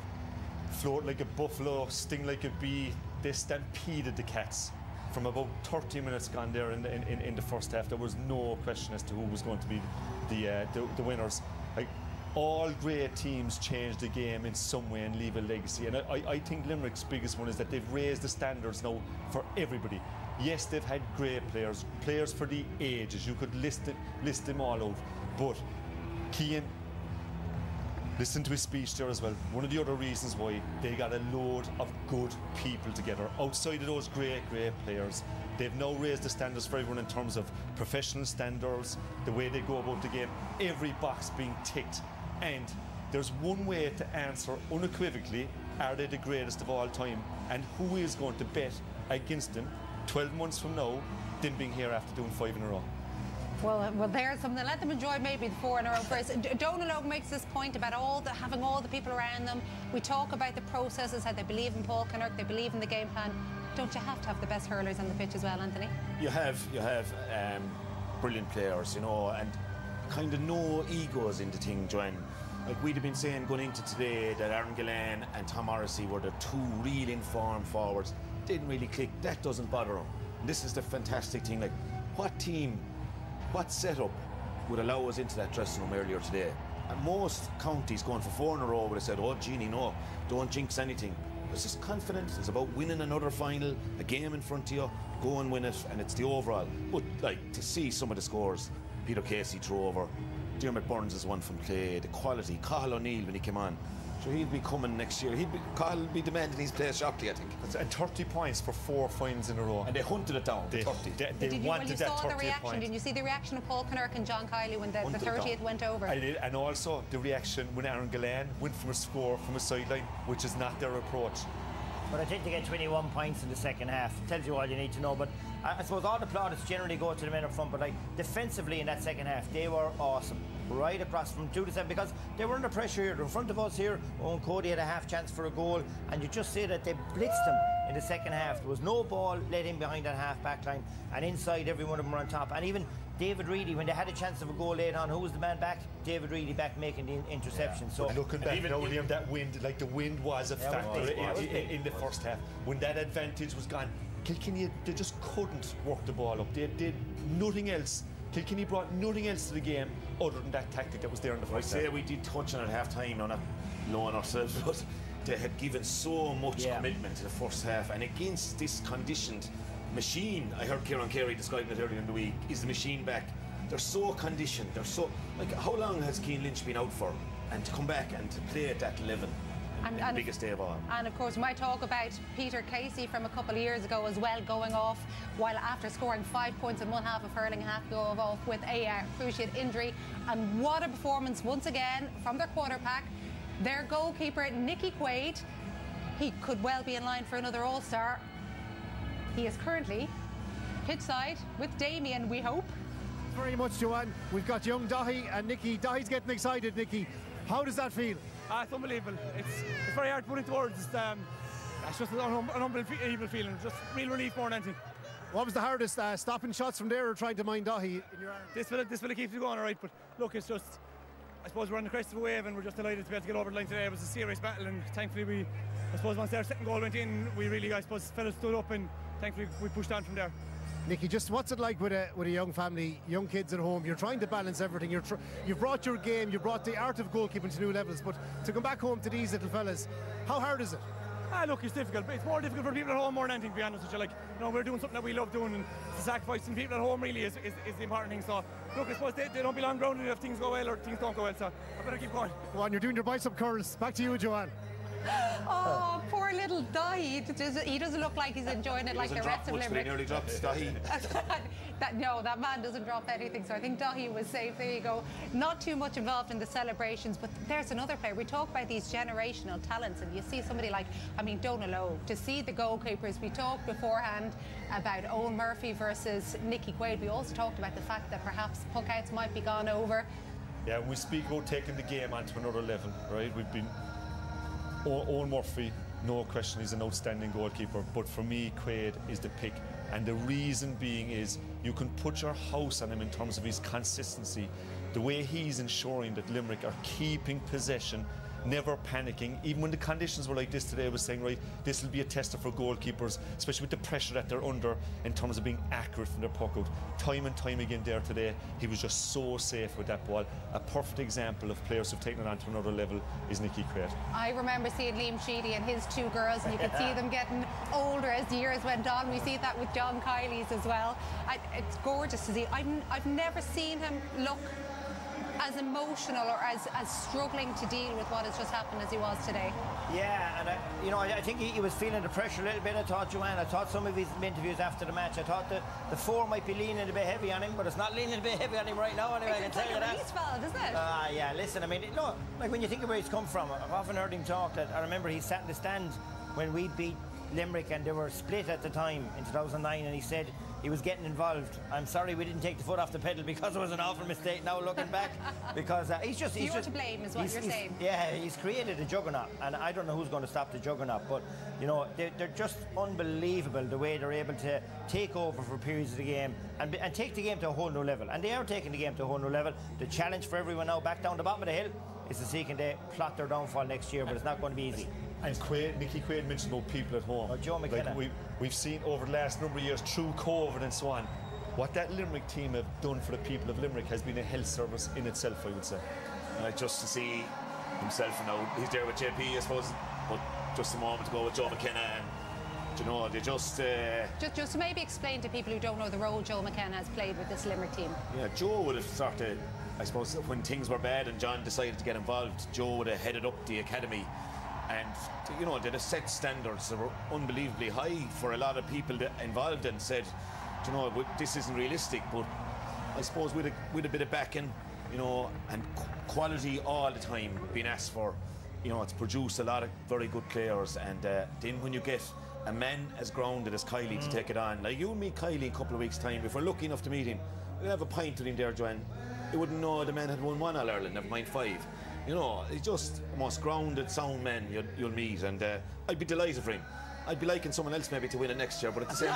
Float like a buffalo, sting like a bee. They stampeded the Cats. From about 30 minutes gone there in the first half, there was no question as to who was going to be the winners. Like, all great teams change the game in some way and leave a legacy. And I think Limerick's biggest one is that they've raised the standards now for everybody. Yes, they've had great players, players for the ages. You could list them all out. But Cian, listen to his speech there as well. One of the other reasons why they got a load of good people together. Outside of those great players, they've now raised the standards for everyone in terms of professional standards, the way they go about the game, every box being ticked. And there's one way to answer unequivocally, are they the greatest of all time? And who is going to bet against them 12 months from now, them being here after doing 5 in a row? Well, there's something. Let them enjoy maybe the 4 in a row first. Donal Logue makes this point about having all the people around them. We talk about the processes, how they believe in Paul Kinnerk, they believe in the game plan. Don't you have to have the best hurlers on the pitch as well, Anthony? You have brilliant players, you know, and kind of no egos in the thing, Joanne. Like we'd have been saying going into today that Aaron Gillane and Tom Morrissey were the 2 real informed forwards. Didn't really click. That doesn't bother them. And this is the fantastic thing. Like, what team, what setup would allow us into that dressing room earlier today? And most counties going for 4 in a row would have said, oh, Jeannie, no, don't jinx anything. It's just confidence. It's about winning another final, a game in front of you, go and win it, and it's the overall. But, like, to see some of the scores, Peter Casey threw over, Dermot Burns is one from Clay, the quality, Cathal O'Neill when he came on. So he'll be coming next year. Kyle will be demanding his place sharply, I think. And 30 points for 4 finals in a row. And they hunted it down, 30. They wanted that 30 reaction. Did you see the reaction of Paul Kinnerk and John Kiley when the 30th went over? I did, and also the reaction when Aaron Gillan went from a score from a sideline, which is not their approach. But I think they get 21 points in the second half. It tells you all you need to know. But I suppose all the plaudits generally go to the men up front. But like defensively in that second half, they were awesome. Right across from 2 to 7 because they were under pressure here. In front of us here, Owen Cody had a half chance for a goal. And you just say that they blitzed them in the second half. There was no ball let in behind that half back line. And inside, every one of them were on top. And even David Reedy, when they had a chance of a goal late on, who was the man back? David Reedy back making the interception. Yeah. So looking back now, Liam, that wind, like the wind was a factor in the first half. When that advantage was gone, Kilkenny, they just couldn't work the ball up. They did nothing else. Kilkenny brought nothing else to the game other than that tactic that was there in the first half. I say we did touch on it at half-time, not low on ourselves, but they had given so much commitment to the first half, and against this conditioned machine, I heard Kieran Carey describing it earlier in the week, is the machine back. They're so conditioned, they're so, like, how long has Cian Lynch been out for? And to come back and to play at that level, the biggest day of all. And of course, we might talk about Peter Casey from a couple of years ago as well, going off while after scoring 5 points in one half of hurling, half going off with a cruciate injury. And what a performance once again from their quarterback, their goalkeeper Nicky Quaid. He could well be in line for another All-Star. He is currently pitchside with Damien, we hope. Very much, Joanne. We've got young Dahi and Nicky. Dahi's getting excited, Nicky. How does that feel? It's unbelievable. It's very hard to put into words. It's just an unbelievable feeling. Just real relief more than anything. What was the hardest, stopping shots from there or trying to mind Dahi in your arm? This fella keeps you going, all right. But look, it's just, I suppose we're on the crest of a wave and we're just delighted to be able to get over the line today. It was a serious battle and thankfully I suppose once their second goal went in, we really, I suppose, fellas stood up and thankfully we pushed on from there. Nicky, just what's it like with a young family, young kids at home? You're trying to balance everything. You've brought your game, you brought the art of goalkeeping to new levels, but to come back home to these little fellas, how hard is it? Look, it's difficult, but it's more difficult for people at home more than anything, to be honest with you. Like, you know, we're doing something that we love doing, and the sacrificing people at home really is the important thing. So, look, I suppose they don't be long grounded if things go well or things don't go well, so I better keep going. Go on, you're doing your bicep curls. Back to you, Joanne. Oh, poor little Dahi. He doesn't look like he's enjoying it like the rest of Limerick. He nearly dropped Dahi. No, that man doesn't drop anything, so I think Dahi was safe. There you go. Not too much involved in the celebrations, but there's another player. We talk about these generational talents, and you see somebody like, Donal Lowe. To see the goalkeepers, we talked beforehand about Owen Murphy versus Nicky Quaid. We also talked about the fact that perhaps puckouts might be gone over. Yeah, we speak about taking the game onto another level, right? We've been Owen Murphy, no question, he's an outstanding goalkeeper, but for me, Quaid is the pick. And the reason being is you can put your house on him in terms of his consistency. The way he's ensuring that Limerick are keeping possession, never panicking. Even when the conditions were like this today, I was saying, right, this will be a tester for goalkeepers, especially with the pressure that they're under in terms of being accurate from their puck out. Time and time again there today, he was just so safe with that ball. A perfect example of players who've taken it on to another level is Nicky Quaid. I remember seeing Liam Sheedy and his 2 girls, and you could see them getting older as the years went on. We see that with John Kiley's as well. It's gorgeous to see. I've never seen him look as emotional or as struggling to deal with what has just happened as he was today. Yeah, and I think he was feeling the pressure a little bit. I thought, Joanne, I thought some of his interviews after the match, I thought the 4 might be leaning a bit heavy on him, but it's not leaning a bit heavy on him right now, anyway. I can tell you that. It's like a release valve, isn't it? Yeah, listen, look, like when you think of where he's come from, I've often heard him talk that I remember he sat in the stand when we beat Limerick and they were split at the time in 2009, and he said he was getting involved. I'm sorry we didn't take the foot off the pedal because it was an awful mistake now looking back, because he's just to blame is what you're saying. Yeah, he's created a juggernaut, and I don't know who's going to stop the juggernaut, but they're just unbelievable the way they're able to take over for periods of the game and take the game to a whole new level, and they are taking the game to a whole new level. The challenge for everyone now back down the bottom of the hill is to see can they plot their downfall next year, but it's not going to be easy. And Nicky Quaid mentioned about people at home. Joe McKenna. Like we've seen over the last number of years through COVID and so on, what that Limerick team have done for the people of Limerick has been a health service in itself, I would say. Just to see himself, he's there with JP, I suppose, but just a moment ago with Joe McKenna, and they just to maybe explain to people who don't know the role Joe McKenna has played with this Limerick team. Yeah, Joe would have started I suppose when things were bad and John decided to get involved, Joe would have headed up the academy, and you know, they'd have set standards that were unbelievably high for a lot of people involved, and said, you know, this isn't realistic. But I suppose with a bit of backing, you know, and quality all the time being asked for, you know, it's produced a lot of very good players. And then when you get a man as grounded as Kylie to take it on, like you and me, Kylie, in a couple of weeks' time, if we're lucky enough to meet him, we'll have a pint with him there, Joanne. You wouldn't know the man had won 1 All-Ireland, never mind 5. You know, he's just the most grounded, sound man you'll meet, and I'd be delighted for him. I'd be liking someone else maybe to win it next year, but at the same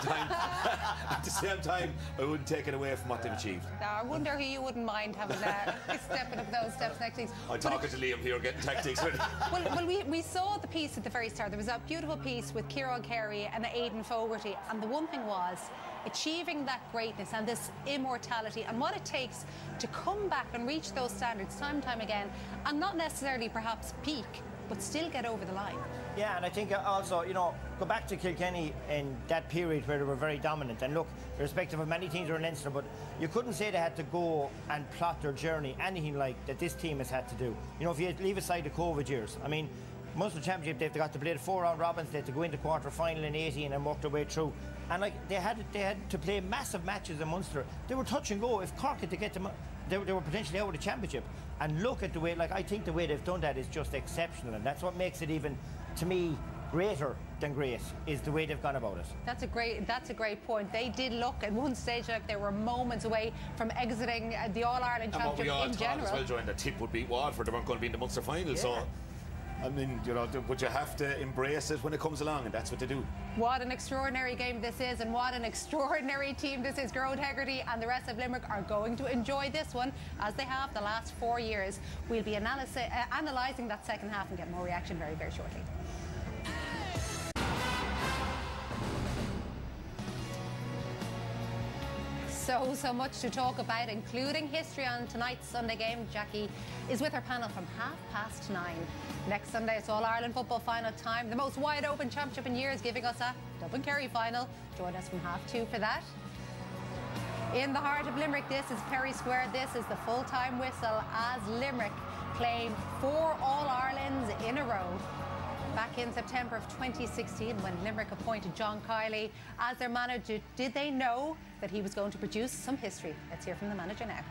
time, I wouldn't take it away from what they've achieved. Now, I wonder who you wouldn't mind having stepping up those steps next week. I'm talking to Liam here, getting tactics ready. Well, we saw the piece at the very start. There was that beautiful piece with Ciarán Carey and Aidan Fogarty, and the one thing was achieving that greatness and this immortality and what it takes to come back and reach those standards time and time again, and not necessarily perhaps peak, but still get over the line. Yeah, and I think also, you know, go back to Kilkenny in that period where they were very dominant. And look, irrespective of many teams are in Leinster, but you couldn't say they had to go and plot their journey, anything like that this team has had to do. You know, if you leave aside the COVID years, I mean, Munster Championship, they've got to play the 4-round robins, they had to go into quarter-final in 80 and then work their way through. And like they had to play massive matches in Munster. They were touch and go. If Cork had to get them, they were potentially out of the championship. And look at the way, like I think the way they've done that is just exceptional, and that's what makes it even, to me, greater than great, is the way they've gone about it. That's a great point. They did look at one stage like they were moments away from exiting the All-Ireland Championship in general. And what we all thought as well, Joanne, the tip would beat Waterford. They weren't going to be in the Munster final, yeah. So I mean, you know, but you have to embrace it when it comes along, and that's what they do. What an extraordinary game this is, and what an extraordinary team this is. Gerard Hegarty and the rest of Limerick are going to enjoy this one, as they have the last 4 years. We'll be analysing that second half and get more reaction very, very shortly. So much to talk about, including history on tonight's Sunday game. Jackie is with her panel from 9:30. Next Sunday, it's All-Ireland football final time. The most wide-open championship in years, giving us a Dublin-Kerry final. Join us from 2:30 for that. In the heart of Limerick, this is Perry Square. This is the full-time whistle as Limerick claim 4 All-Irelands in a row. Back in September of 2016, when Limerick appointed John Kiley as their manager, did they know that he was going to produce some history? Let's hear from the manager now.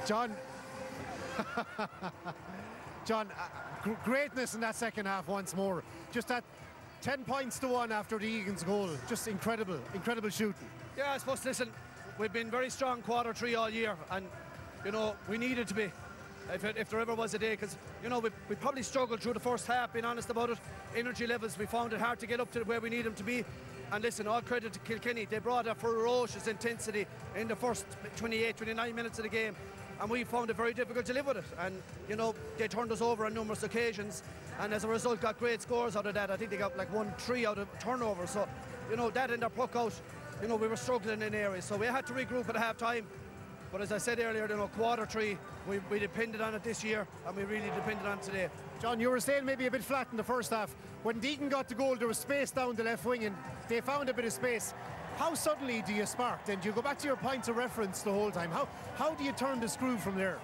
John, greatness in that second half once more. Just that 10 points to 1 after the Egan's goal. Just incredible shooting. Yeah, I suppose, listen, we've been very strong quarter 3 all year, and, you know, we needed to be. If there ever was a day, because, you know, we probably struggled through the first half, being honest about it. Energy levels, we found it hard to get up to where we need them to be. And listen, all credit to Kilkenny. They brought a ferocious intensity in the first 28, 29 minutes of the game, and we found it very difficult to live with it. And, you know, they turned us over on numerous occasions, and as a result got great scores out of that. I think they got like 1-3 out of turnover. So, you know, that and their puck out, you know, we were struggling in areas. So we had to regroup at half-time. But as I said earlier, you know, quarter 3, we depended on it this year, and we really depended on it today. John, you were saying maybe a bit flat in the first half. When Deegan got the goal, there was space down the left wing, and they found a bit of space. How suddenly do you spark then? Do you go back to your points of reference the whole time? How do you turn the screw from there?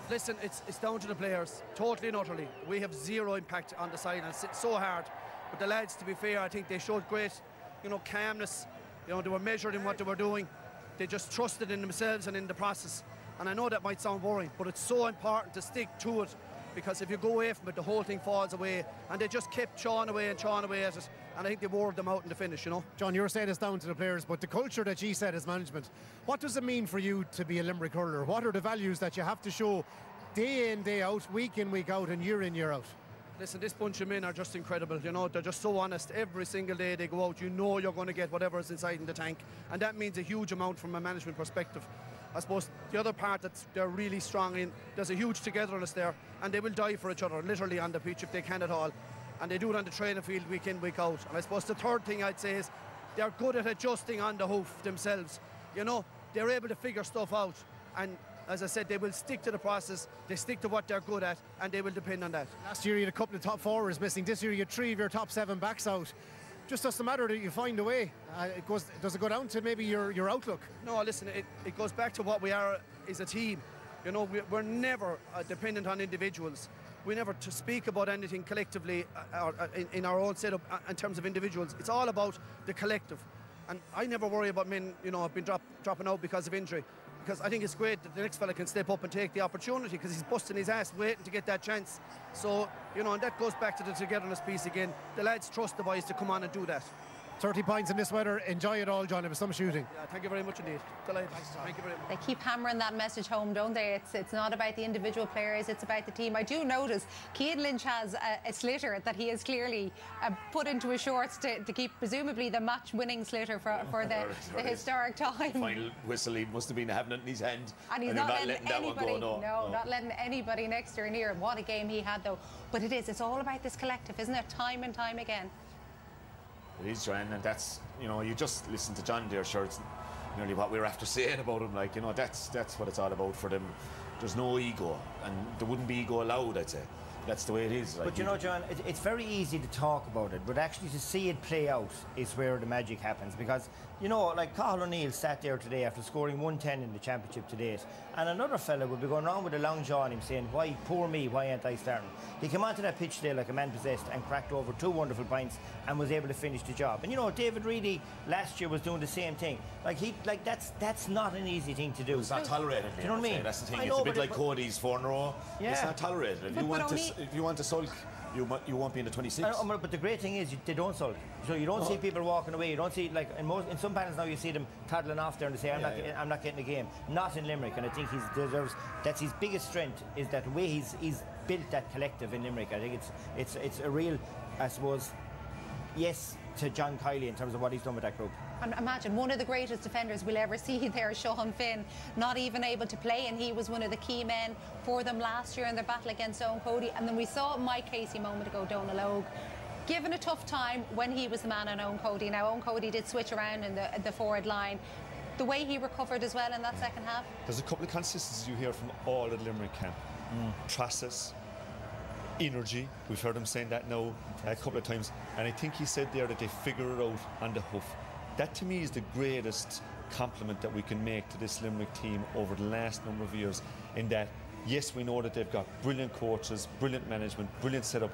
Listen, it's down to the players, totally and utterly. We have zero impact on the side, and it's so hard. But the lads, to be fair, I think they showed great, you know, calmness. You know, they were measured in what they were doing. They just trusted in themselves and in the process. And I know that might sound boring, but it's so important to stick to it, because if you go away from it, the whole thing falls away. And they just kept chawing away at it. And I think they wore them out in the finish, you know. John, you were saying it's down to the players, but the culture that you said as management, what does it mean for you to be a Limerick hurler? What are the values that you have to show day in, day out, week in, week out, and year in, year out? Listen, this bunch of men are just incredible, you know. They're just so honest. Every single day they go out, you know you're going to get whatever is inside in the tank. And that means a huge amount from a management perspective. I suppose the other part that they're really strong in, there's a huge togetherness there, and they will die for each other, literally on the pitch if they can at all. And they do it on the training field week in, week out. And I suppose the third thing I'd say is they're good at adjusting on the hoof themselves. You know, they're able to figure stuff out. And as I said, they will stick to the process, they stick to what they're good at, and they will depend on that. Last year you had a couple of top forwards missing. This year you had 3 of your top 7 backs out. Just doesn't matter that you find a way. Does it go down to maybe your outlook? No, listen, it goes back to what we are as a team. You know, we're never dependent on individuals. We never to speak about anything collectively in our own setup in terms of individuals. It's all about the collective. And I never worry about men, you know, being dropping out because of injury. Because I think it's great that the next fella can step up and take the opportunity, because he's busting his ass waiting to get that chance. So, you know, and that goes back to the togetherness piece again. The lads trust the boys to come on and do that. 30 points in this weather. Enjoy it all, John. It was some shooting. Yeah, thank you very much indeed. Delighted. Thank you very much. They keep hammering that message home, don't they? It's not about the individual players, it's about the team. I do notice Cian Lynch has a slitter that he has clearly put into his shorts to keep presumably the match-winning slitter for the historic time. Final whistle, he must have been having it in his hand. And he's not letting anybody, not letting anybody next or near. What a game he had, though. But it's all about this collective, isn't it? Time and time again. It is, Joanne, and that's, you know, you just listen to John there, sure, it's nearly what we were after saying about him, like, you know, that's what it's all about for them. There's no ego, and there wouldn't be ego allowed, I'd say. That's the way it is. Like, but you know, John, it's very easy to talk about it, but actually to see it play out is where the magic happens. Because, you know, like Cathal O'Neill sat there today after scoring 110 in the championship to date, and another fella would be going around with a long jaw on him saying, why, poor me, why ain't I starting? He came onto that pitch today like a man possessed and cracked over 2 wonderful points and was able to finish the job. And you know, David Reedy last year was doing the same thing. That's not an easy thing to do. It's not tolerated. Do you know what I mean? That's the thing. It's a bit like Cody's 4 in a row. Yeah. It's not tolerated. If you want to sulk, you won't be in the 26. But the great thing is they don't sulk. So you don't see people walking away. You don't see, like in some panels now, you see them toddling off there and they say, I'm not getting the game. Not in Limerick, and I think that's his biggest strength, is that way he's built that collective in Limerick. I think it's a real, I suppose, yes to John Kiley in terms of what he's done with that group. And imagine one of the greatest defenders we'll ever see there, Sean Finn, not even able to play, and he was one of the key men for them last year in their battle against Owen Cody. And then we saw Mike Casey a moment ago, Donal Óg, given a tough time when he was the man on Owen Cody. Now, Owen Cody did switch around in the forward line. The way he recovered as well in that second half. There's a couple of consistencies you hear from all of the Limerick camp. Process, energy. We've heard him saying that now a couple of times. And I think he said there that they figure it out on the hoof. That to me is the greatest compliment that we can make to this Limerick team over the last number of years, in that, yes, we know that they've got brilliant coaches, brilliant management, brilliant setup,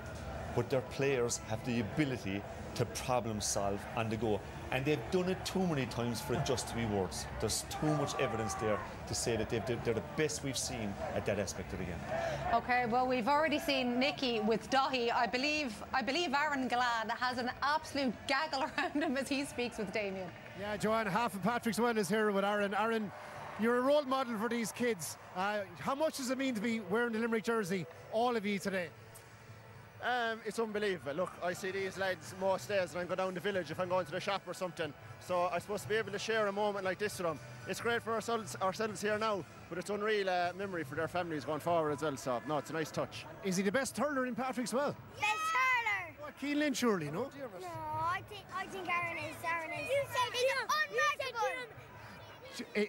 but their players have the ability to problem solve on the go. And they've done it too many times for it just to be words. There's too much evidence there to say that they're the best we've seen at that aspect of the game. OK, well, we've already seen Nicky with Dahi. I believe Aaron Gillane has an absolute gaggle around him as he speaks with Damien. Yeah, Joanne, half of Patrick's well is here with Aaron. Aaron, you're a role model for these kids. How much does it mean to be wearing the Limerick jersey, all of you today? It's unbelievable. Look, I see these lads most days when I go down the village if I'm going to the shop or something. So I'm supposed to be able to share a moment like this with them. It's great for ourselves here now, but it's unreal memory for their families going forward as well. So, no, it's a nice touch. Is he the best hurler in Patrick's well? Best hurler! What, Cian Lynch surely, no? No, I think Aaron is. You said he's unmatchable!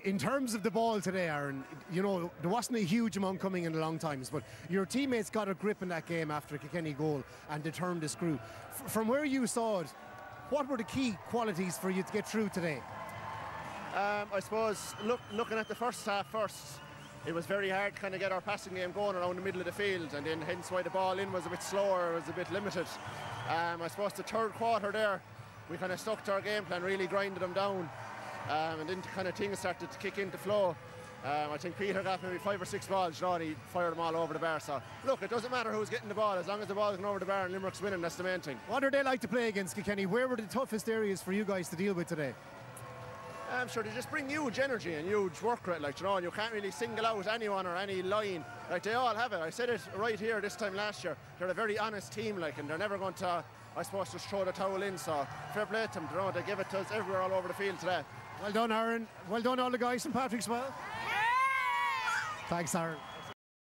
In terms of the ball today, Aaron, you know, there wasn't a huge amount coming in a long times, but your teammates got a grip in that game after a Kilkenny goal and they turned the screw. From where you saw it, what were the key qualities for you to get through today? I suppose, looking at the first half first, it was very hard to kind of get our passing game going around the middle of the field, and then hence why the ball in was a bit slower, was a bit limited. I suppose the third quarter there, we kind of stuck to our game plan, really grinded them down. And then kind of things started to kick into flow. I think Peter got maybe 5 or 6 balls, and he fired them all over the bar. So, look, it doesn't matter who's getting the ball, as long as the ball's going over the bar and Limerick's winning, that's the main thing. What are they like to play against Kilkenny? Where were the toughest areas for you guys to deal with today? I'm sure they just bring huge energy and huge work rate, like, you know, and you can't really single out anyone or any line. Like, they all have it. I said it right here this time last year. They're a very honest team, like, and they're never going to, I suppose, just throw the towel in. So, fair play to them. You know, they give it to us everywhere all over the field today. Well done, Aaron. Well done, all the guys from Patrick's well. Thanks, Aaron.